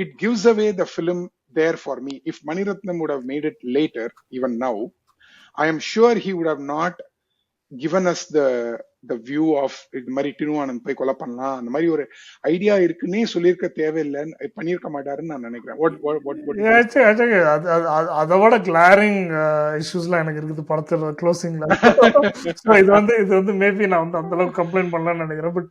It gives away the film there for me. If Maniratnam would have made it later, even now, I am sure he would have not given us the view of இது மாதிரி டினு ஆனந்த் போய் கொலை பண்ணலாம், அந்த மாதிரி ஒரு idea இருக்குன்னே சொல்லியிருக்க தேவையில்லைன்னு, பண்ணியிருக்க மாட்டாருன்னு நான் நினைக்கிறேன். அதோட கிளாரிங் இஷ்யூஸ்லாம் எனக்கு இருக்குது படத்துல க்ளோசிங்ல. இது வந்து மேபி நான் வந்து அந்த அளவுக்கு கம்ப்ளைண்ட் பண்ணலாம்னு நினைக்கிறேன். பட்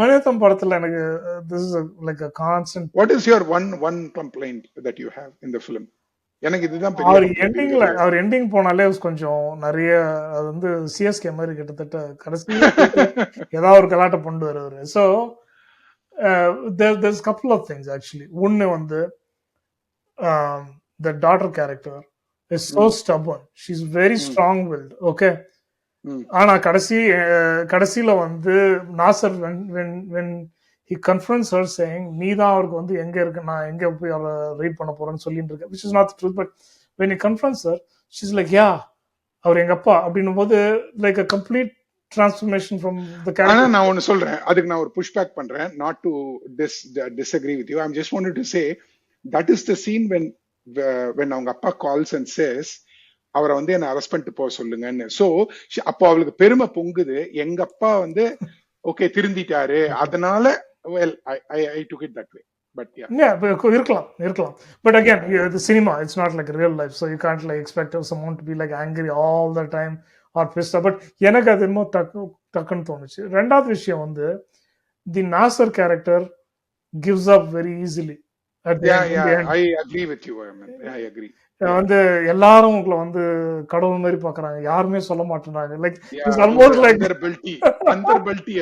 மணிரத்னம் படத்துல எனக்கு this is like a constant. What is your one complaint that you have in the film? எனக்கு இதுதான் அவர் எண்டிங் போனாலே கொஞ்சம் நிறைய, அது வந்து சிஎஸ்கே மாதிரி கிட்டத்தட்ட கடைசி ஏதாவது ஒரு கலாட்ட கொண்டு வருவாரு. So there's couple of things actually. ஒன்னு வந்து the daughter character is so stubborn. She's very strong-willed. Okay. ஆனா கடைசியில வந்து Nassar when he confronts her saying, நீ தான் அவருக்கு வந்து எங்க இருக்கு, நான் எங்க போய் அவரை ரீட் பண்ண போறேன்னு சொல்லிட்டு இருக்கேன், which is not the truth. But when he confronts her, she's like, yeah, அவர் எங்க அப்பா அப்படின்னும் போது like a complete transformation from the character. ஆனா நான் ஒன்னு சொல்றேன், அதுக்கு நான் ஒரு புஷ் பேக் பண்றேன். not to disagree with you. I'm just wanted to say that is the scene when அவங்க அப்பா calls and says, அவரை வந்து என்ன அரெஸ்ட் பண்ணிட்டு போக சொல்லுங்கன்னு. சோ அப்போ அவளுக்கு பெருமை பொங்குது, எங்க அப்பா வந்து ஓகே திருந்திட்டாரு, அதனால well I took it that way. But yeah, இருக்கலாம். But again, the cinema, it's not like real life, so you can't like expect someone to be like angry all the time or pissed off. But எனக்கு அது என்னமோ டக்குன்னு தோணுச்சு. ரெண்டாவது விஷயம் வந்து the Nasser character gives up very easily at the end. I agree with you. I agree. வந்து எல்லாரும் உங்களை வந்து கடவுள் மாதிரி பாக்குறாங்க, யாருமே சொல்ல மாட்டேறாங்க. லைக் இட்ஸ் ஆல்மோஸ்ட் லைக் அந்தர்பல்டி.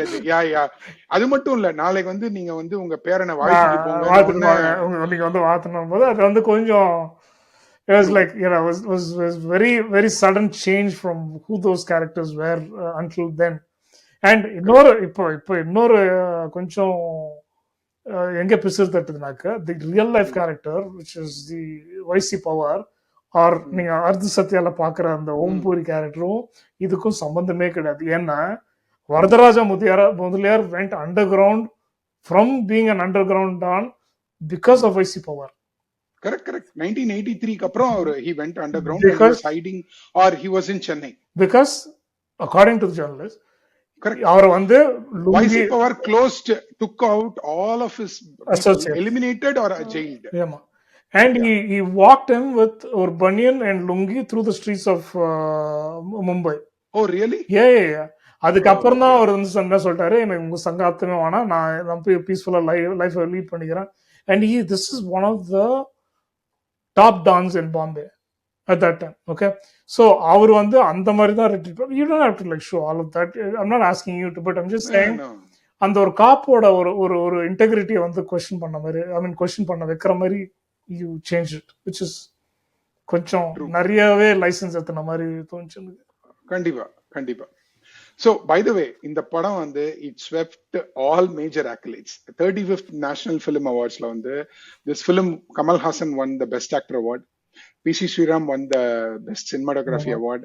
அது மட்டும் இல்ல, நாளைக்கு வந்து நீங்க வந்து உங்க பேரனை வாழ்த்துட்டு நீங்க வந்து வாழ்த்தணும் போது அது வந்து கொஞ்சம் it was like was very very sudden change from who those characters were until then. And இன்னொரு இப்போ இன்னொரு கொஞ்சம் எங்க பிசர் தட்டுதுனாக்க the real life character which is the வைசி பவர் ஆர் நீங்க அர்த்த சத்யால பாக்குற அந்த ஓம்பூரி கேரக்டரும் இதுக்கும் சம்பந்தமே கிடையாது. ஏன்னா Varadaraja Mudaliar went underground from being an underground don because of வைசி பவர். Correct. 1983 அப்புறம் அவர் he went underground and he was hiding or he was in Chennai. Because according to the journalist, correct, அவர் வந்து வைசி power closed, took out all of his associates, eliminated or jailed. Yeah. And he walked in with or banyan and lungi through the streets of Mumbai. Oh really? Yeah. அதுக்கப்புறம் தான் அவர் வந்து என்ன சொல்லிட்டாரு, எனக்கு உங்க சங்காத்தமே வேணாம், நான் பீஸ்ஃபுல்லா லைஃப் லீட் பண்ணிக்கிறேன். And this is one of the top dons in Bombay at that time. Okay, so அவர் வந்து அந்த மாதிரி தான் retreat. You don't have to like show all of that. I'm not asking you to, but I'm just saying அந்த ஒரு காப்போட ஒரு ஒரு இன்டெகிரிட்டியை வந்து question பண்ண மாதிரி, ஐ மீன் கொஸ்டின் பண்ண வைக்கிற மாதிரி you change it, which is கொஞ்சம் நிறையவே லைசன்ஸ் எத்தனை மாதிரி தோணுச்சு. கண்டிப்பா. So, by the way, in the padam வந்து it swept all major accolades. 35th National Film Awards la வந்து this film Kamal Haasan won the Best Actor Award, P.C. Sriram won the Best Cinematography Award,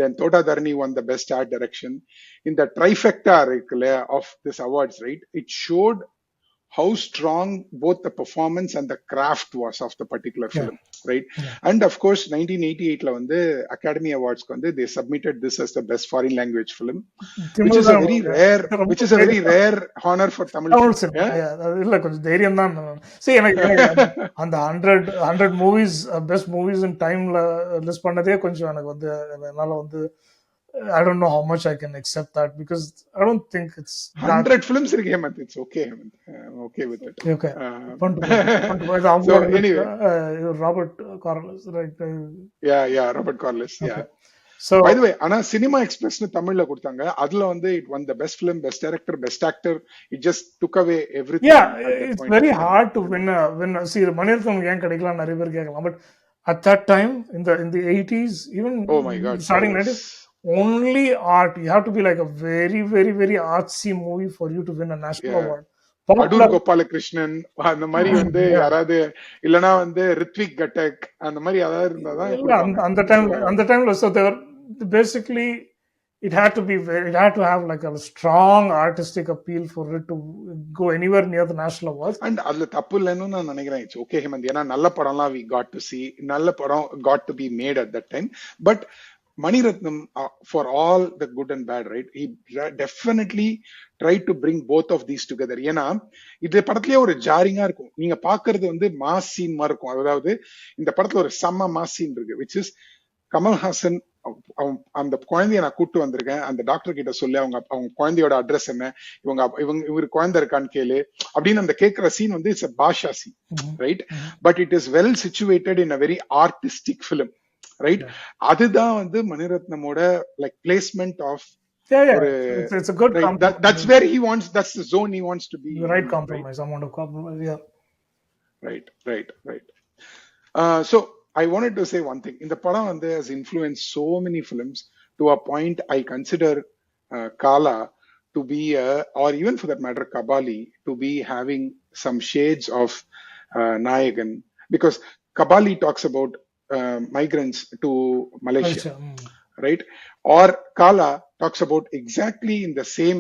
then Tota Dharani won the Best Art Direction. In the trifecta of this awards, right, it showed how strong both the performance and the craft was of the particular film, right? And of course 1988 la வந்து Academy Awards ku வந்து they submitted this as the best foreign language film, which is a very rare honor for Tamil cinema. இல்ல கொஞ்சம் தைரியம் தான். see எனக்கு அந்த 100 movies best movies in time la list பண்ணதே கொஞ்சம் எனக்கு வந்து என்னால வந்து I don't know how much I can accept that, because I don't think it's 100 films irukku Hemant. It's okay Hemant. I'm okay with it. Okay. So anyway, Robert Corliss, right? Yeah, Robert Corliss. Okay. Yeah. So by the way, ana Cinema Express nu Tamil la கொடுத்தாங்க. அதுல வந்து it won the best film, best director, best actor. It just took away everything. Yeah, it's very hard to win see Mani Ratnam ஏன் கிடைக்கலாம் நிறைய பேர் கேட்கலாம், but at that time in the 80s, even oh my god, starting 90s, only art, you have to be like a very very very artsy movie for you to win a national award. Adur Gopalakrishnan அந்த மாதிரி வந்து யாராவது இல்லனா வந்து ரித்விக் கட்டக் அந்த மாதிரி யாராவது இருந்தாதான் அந்த டைம்ல so they were basically it had to have like a strong artistic appeal for it to go anywhere near the national awards. And அதுல தப்பு இல்லைன்னு நான் நினைக்கிறேன். இட்ஸ் ஓகே ஹேமந்த், ஏன்னா நல்ல படம்லாம் we got to see, நல்ல படம் got to be made at that time. But Maniratnam, for all the good and bad, right, he definitely tried to bring both of these together. ஏன்னா இது படத்துலயே ஒரு ஜாரிங்கா இருக்கும், நீங்க பாக்குறது வந்து மாஸ் சீன் மாதிரி இருக்கும். அதாவது இந்த படத்துல ஒரு செம்ம மாஸ் சீன் இருக்கு, which is கமல்ஹாசன் அந்த குழந்தைய நான் கூட்டு வந்திருக்கேன், அந்த டாக்டர் கிட்ட சொல்லி அவங்க குழந்தையோட அட்ரஸ் என்ன, இவரு குழந்தை இருக்கான்னு கேளு அப்படின்னு அந்த கேட்கிற சீன் வந்து it's Baasha scene, right? But it is well situated in a very artistic film, right? அதுதான் வந்து மணிரத்னமோட like placement of it's a good right? That's where he wants, that's the zone he wants to be the right compromise, right? Amount of compromise, yeah, right. So I wanted to say one thing. In the padam and has influenced so many films to a point I consider Kala to be or even for that matter Kabali to be having some shades of Nayagan, because Kabali talks about migrants to Malaysia. Right? Or Kala talks about exactly in the same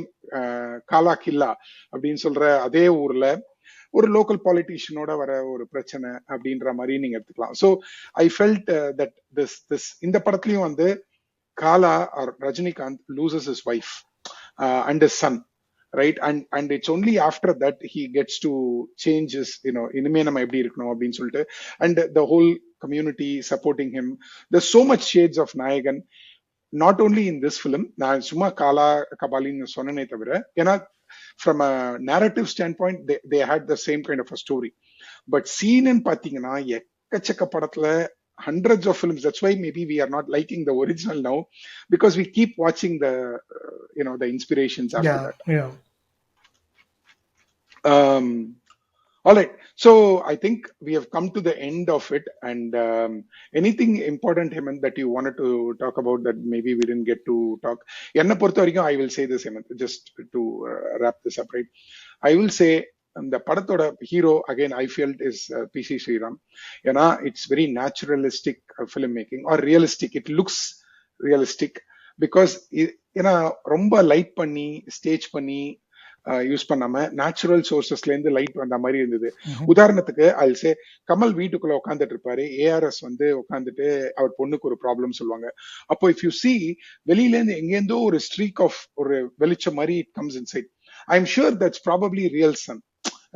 Kala Killa அப்படின்னு சொல்ற அதே ஊர்ல ஒரு local பாலிட்டிஷியனோட வர ஒரு பிரச்சனை அப்படின்ற மாதிரி நீங்க எடுத்துக்கலாம். So I felt that this இந்த படத்துலயும் வந்து Kaala or Rajinikanth loses his wife and his son, right? And it's only after that he gets to change his, இனிமே நம்ம எப்படி இருக்கணும் அப்படின்னு சொல்லிட்டு, and the whole community supporting him. There's so much shades of Nayagan, not only in this film. நான் சும்மா காலா கபாலின்னு சொன்னனே தவிர, ஏன்னா from a narrative standpoint they had the same kind of a story, but scene in pathina ekkachaka padathula hundreds of films. That's why maybe we are not liking the original now, because we keep watching the the inspirations after that. All right, so I think we have come to the end of it, and anything important, Hemant, that you wanted to talk about that maybe we didn't get to talk? Enna portha varaikum I will say this, Hemant, just to wrap this up, right? I will say அந்த படத்தோட hero again I felt is P C Sriram. ஏன்னா it's very naturalistic filmmaking or realistic, it looks realistic because ஏன்னா ரொம்ப light பண்ணி stage பண்ணி use பண்ணாம natural சோர்சஸ்ல இருந்து light வந்த மாதிரி இருந்தது. உதாரணத்துக்கு அல்சே கமல் வீட்டுக்குள்ள உட்காந்துட்டு இருப்பாரு, ஏஆர்எஸ் வந்து உட்காந்துட்டு அவர் பொண்ணுக்கு ஒரு ப்ராப்ளம் சொல்லுவாங்க. அப்போ இஃப் யூ சி வெளியில இருந்து எங்கேருந்தோ ஒரு ஸ்ட்ரீக் ஆஃப் ஒரு வெளிச்சம் மாதிரி it comes inside. I am sure that's probably real sun,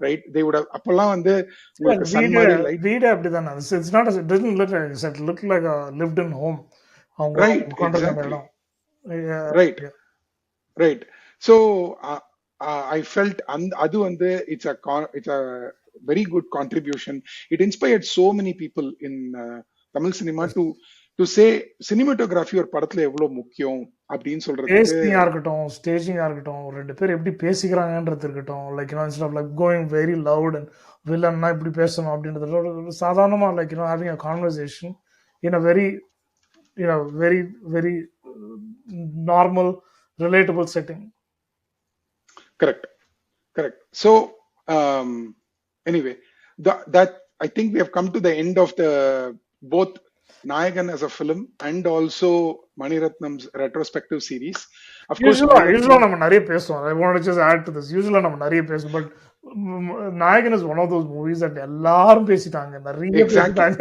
right? They would அப்பெல்லாம் வந்து உங்களுக்கு சன் மாதிரி லைட் வீடு அப்படிதானே. It's not it doesn't look like it look like a lived in home. அவங்க ரைட், உட்கார்ந்திருந்த எக்ஸாக்ட்லி, இடம். Right, right. So I felt adu வந்து it's a very good contribution. It inspired so many people in Tamil cinema to say cinematography ஒரு படத்துல எவ்வளவு முக்கியம் அப்படின்னு சொல்றதுக்கு. பேசிங்கா இருக்கட்டும், ஸ்டேஜிங்கா இருக்கட்டும், ரெண்டு பேர் எப்படி பேசிக்கிறாங்கன்றது இருக்கட்டும், like instead of like going very loud and வில்லன்னா இப்படி பேசணும் அப்படின்றது சாதாரணமா like having a conversation in a very very normal relatable setting. Correct. So anyway, that I think we have come to the end of the both Nayagan as a film and also Maniratnam's retrospective series. Of course, usually நம்ம நிறைய பேசுவோம். I want to just add to this. Usually நம்ம நிறைய பேசுவோம், but Nayagan is one of those movies that எல்லாரும் பேசிட்டாங்க, நிறைய பேசிட்டாங்க.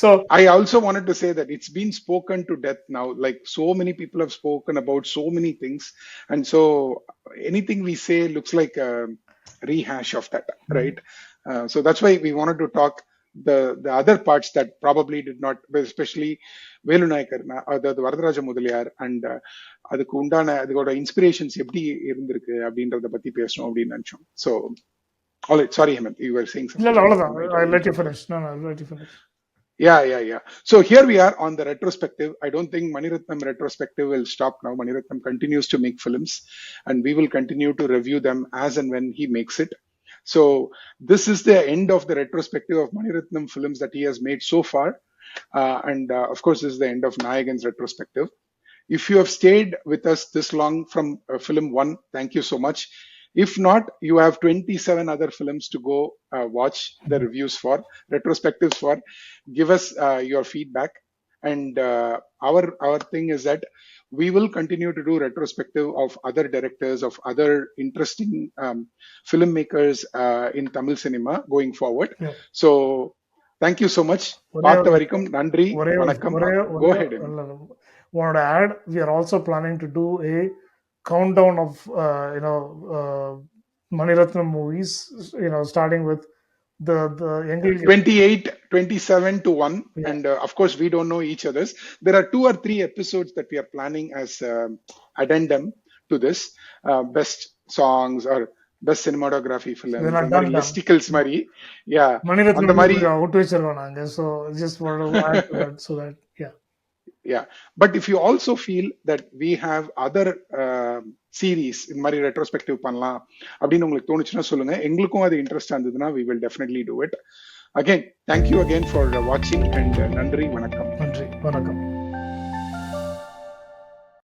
So I also wanted to say that it's been spoken to death now. Like so many people have spoken about so many things, and so anything we say looks like a rehash of that, right? So that's why we wanted to talk the other parts that probably did not, especially Velu Nayakar, அதாவது Varadaraja Mudaliar, and அதுக்கு உண்டான அதோட inspirations எப்படி இருந்திருக்கு அப்படின்றத பத்தி பேசணும் அப்படின்னு நினைச்சோம். So all right, sorry Hemant, you were saying something. No, I'll let you finish. No, I'll let you finish. Yeah. So here we are on the retrospective. I don't think Maniratnam retrospective will stop now. Maniratnam continues to make films and we will continue to review them as and when he makes it. So this is the end of the retrospective of Maniratnam films that he has made so far. And of course, this is the end of Nayagan's retrospective. If you have stayed with us this long from film 1, thank you so much. If not, you have 27 other films to go watch the reviews for, retrospectives for. Give us your feedback. And our thing is that we will continue to do retrospective of other directors, of other interesting filmmakers in Tamil cinema going forward. Yeah. So, thank you so much. Paartha varaikum nandri, vanakkam. Go ahead. Want to add, we are also planning to do a countdown of Maniratnam movies, starting with the 28, 27 to 1. Yeah. And of course we don't know each other's. There are 2 or 3 episodes that we are planning as addendum to this, best songs or best cinematography films, listicles mari. Yeah, Maniratnam mari out vechiranga, so just want to add to that, so that yeah. But if you also feel that we have other series in mari retrospective பண்ணலாம் அப்படின்னு உங்களுக்கு தோணுச்சுன்னா சொல்லுங்க. எங்களுக்கும் அது interest இருந்ததுன்னா we will definitely do it. Again, thank you again for watching and நன்றி வணக்கம்.